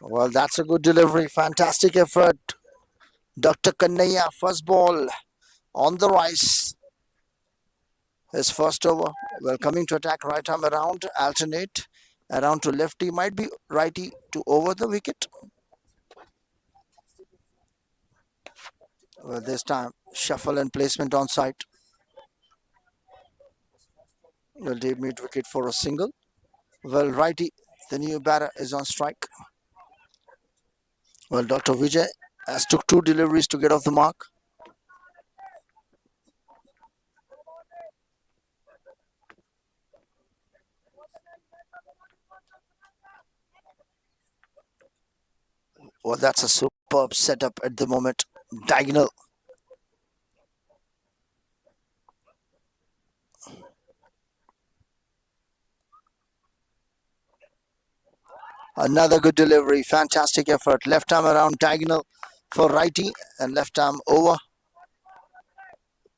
Well, that's a good delivery. Fantastic effort. Dr. Kannaya, first ball on the rise. His first over. Well, coming to attack right arm around, alternate. Around to lefty, might be righty to over the wicket. Well, this time, shuffle and placement on site. Well, deep mid wicket for a single. Well, righty, the new batter is on strike. Well, Dr. Vijay has took 2 deliveries to get off the mark. Well, that's a superb setup at the moment. Diagonal. Another good delivery. Fantastic effort. Left arm around diagonal for righty and left arm over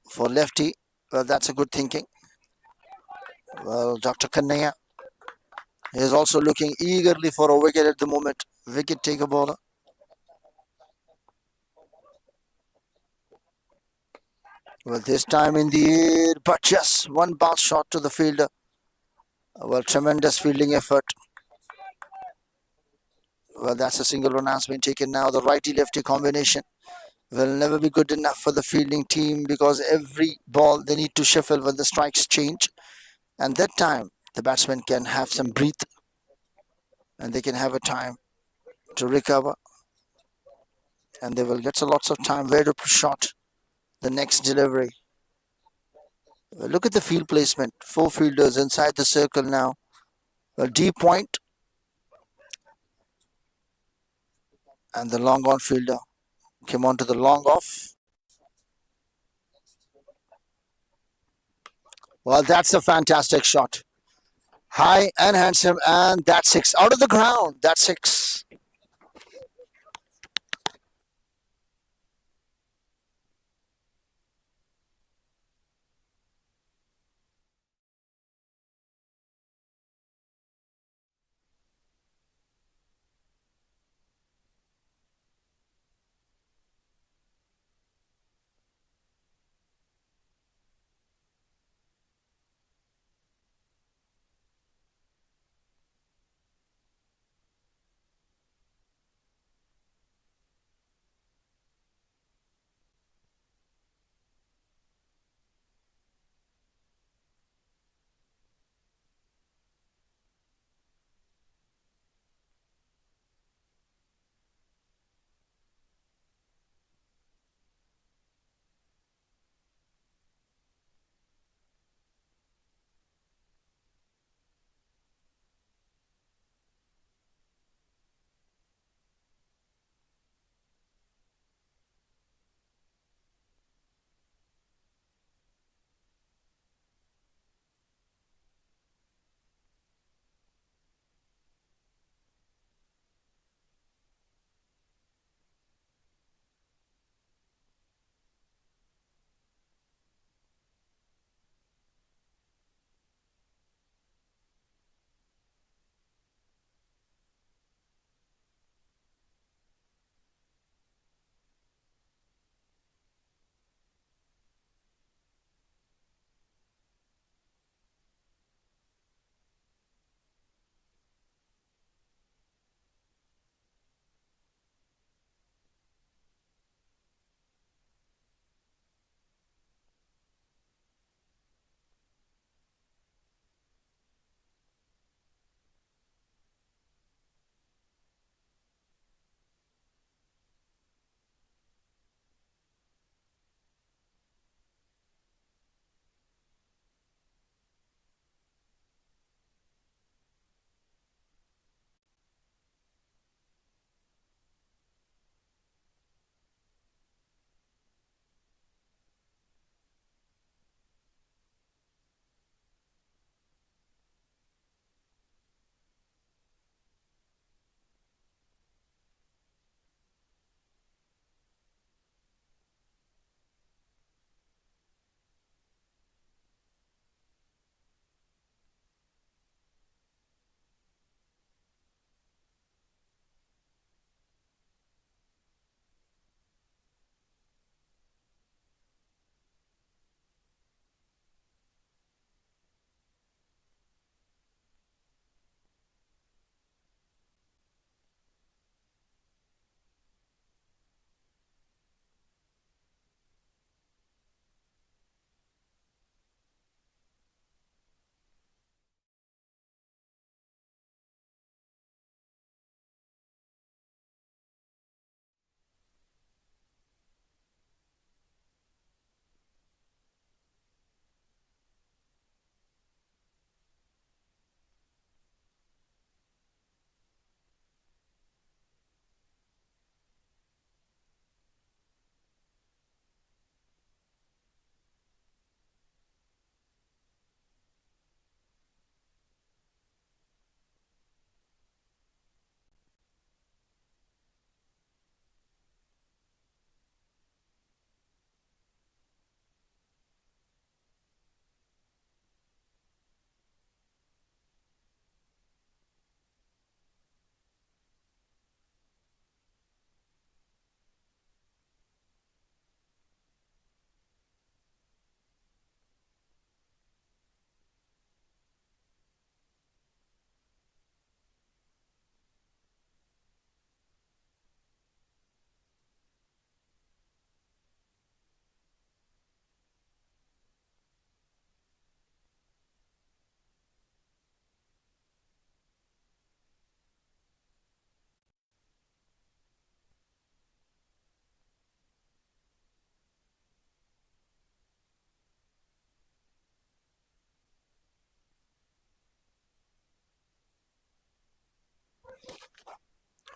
for lefty. Well, that's a good thinking. Well, Dr. Kannaya is also looking eagerly for a wicket at the moment. Wicket taker bowler. Well, this time in the air, but just one bounce shot to the fielder. Well, tremendous fielding effort. Well, that's a single run has been taken now. The righty-lefty combination will never be good enough for the fielding team because every ball they need to shuffle when the strikes change. And that time, the batsman can have some breath and they can have a time to recover. And they will get lots of time where to shot the next delivery. Well, look at the field placement. 4 fielders inside the circle now. Well, deep point. And the long on fielder came on to the long off. Well, that's a fantastic shot. High and handsome, and that's 6. Out of the ground, that's 6.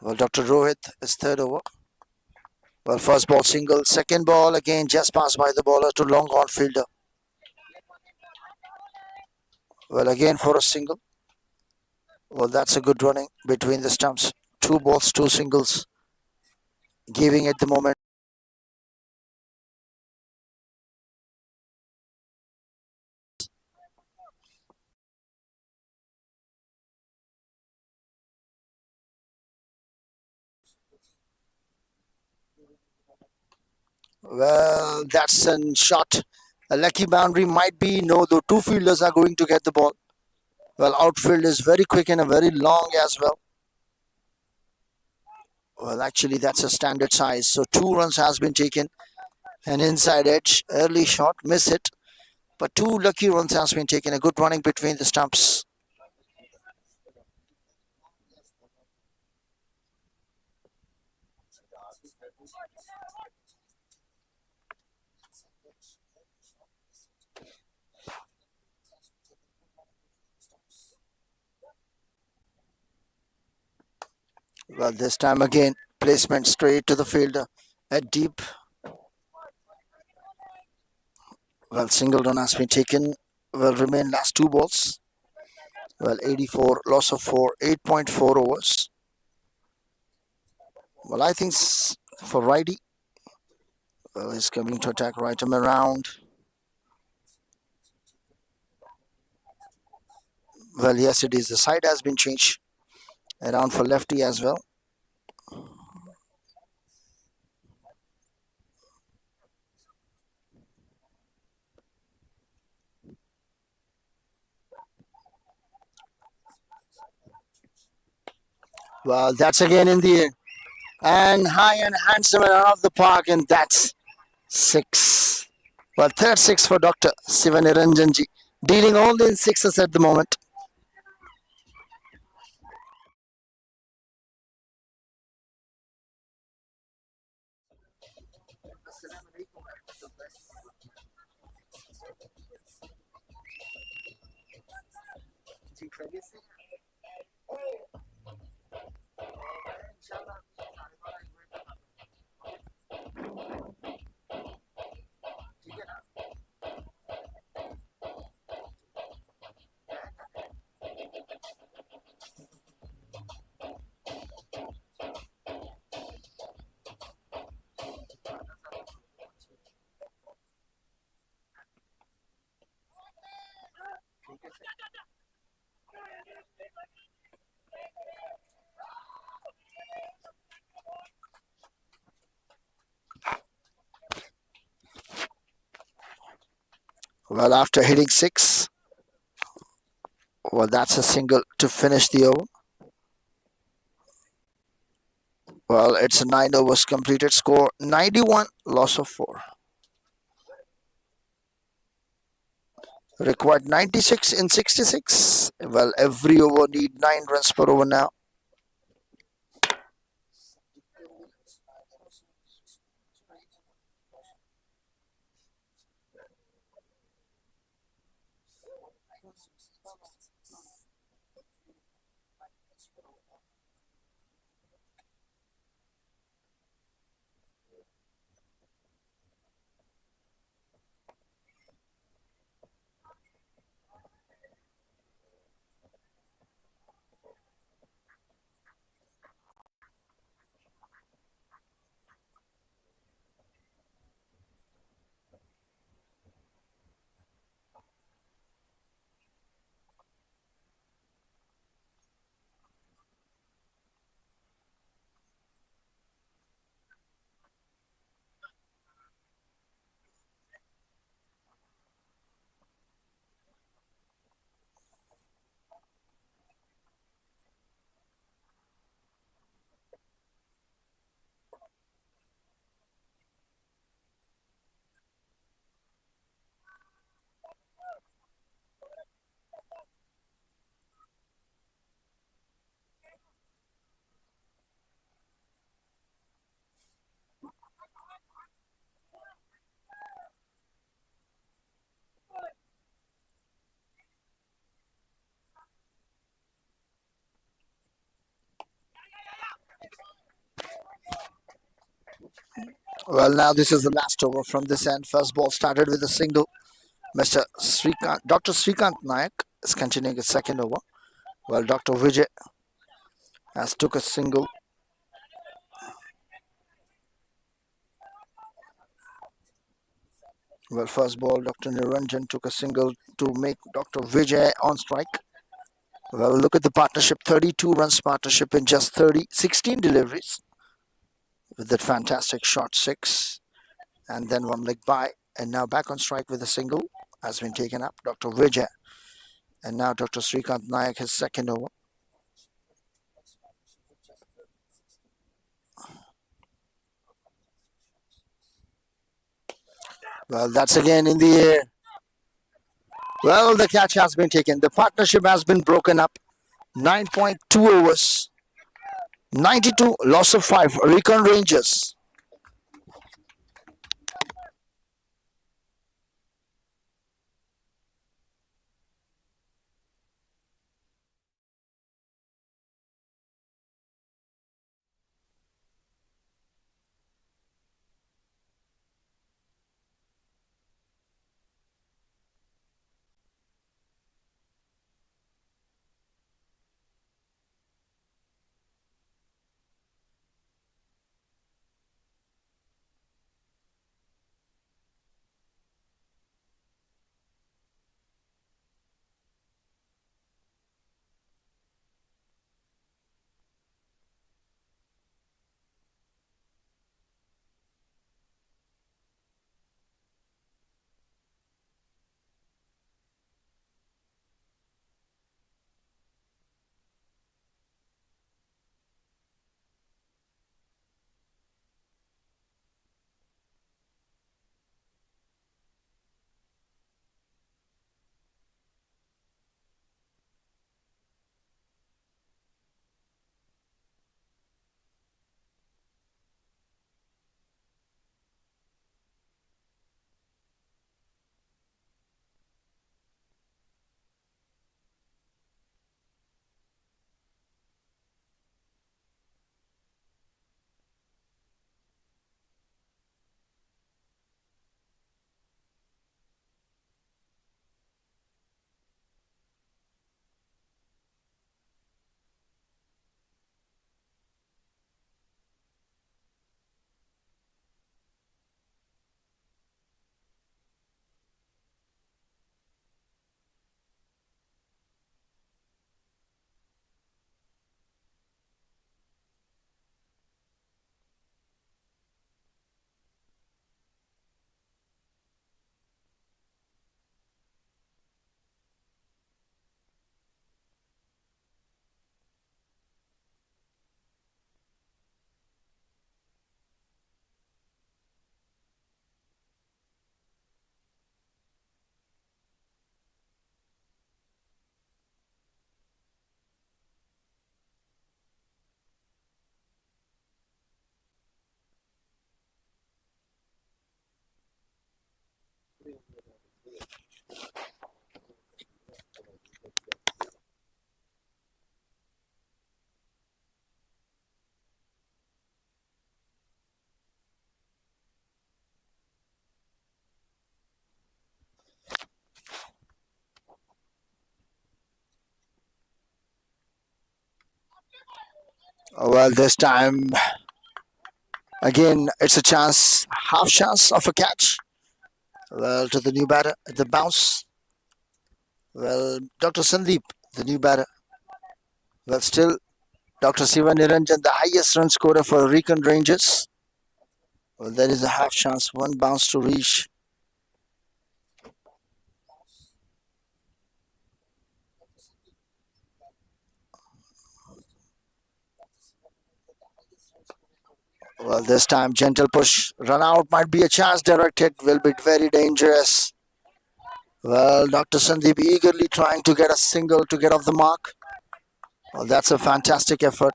Well, Dr. Rohit is third over. Well, first ball single, second ball again just passed by the bowler to long on fielder. Well, again for a single. Well, that's a good running between the stumps. Two balls, two singles, giving at the moment. Well, that's a shot. A lucky boundary might be no, though two fielders are going to get the ball. Well, outfield is very quick and a very long as well. Well, actually, that's a standard size. So 2 runs has been taken. An inside edge, early shot, miss it. But 2 lucky runs has been taken. A good running between the stumps. Well, this time again, placement straight to the fielder at deep. Well, single run has been taken. Will remain last 2 balls. Well, 84, loss of 4, 8.4 overs. Well, I think for righty. Well, he's coming to attack right arm around. Well, yes, it is. The side has been changed around for lefty as well. Well, that's again in the air. And high and handsome and out of the park, and that's 6. Well, third 6 for Dr. Sivaniranjanji, dealing only in sixes at the moment. Well, after hitting 6, well, that's a single to finish the over. Well, it's a 9 overs completed score 91, loss of 4. Required 96 in 66. Well, every over need 9 runs per over now. Well, now this is the last over from this end. First ball started with a single. Dr. Srikant Nayak is continuing his second over. Well, Dr. Vijay has took a single. Well, first ball, Dr. Niranjan took a single to make Dr. Vijay on strike. Well, look at the partnership, 32 runs partnership in just 16 deliveries with that fantastic shot six and then one leg by. And now back on strike with a single has been taken up, Dr. Vijay. And now Dr. Srikant Nayak, his second over. Well, that's again in the air. Well, the catch has been taken. The partnership has been broken up. 9.2 overs. 92, loss of 5. Recon Rangers. Well, this time, again, it's a chance, half chance of a catch. Well, to the new batter, the bounce. Well, Dr. Sandeep, the new batter. Well, still, Dr. Siva Niranjan, the highest run scorer for Recon Rangers. Well, there is a half chance, one bounce to reach. Well, this time, gentle push. Run out might be a chance. Direct hit will be very dangerous. Well, Dr. Sandeep eagerly trying to get a single to get off the mark. Well, that's a fantastic effort.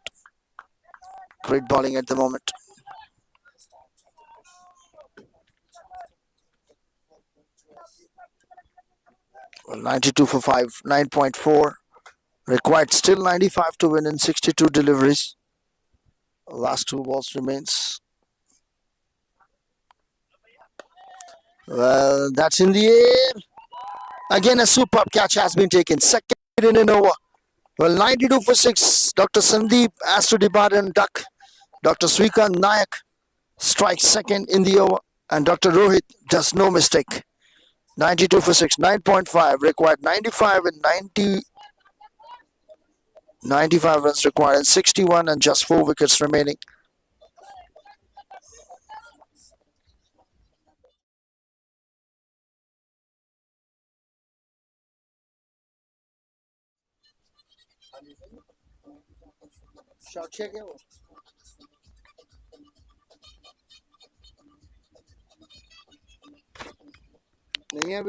Great bowling at the moment. Well, 92 for 5, 9.4. Required still 95 to win in 62 deliveries. Last two balls remains. Well, that's in the air. Again, a superb catch has been taken. Second in an over. Well, 92 for 6. Dr. Sandeep has to depart and duck. Dr. Srikant Nayak strikes second in the over. And Dr. Rohit does no mistake. 92 for 6. 9.5 required. 95 and 95 runs required and 61 and just 4 wickets remaining. नहीं है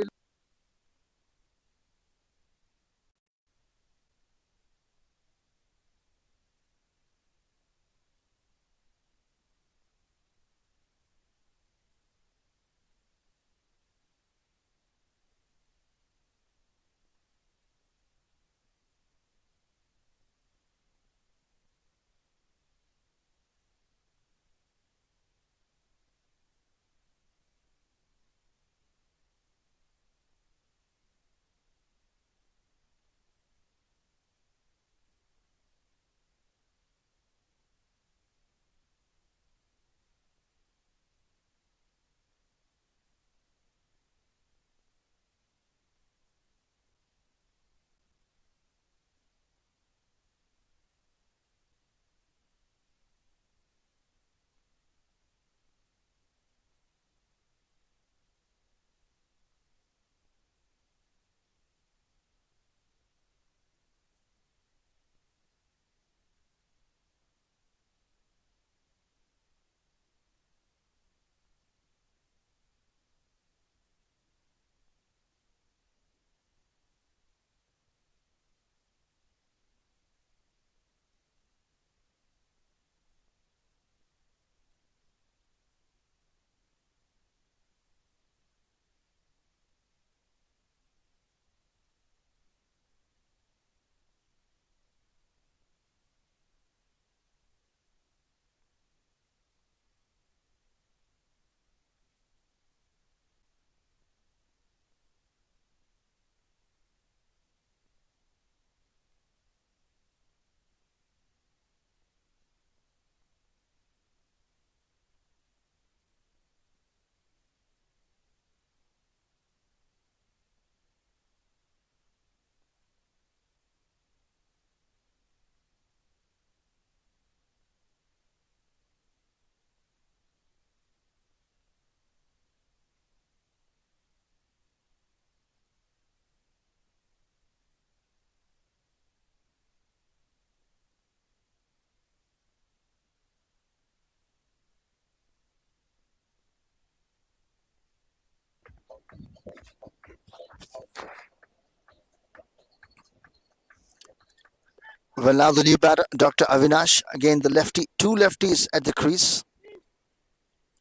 Well, now the new batter, Dr. Avinash. Again, the lefty. Two lefties at the crease.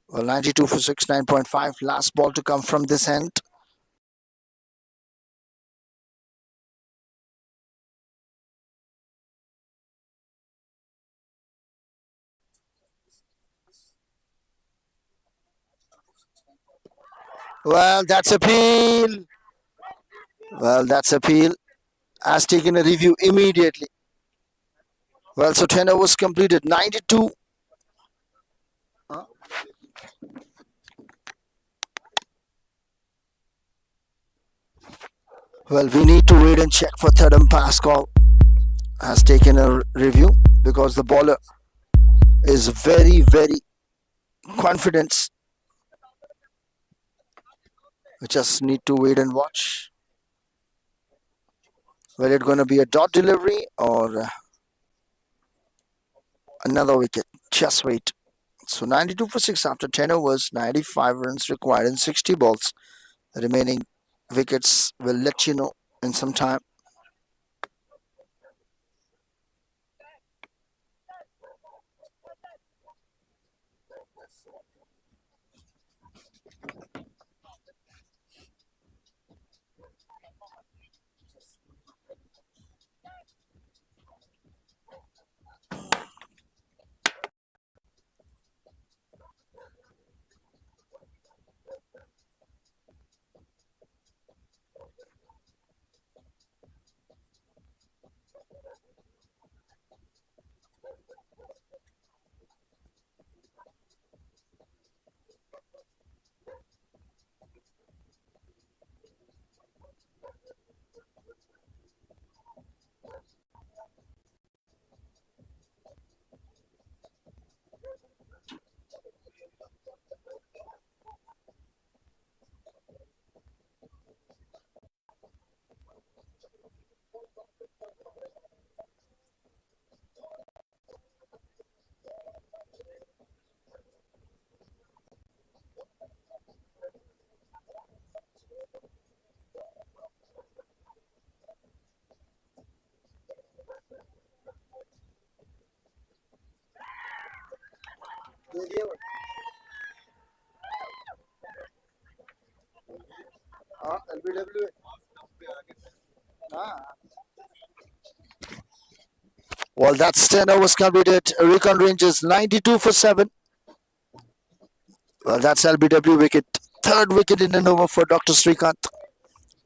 Well, 92 for 6, 9.5. Last ball to come from this end. Well, that's appeal. Well, that's appeal. Has taken a review immediately. Well, so 10 overs completed. 92. Well, we need to wait and check for third umpire's call. Has taken a review because the bowler is very, very confident. We just need to wait and watch. Whether it's going to be a dot delivery or another wicket. Just wait. So 92 for 6 after 10 overs, 95 runs required in 60 balls. The remaining wickets will let you know in some time. LBW. Well, that's 10 overs completed. Recon Rangers 92 for 7. Well, that's LBW wicket. Third wicket in an over for Dr. Srikanth.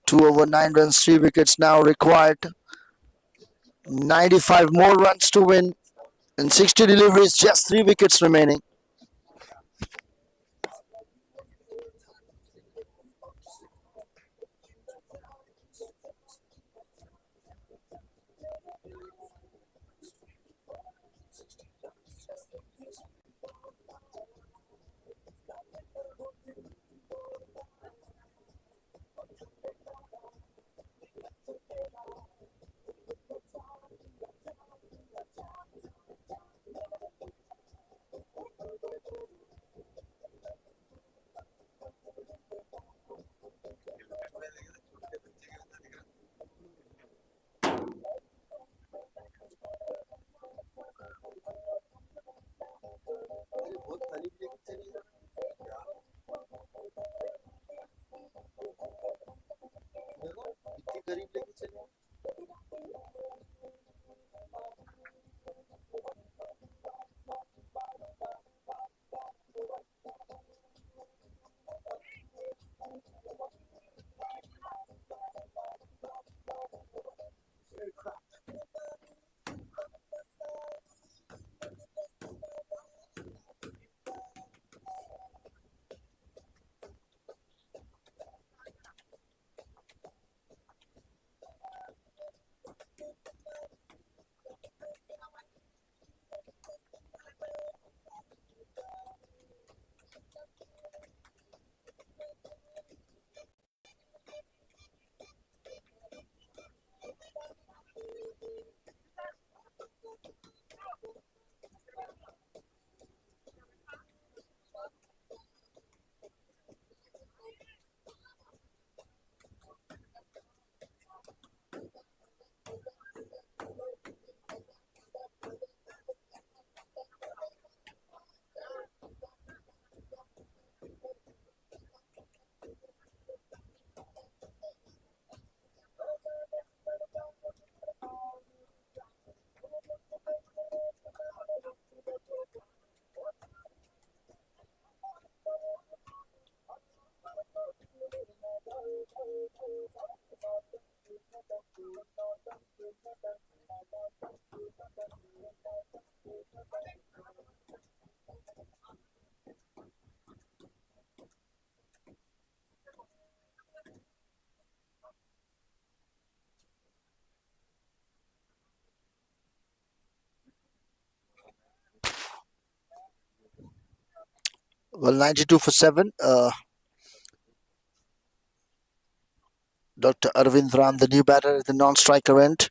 2 over 9 runs, 3 wickets now required. 95 more runs to win. In 60 deliveries, just 3 wickets remaining. Well, 92 for 7. Dr. Arvind Ram, the new batter at the non-striker end.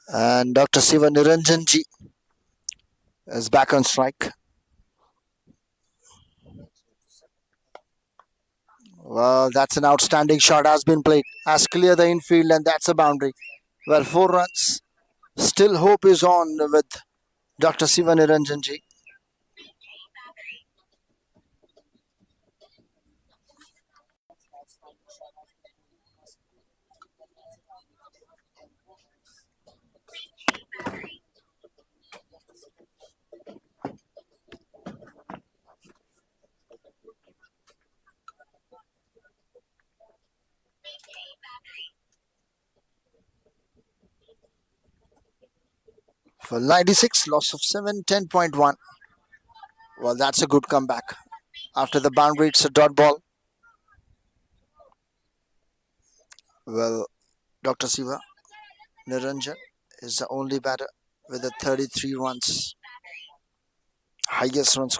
And Dr. Siva Niranjanji is back on strike. Well, that's an outstanding shot has been played. Has cleared the infield and that's a boundary. Well, 4 runs. Still hope is on with Dr. Siva Niranjanji. For 96, loss of 7, 10.1. Well, that's a good comeback. After the boundary, it's a dot ball. Well, Dr. Siva Niranjan is the only batter with a 33 runs. Highest runs.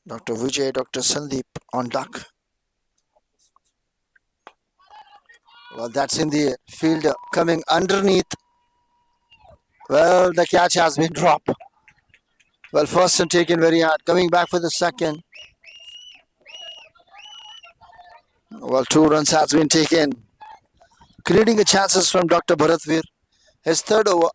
Dr. Vijay, Dr. Sandeep on duck. Well, that's in the field coming underneath. Well, the catch has been dropped. Well, first and taken very hard. Coming back for the second. Well, 2 runs has been taken. Creating a chances from Dr. Bharatvir. His third over.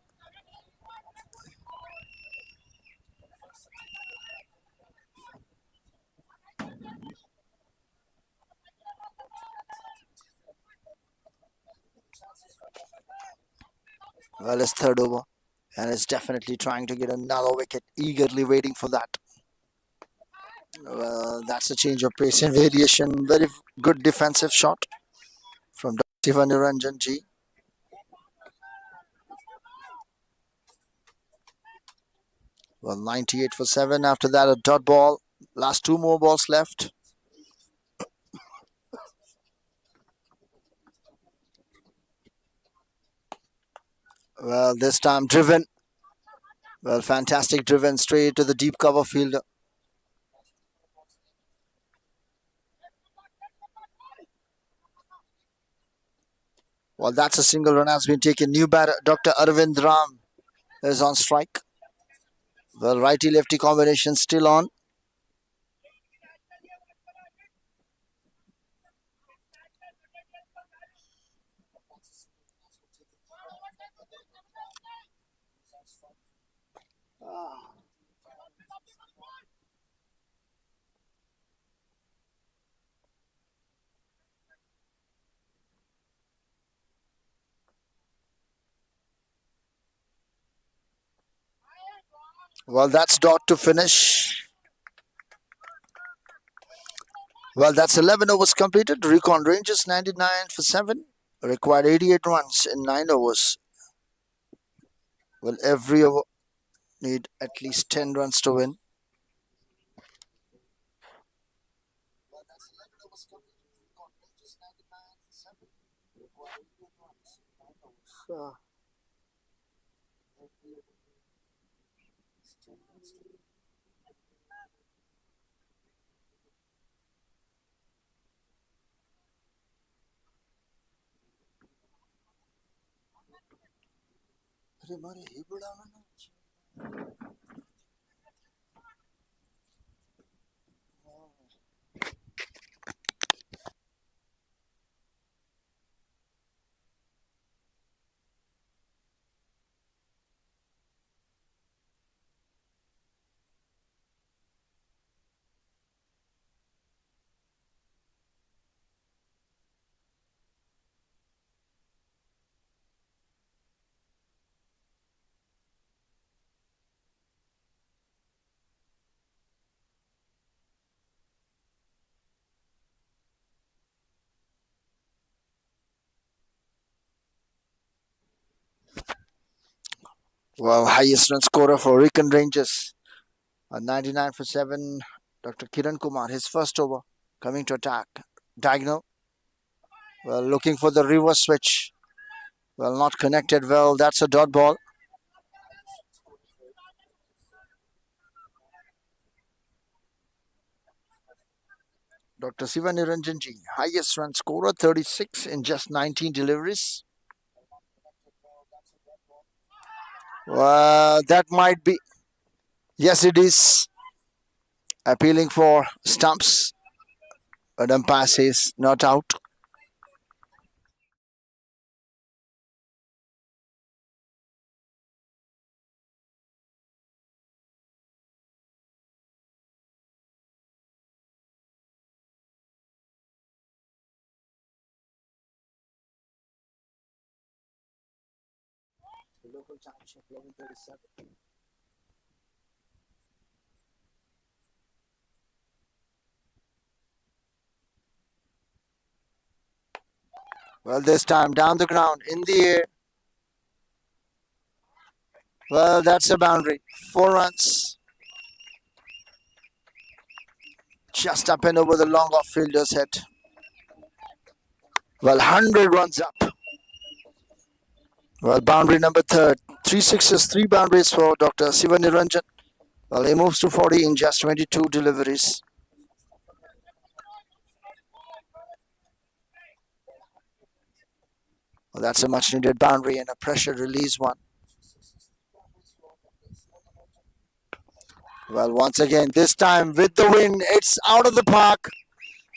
Well, his third over, and is definitely trying to get another wicket, eagerly waiting for that. Well, that's a change of pace and variation. Very good defensive shot from Siva Niranjan Ji. Well, 98 for 7. After that, a dot ball. Last two more balls left. Well, this time driven. Well, fantastic driven straight to the deep cover fielder. Well, that's a single run has been taken. New batter, Dr. Arvind Ram is on strike. Well, righty-lefty combination still on. Well, that's dot to finish. Well, that's 11 overs completed. Recon Rangers 99 for 7. Required 88 runs in 9 overs. Well, every over need at least 10 runs to win. Well, highest run scorer for Recon Rangers. 99 for 7. Dr. Kiran Kumar, his first over, coming to attack. Diagonal. Well, looking for the reverse switch. Well, not connected well. That's a dot ball. Dr. Siva Niranjanji, highest run scorer, 36 in just 19 deliveries. That might be. Yes, it is. Appealing for stumps. But umpire says not out. Well, this time down the ground, in the air. Well, that's a boundary. 4 runs. Just up and over the long off fielder's head. Well, 100 runs up. Well, boundary number third. 3 sixes, 3 boundaries for Dr. Siva Niranjan. Well, he moves to 40 in just 22 deliveries. Well, that's a much needed boundary and a pressure release one. Well, once again, this time with the win, it's out of the park.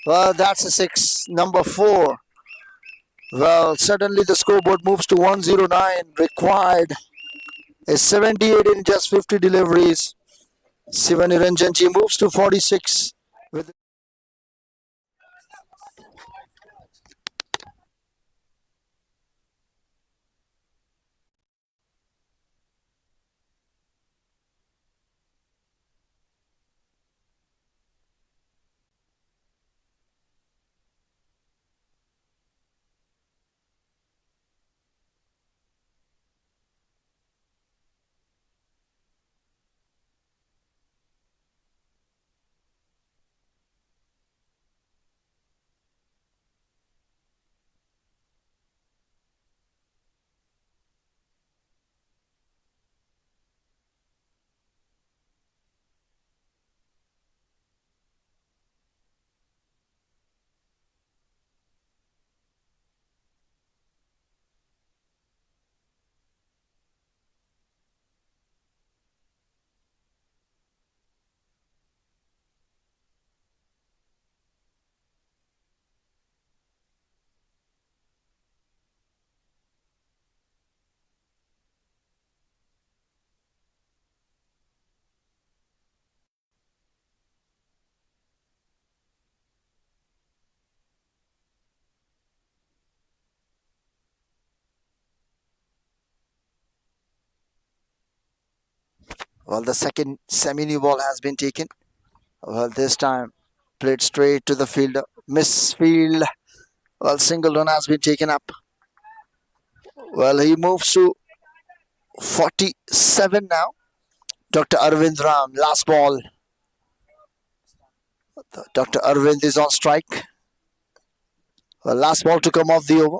Well, that's a 6. Number 4. Well, suddenly the scoreboard moves to 109. Required is 78 in just 50 deliveries. Siva Niranjanji moves to 46 with Well, the second semi-new ball has been taken. Well, this time played straight to the fielder. Misfield. Well, single run has been taken up. Well, he moves to 47 now. Dr. Arvind Ram, last ball. Dr. Arvind is on strike. Well, last ball to come off the over.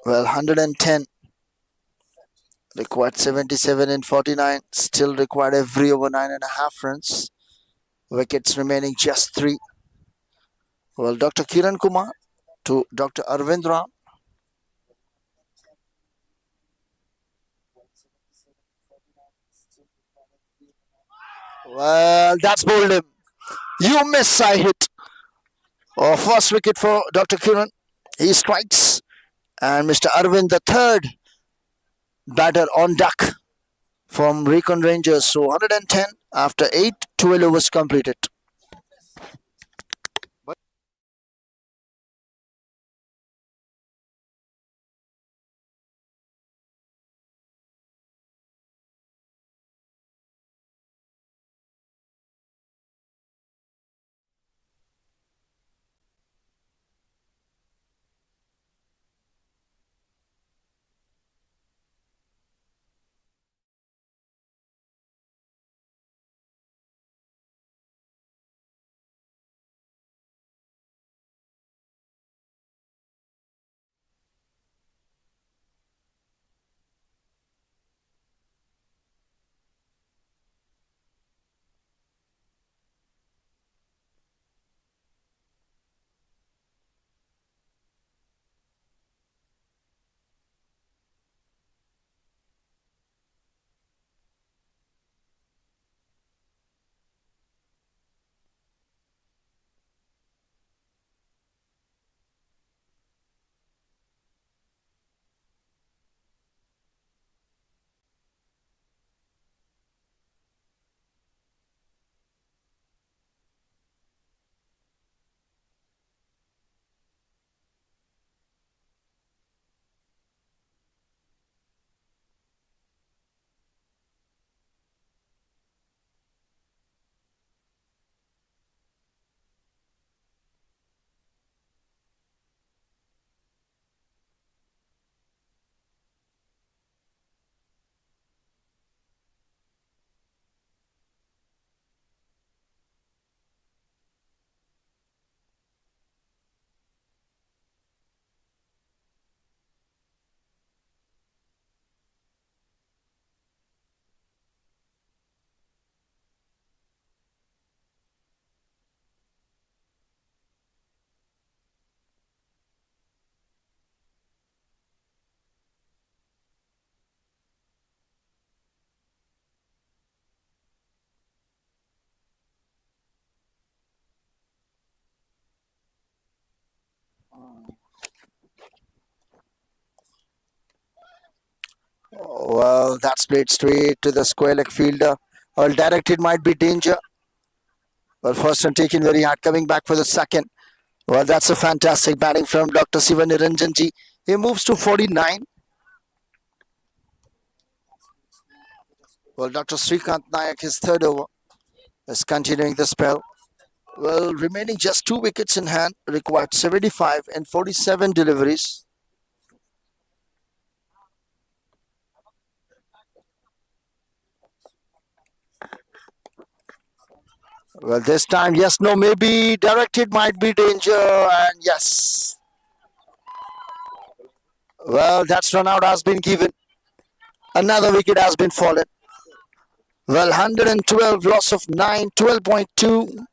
Well, 110. Required 77 in 49. Still required every over 9.5 runs. Wickets remaining just 3. Well, Dr. Kiran Kumar to Dr. Arvind Ram. Well, that's bowled him. You miss, I hit. Oh, first wicket for Dr. Kiran. He strikes. And Mr. Arvind, the third batter on duck from Recon Rangers. So 110 after 8, 12 overs completed. Well, that's played straight to the square leg fielder. Well, directed might be danger. Well, first one taken very hard, coming back for the second. Well, that's a fantastic batting from Dr. Siva Niranjanji. He moves to 49. Well, Dr. Srikanth Nayak, his third over, is continuing the spell. Well, remaining just 2 wickets in hand, required 75 and 47 deliveries. Well, this time, yes, no, maybe directed might be danger, and yes. Well, that's run out has been given. Another wicket has been fallen. Well, 112, loss of 9, 12.2.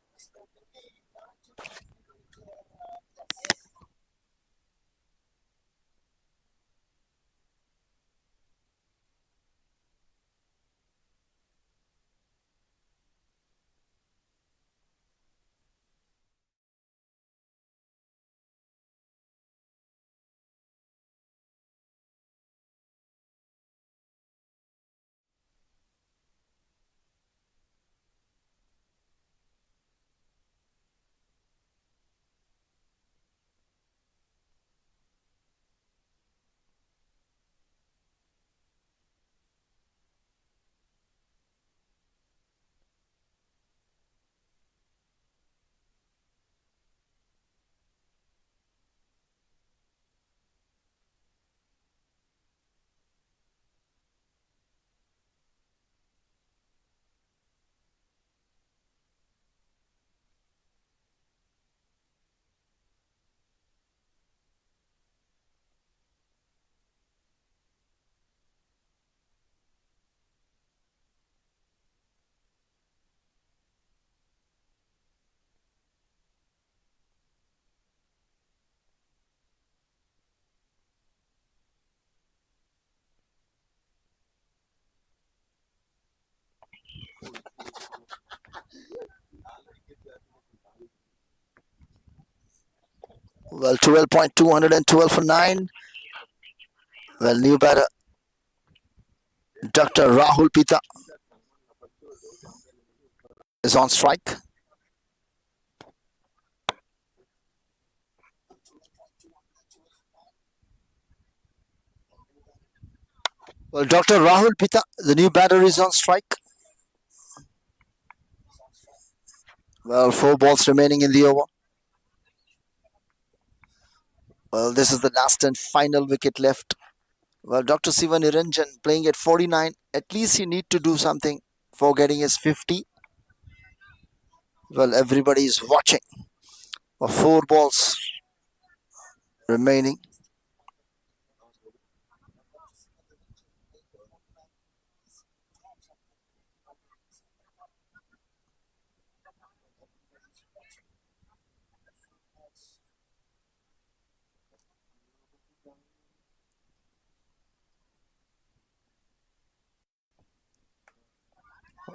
Well, 12.212 for 9. Well, new batter, Dr. Rahul Pita is on strike. Well, Dr. Rahul Pita, the new batter, is on strike. Well, 4 balls remaining in the over. Well, this is the last and final wicket left. Well, Dr. Siva Niranjan playing at 49. At least he need to do something for getting his 50. Well, everybody is watching. 4 balls remaining.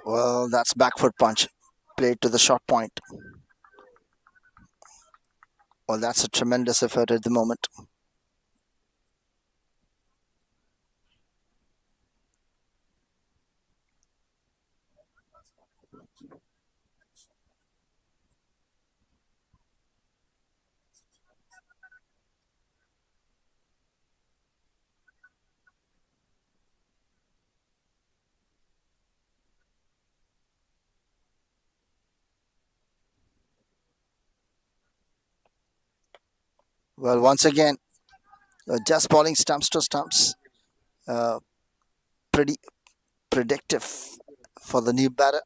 Well, that's back foot punch played to the short point. Well, that's a tremendous effort at the moment. Well, once again, just bowling stumps to stumps. Pretty predictive for the new batter.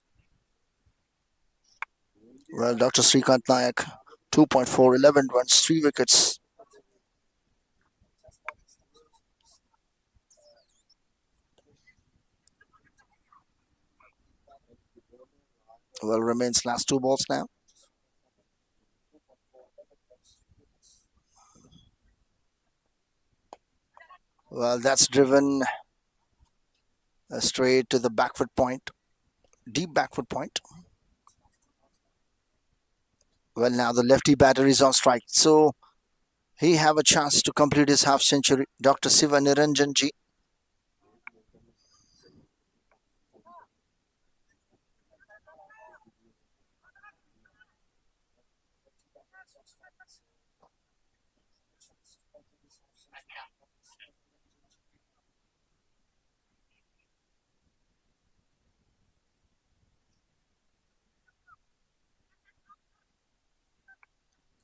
Well, Dr. Srikanth Nayak, 2.4, 11 runs, 3 wickets. Well, remains last 2 balls now. Well, that's driven straight to the back foot point, deep back foot point. Well, now the lefty batter is on strike, so he have a chance to complete his half century. Dr. Siva Niranjan ji.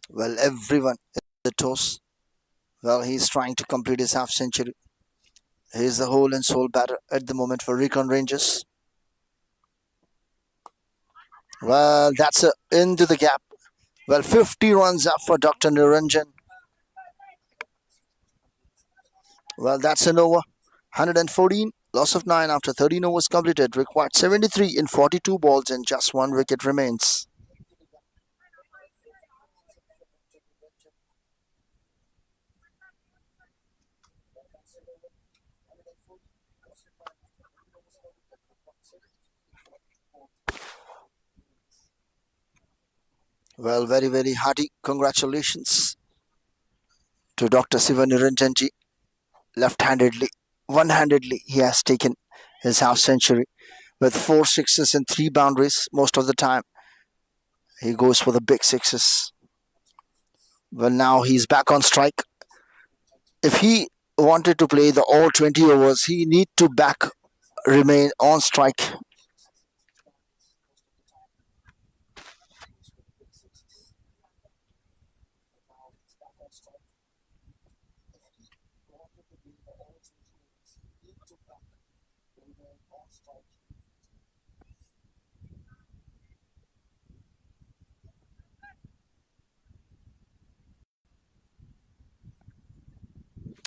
Well, everyone in the toss. Well, he's trying to complete his half century. He's the whole and soul batter at the moment for Recon Rangers. Well, that's into the gap. Well, 50 runs up for Dr. Niranjan. Well, that's an over. 114, loss of 9 after 13 overs completed. Required 73 in 42 balls and just 1 wicket remains. Well, very, very hearty congratulations to Dr. Siva Niranjanji. Left-handedly, one-handedly, he has taken his half century with 4 sixes and 3 boundaries. Most of the time, he goes for the big sixes. Well, now he's back on strike. If he wanted to play the all 20 overs, he need to remain on strike.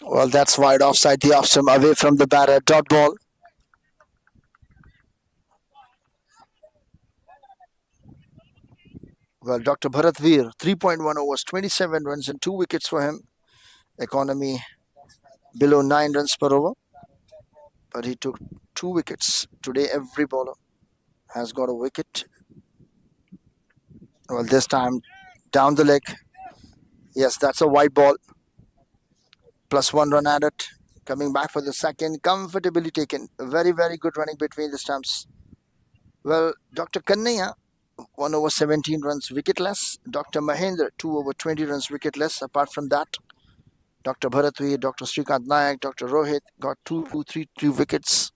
Well, that's wide offside the off stump away from the batter. Dot ball. Well, Dr. Bharat Veer, 3.1 overs, 27 runs and 2 wickets for him. Economy below 9 runs per over. But he took 2 wickets. Today, every bowler has got a wicket. Well, this time down the leg. Yes, that's a white ball. +1 run added. Coming back for the second, comfortably taken. Very, very good running between the stumps. Well, Dr. Kannaya, 1 over 17 runs wicketless. Dr. Mahendra, 2 over 20 runs wicketless. Apart from that, Dr. Bharatveer, Dr. Srikant Nayak, Dr. Rohit got 2, 2, 3, 2 wickets.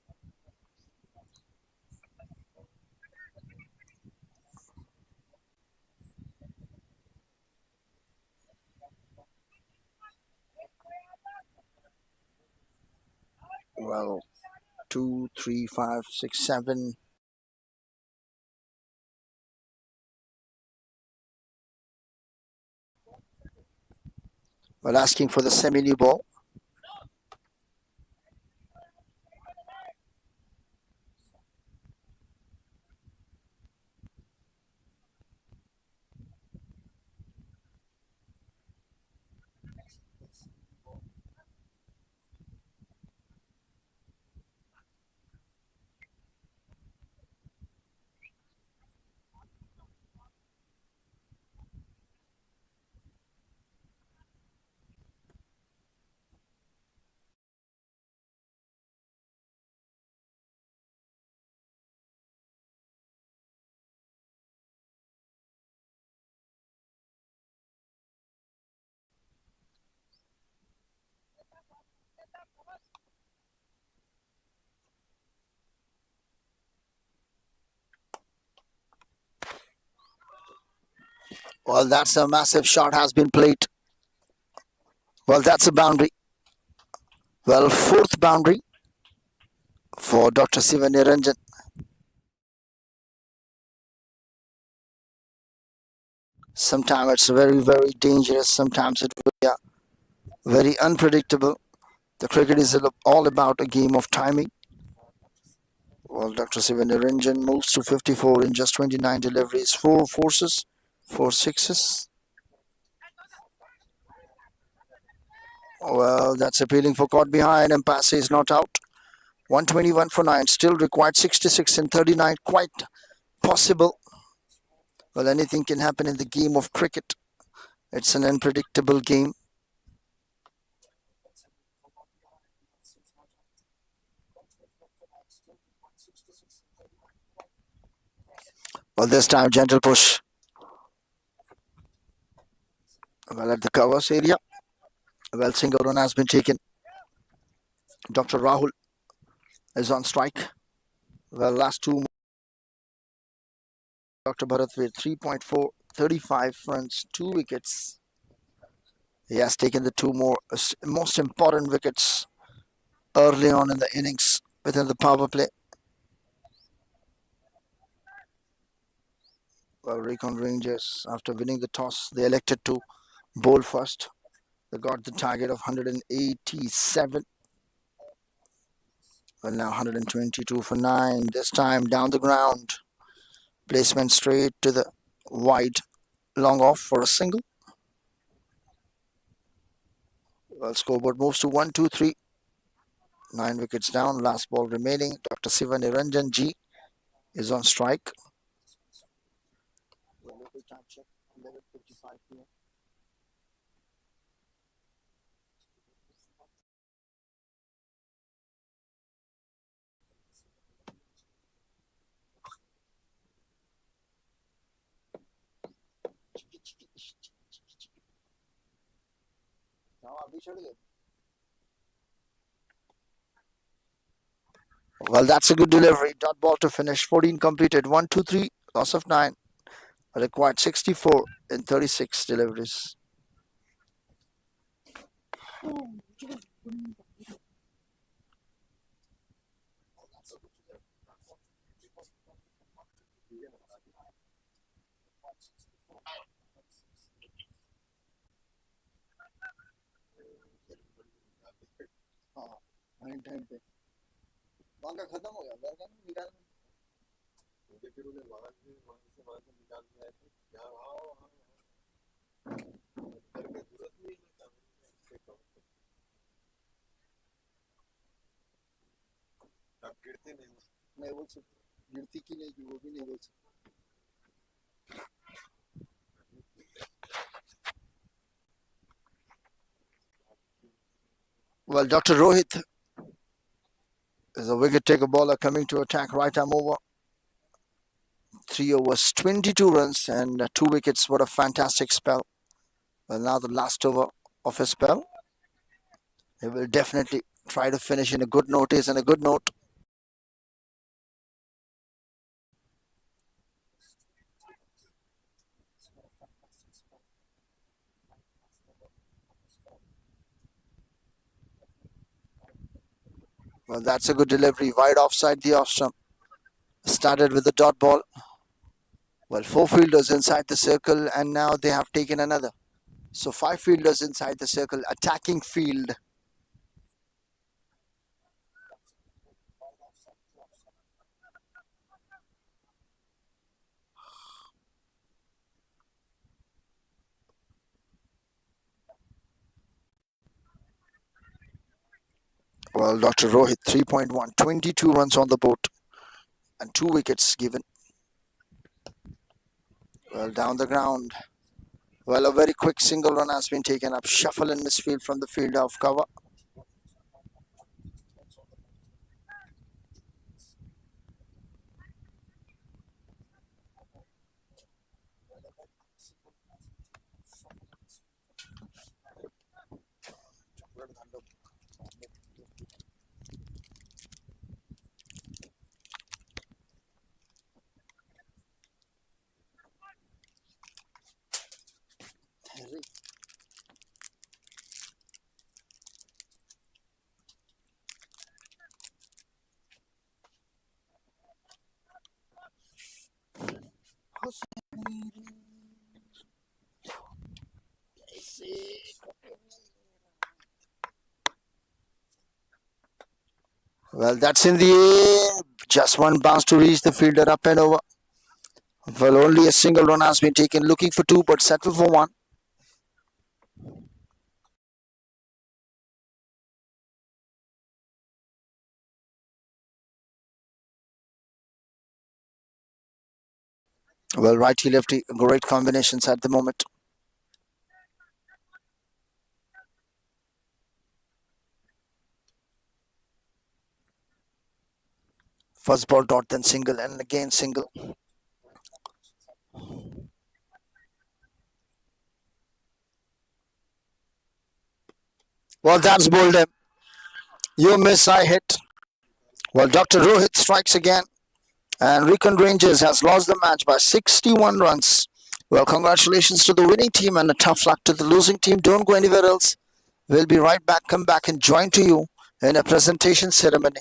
Well, 2, 3, 5, 6, 7. Well, asking for the semi-new ball. Well, that's a massive shot has been played. Well, that's a boundary. Well, fourth boundary for Dr. Siva Niranjan. Sometimes it's very, very dangerous. Sometimes it will be very unpredictable. The cricket is all about a game of timing. Well, Dr. Siva Niranjan moves to 54 in just 29 deliveries, 4 forces, 4 sixes. Well, that's appealing for caught behind, and Passe is not out. 121 for 9, still required 66 and 39, quite possible. Well, anything can happen in the game of cricket. It's an unpredictable game. Well, this time, gentle push. Well, at the covers area. Well, single run has been taken. Dr. Rahul is on strike. Well, last two. Dr. Bharatveer, 3.4, 35 runs, 2 wickets. He has taken the two most important wickets early on in the innings within the power play. Well, Recon Rangers, after winning the toss, they elected to bowl first. They got the target of 187. Well, now 122 for 9. This time down the ground. Placement straight to the wide. Long off for a single. Well, scoreboard moves to 1, 2, 3. 9 wickets down. Last ball remaining. Dr. Siva Niranjan G is on strike. Local time check, 11:55 p.m. Well, that's a good delivery. Dot ball to finish. 14 completed. 1, 2, 3. Loss of 9. Required 64 in 36 deliveries. Well, Dr. Rohit is a wicket taker bowler coming to attack right arm over. 3 overs, 22 runs, and 2 wickets. What a fantastic spell. Well, now the last over of his spell. He will definitely try to finish in a good notice and a good note. Well, that's a good delivery. Wide offside the off stump. Started with the dot ball. Well, 4 fielders inside the circle, and now they have taken another. So 5 fielders inside the circle, attacking field. Well, Dr. Rohit, 3.1, 22 runs on the board, and 2 wickets given. Well, down the ground. Well, a very quick single run has been taken up. Shuffle in midfield from the field of cover. Well, that's in the air. Just one bounce to reach the fielder up and over. Well, only a single run has been taken. Looking for two, but settle for one. Well, righty lefty, great combinations at the moment. First ball dot, then single, and again single. Well, that's bowled him. You miss, I hit. Well, Dr. Rohit strikes again, and Recon Rangers has lost the match by 61 runs. Well, congratulations to the winning team and a tough luck to the losing team. Don't go anywhere else. We'll be right back. Come back and join to you in a presentation ceremony.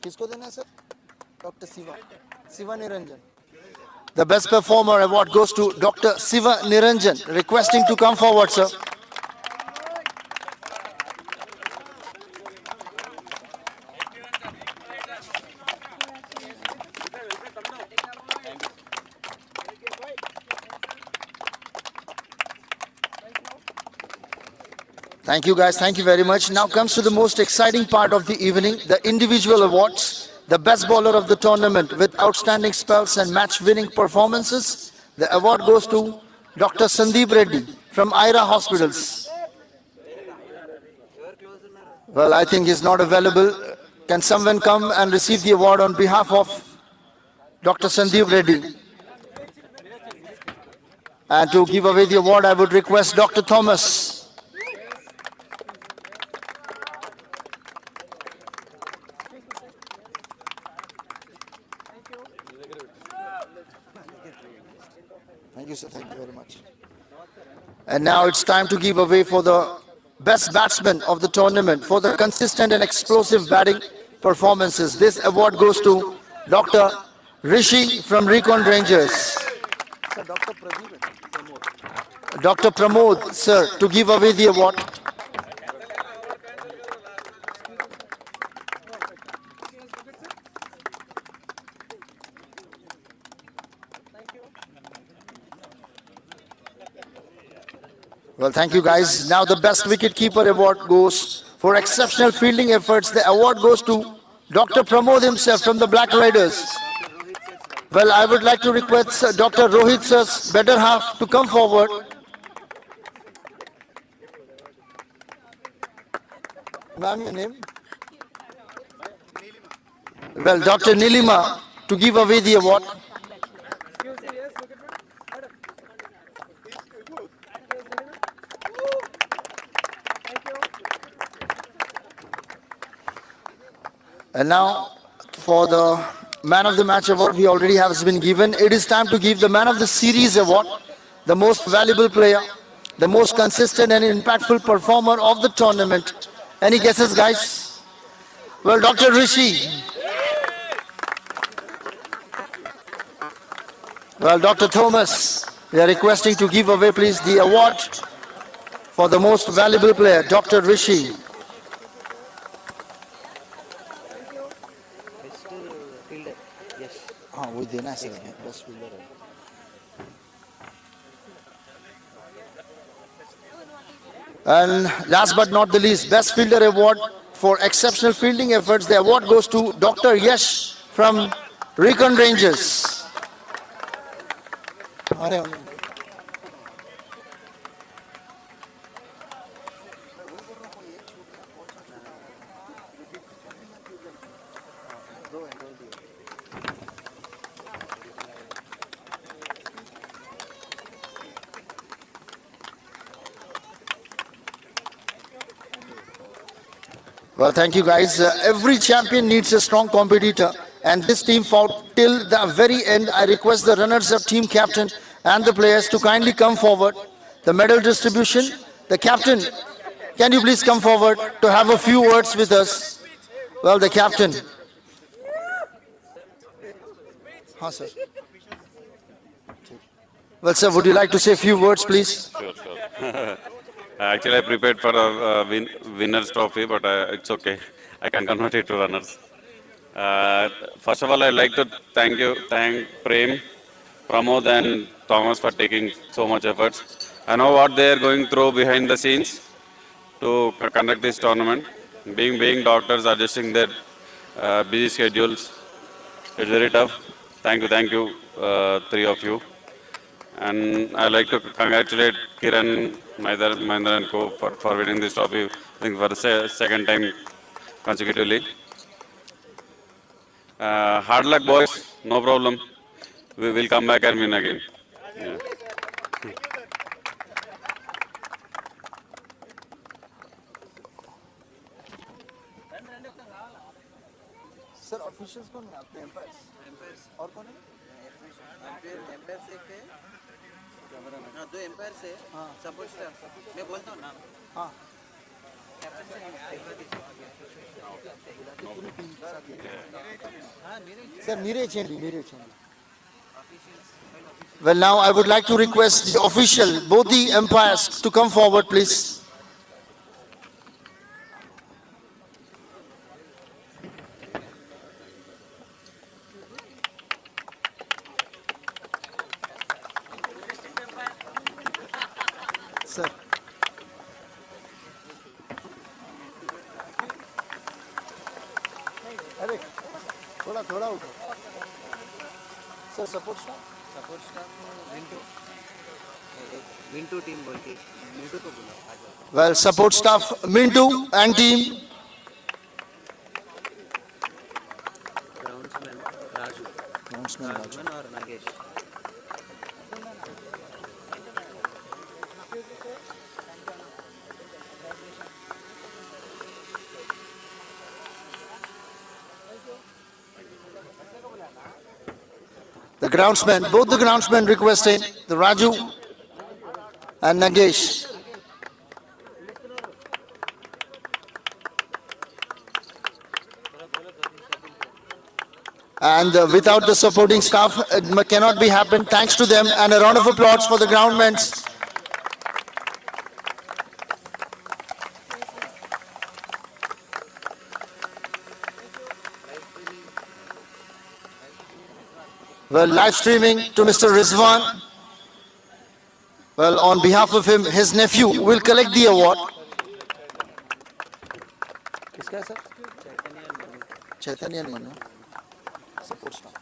किसको देना है sir? Dr. Siva Niranjan. The best performer award goes to Dr. Siva Niranjan. Requesting to come forward, sir. Thank you guys, thank you very much. Now comes to the most exciting part of the evening, the individual awards. The best bowler of the tournament with outstanding spells and match-winning performances. The award goes to Dr. Sandeep Reddy from Ira Hospitals. Well, I think he's not available. Can someone come and receive the award on behalf of Dr. Sandeep Reddy? And to give away the award, I would request Dr. Thomas. Thank you, sir. Thank you very much. And now it's time to give away for the best batsman of the tournament for the consistent and explosive batting performances. This award goes to Dr. Rishi from Recon Rangers. Sir, Dr. Pramod, sir, to give away the award. Well, thank you guys. Now the best wicketkeeper award goes for exceptional fielding efforts. The award goes to Dr. Pramod himself from the Black Riders. Well, I would like to request Dr. Rohit sir's better half to come forward. Ma'am, your name? Well, Dr. Nilima to give away the award. And now for the man of the match award we already have been given. It is time to give the man of the series award, the most valuable player, the most consistent and impactful performer of the tournament. Any guesses, guys? Well, Dr. Rishi. Well, Dr. Thomas, we are requesting to give away, please, the award for the most valuable player, Dr. Rishi. And last but not the least, Best Fielder Award for exceptional fielding efforts. The award goes to Dr. Yash from Recon Rangers. Well, thank you guys. Every champion needs a strong competitor, and this team fought till the very end. I request the runners-up team captain and the players to kindly come forward. The medal distribution, the captain, can you please come forward to have a few words with us? Well, the captain. Sir. Well, sir, would you like to say a few words, please? Sure. Actually, I prepared for a winner's trophy, but it's okay. I can convert it to runners. First of all, I'd like to thank Prem, Pramod and Thomas for taking so much efforts. I know what they are going through behind the scenes to conduct this tournament. Being doctors, adjusting their busy schedules, it's very tough. Thank you, three of you. And I'd like to congratulate Kiran, Mahendra and Co. for winning this trophy, I think for the second time consecutively. Hard luck, boys. No problem. We will come back and win again. Yeah. Sir, officials कौन है आपके empires? और कौन है? Empire से के हाँ दो एम्पायर से सपोर्ट स्टाफ मैं बोलता हूँ ना हाँ Sir, mere change. Well, now I would like to request the official, both the umpires, to come forward, please. Sir. अरे थोड़ा उठो सर सपोर्ट स्टाफ विंटू टीम बोल के मिंटू को बुलाओ आ जाओ well support staff Mintu and team groundsman Raju और Nagesh the groundsmen, both the groundsmen requesting the Raju and Nagesh. And without the supporting staff, it cannot be happened. Thanks to them, and a round of applause for the groundmen. Well, live streaming to Mr. Rizwan. Well, on behalf of him, his nephew will collect the award. किसका है sir? Chaitanya and Manu. Support staff.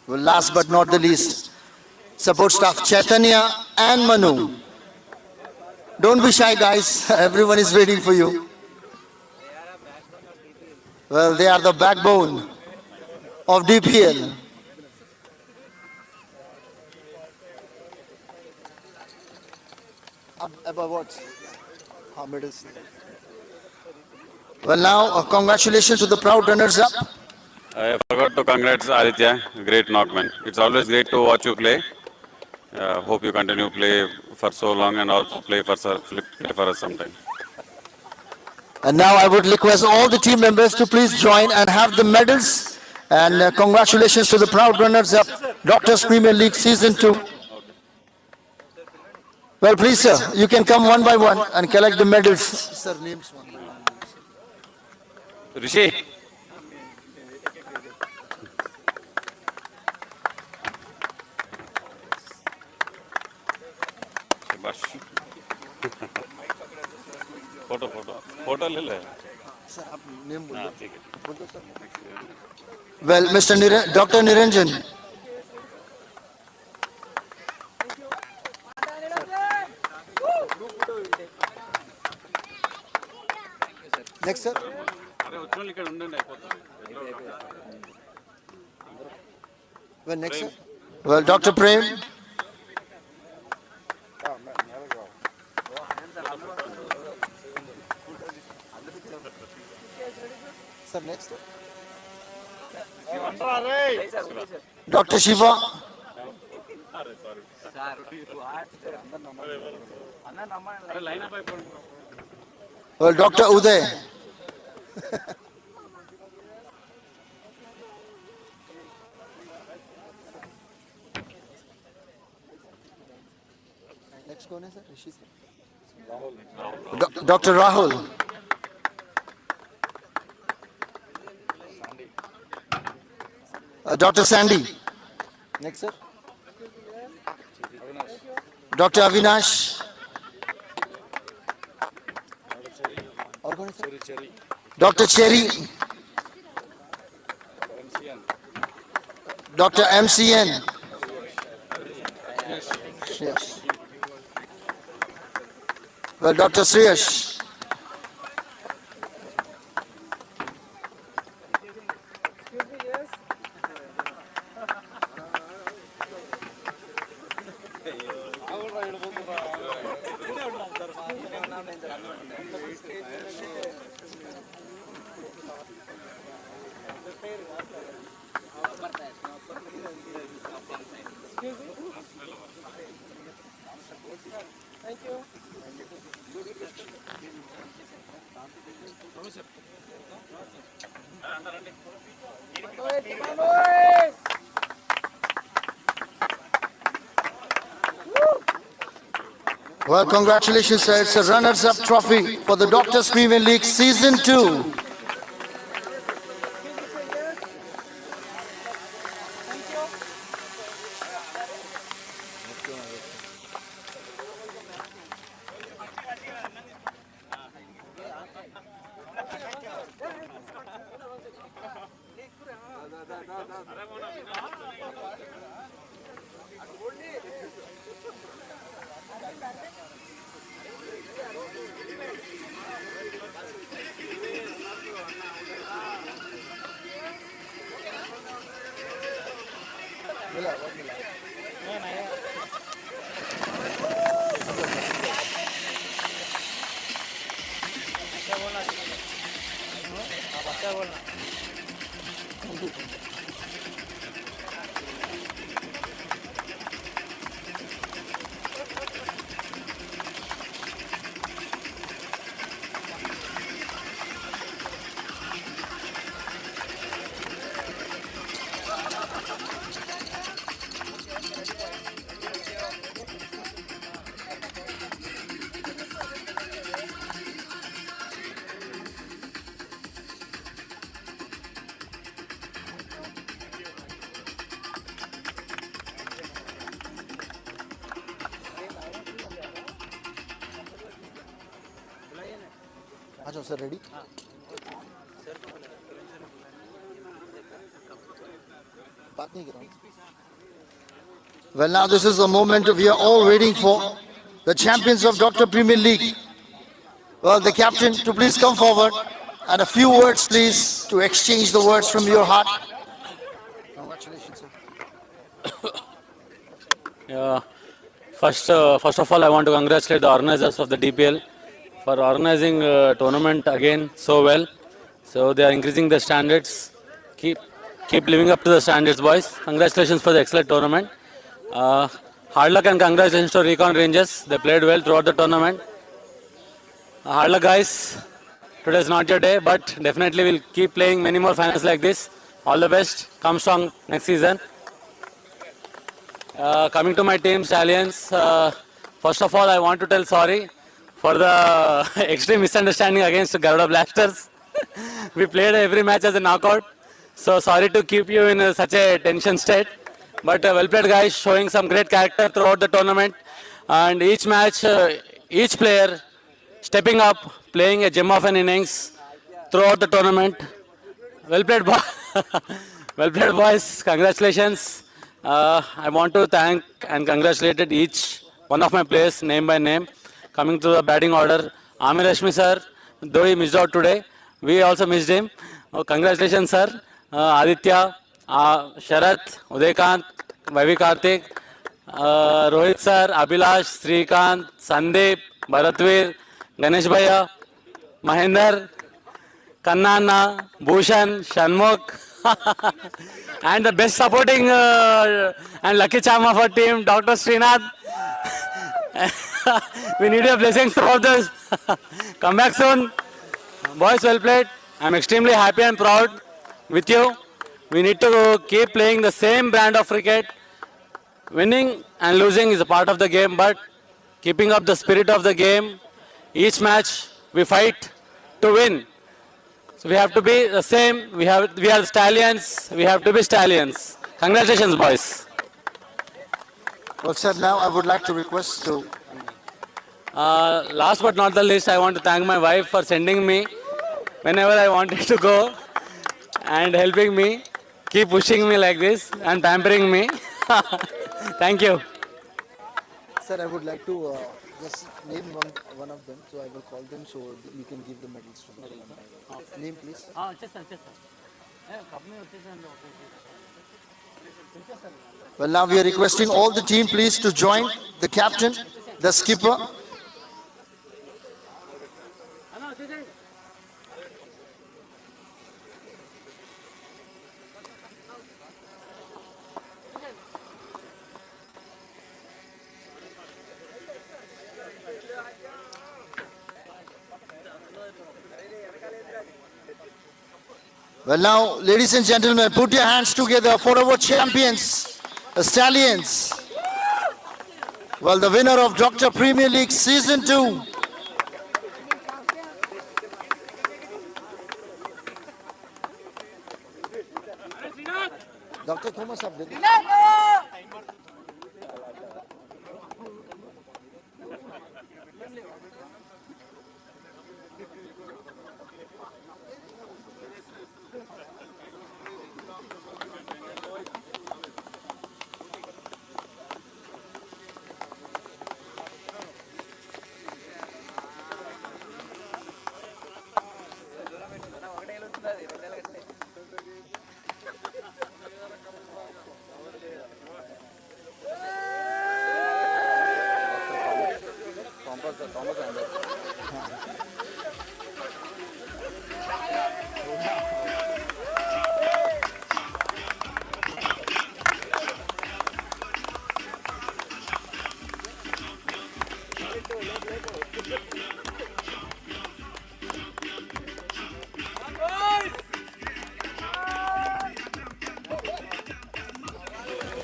Well, last but not the least, support staff Chaitanya and Manu. Don't be shy, guys. Everyone is waiting for you. Well, they are the backbone of DPL. Above what? Medals. Well, now, congratulations to the proud runners-up. I forgot to congrats Aditya, great knockman. It's always great to watch you play. Hope you continue play for so long and also play for us sometime. And now I would request all the team members to please join and have the medals. And congratulations to the proud runners-up, Doctors Premier League Season 2. Well, please, sir, you can come one by one and collect the medals. Sir, names one by one. Rishi. Photo ले ले Sir, आप name बोलो. Well, Dr. Niranjan. Next, sir. Well, next, sir. Well, Dr. Prem. Sir, next. Dr. Shiva. Well, Dr. Uday. Next कौन है sir? ऋषि sir. Dr. Rahul. Dr. Sandy. Next, sir. Dr. Avinash. और कौन है sir? Dr. Cherry. Dr. MCN. Yes. Well, Dr. Sriyash. Well, congratulations, sir. It's a runners-up trophy for the Doctors Premier League Season 2. Sir, ready? Well, now this is the moment we are all waiting for. The champions of Doctor Premier League. Well, the captain to please come forward and a few words, please, to exchange the words from your heart. Congratulations, sir. Yeah. First of all, I want to congratulate the organizers of the DPL for organizing tournament again so well. So they are increasing the standards. Keep living up to the standards, boys. Congratulations for the excellent tournament. Uh, Hard luck and congratulations to Recon Rangers. They played well throughout the tournament. Hard luck, guys. Today is not your day, but definitely we'll keep playing many more finals like this. All the best. Come strong next season. Coming to my team, Stallions. First of all, I want to tell sorry for the extreme misunderstanding against Garuda Blasters. We played every match as a knockout. So sorry to keep you in such a tension state. But well played, guys, showing some great character throughout the tournament. And each match, each player stepping up, playing a gem of an innings throughout the tournament. Well played, well played, boys. Congratulations. I want to thank and congratulate each one of my players, name by name. Coming to the batting order, Amir Rashmi sir, though he missed out today, we also missed him. Oh, congratulations, sir. Aditya, Sharath, Udaykant, Vavi Karthik, Rohit sir, Abhilash, Srikant, Sandeep, Bharatvir, Ganesh Bhaiya, Mahinder, Kannana, Bhushan, Shanmukh, and the best supporting and lucky charm of our team, Dr. Srinath. We need your blessings throughout this. Come back soon. Boys, well played. I'm extremely happy and proud with you. We need to keep playing the same brand of cricket. Winning and losing is a part of the game, but keeping up the spirit of the game, each match we fight to win. So we have to be the same. We are the Stallions. We have to be Stallions. Congratulations, boys. Well, sir, now I would like to request to... Last but not the least, I want to thank my wife for sending me whenever I wanted to go and helping me, keep pushing me like this and pampering me. Thank you. Sir, I would like to just name one of them, so I will call them so you can give the medals to them. Name, please. Well, now we are requesting all the team, please, to join the captain, the skipper. Well, now, ladies and gentlemen, put your hands together for our champions, the Stallions. Well, the winner of Dr. Premier League Season 2. Dr. Thomas Abdul.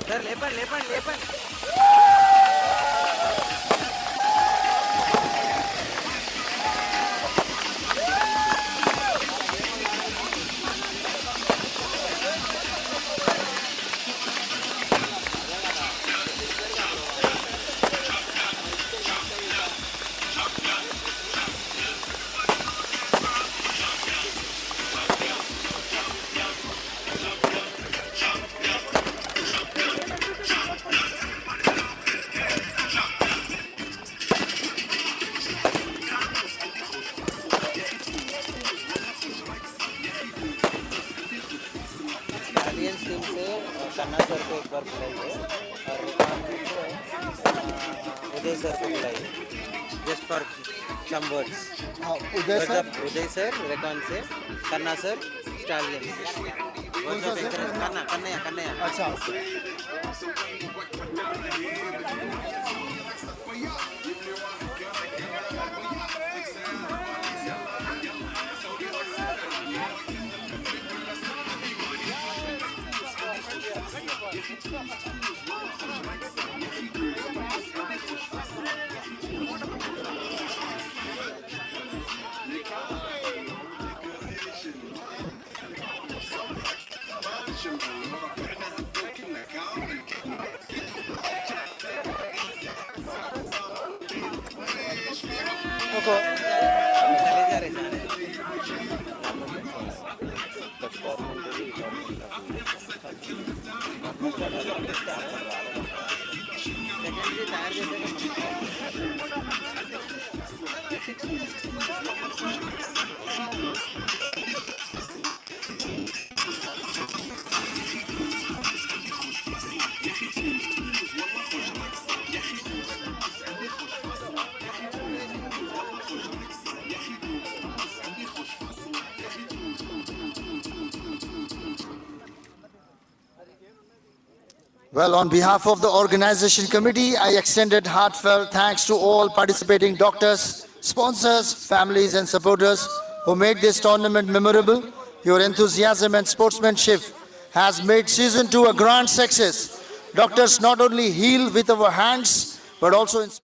Sir లేపండి లేపండి లేపండి stallions team से Kanna sir को एक बार बुलाइए और recon team से उदय sir को बुलाइए just for some words Uday sir recon से कन्ना सर स्टैलियंस से कन्ना कन्नैया कन्नैया अच्छा चले जा रहे जाने सेकेंडरी टायर जैसे Well, on behalf of the organization committee, I extended heartfelt thanks to all participating doctors, sponsors, families and supporters who made this tournament memorable. Your enthusiasm and sportsmanship has made Season 2 a grand success. Doctors not only heal with our hands, but also inspire.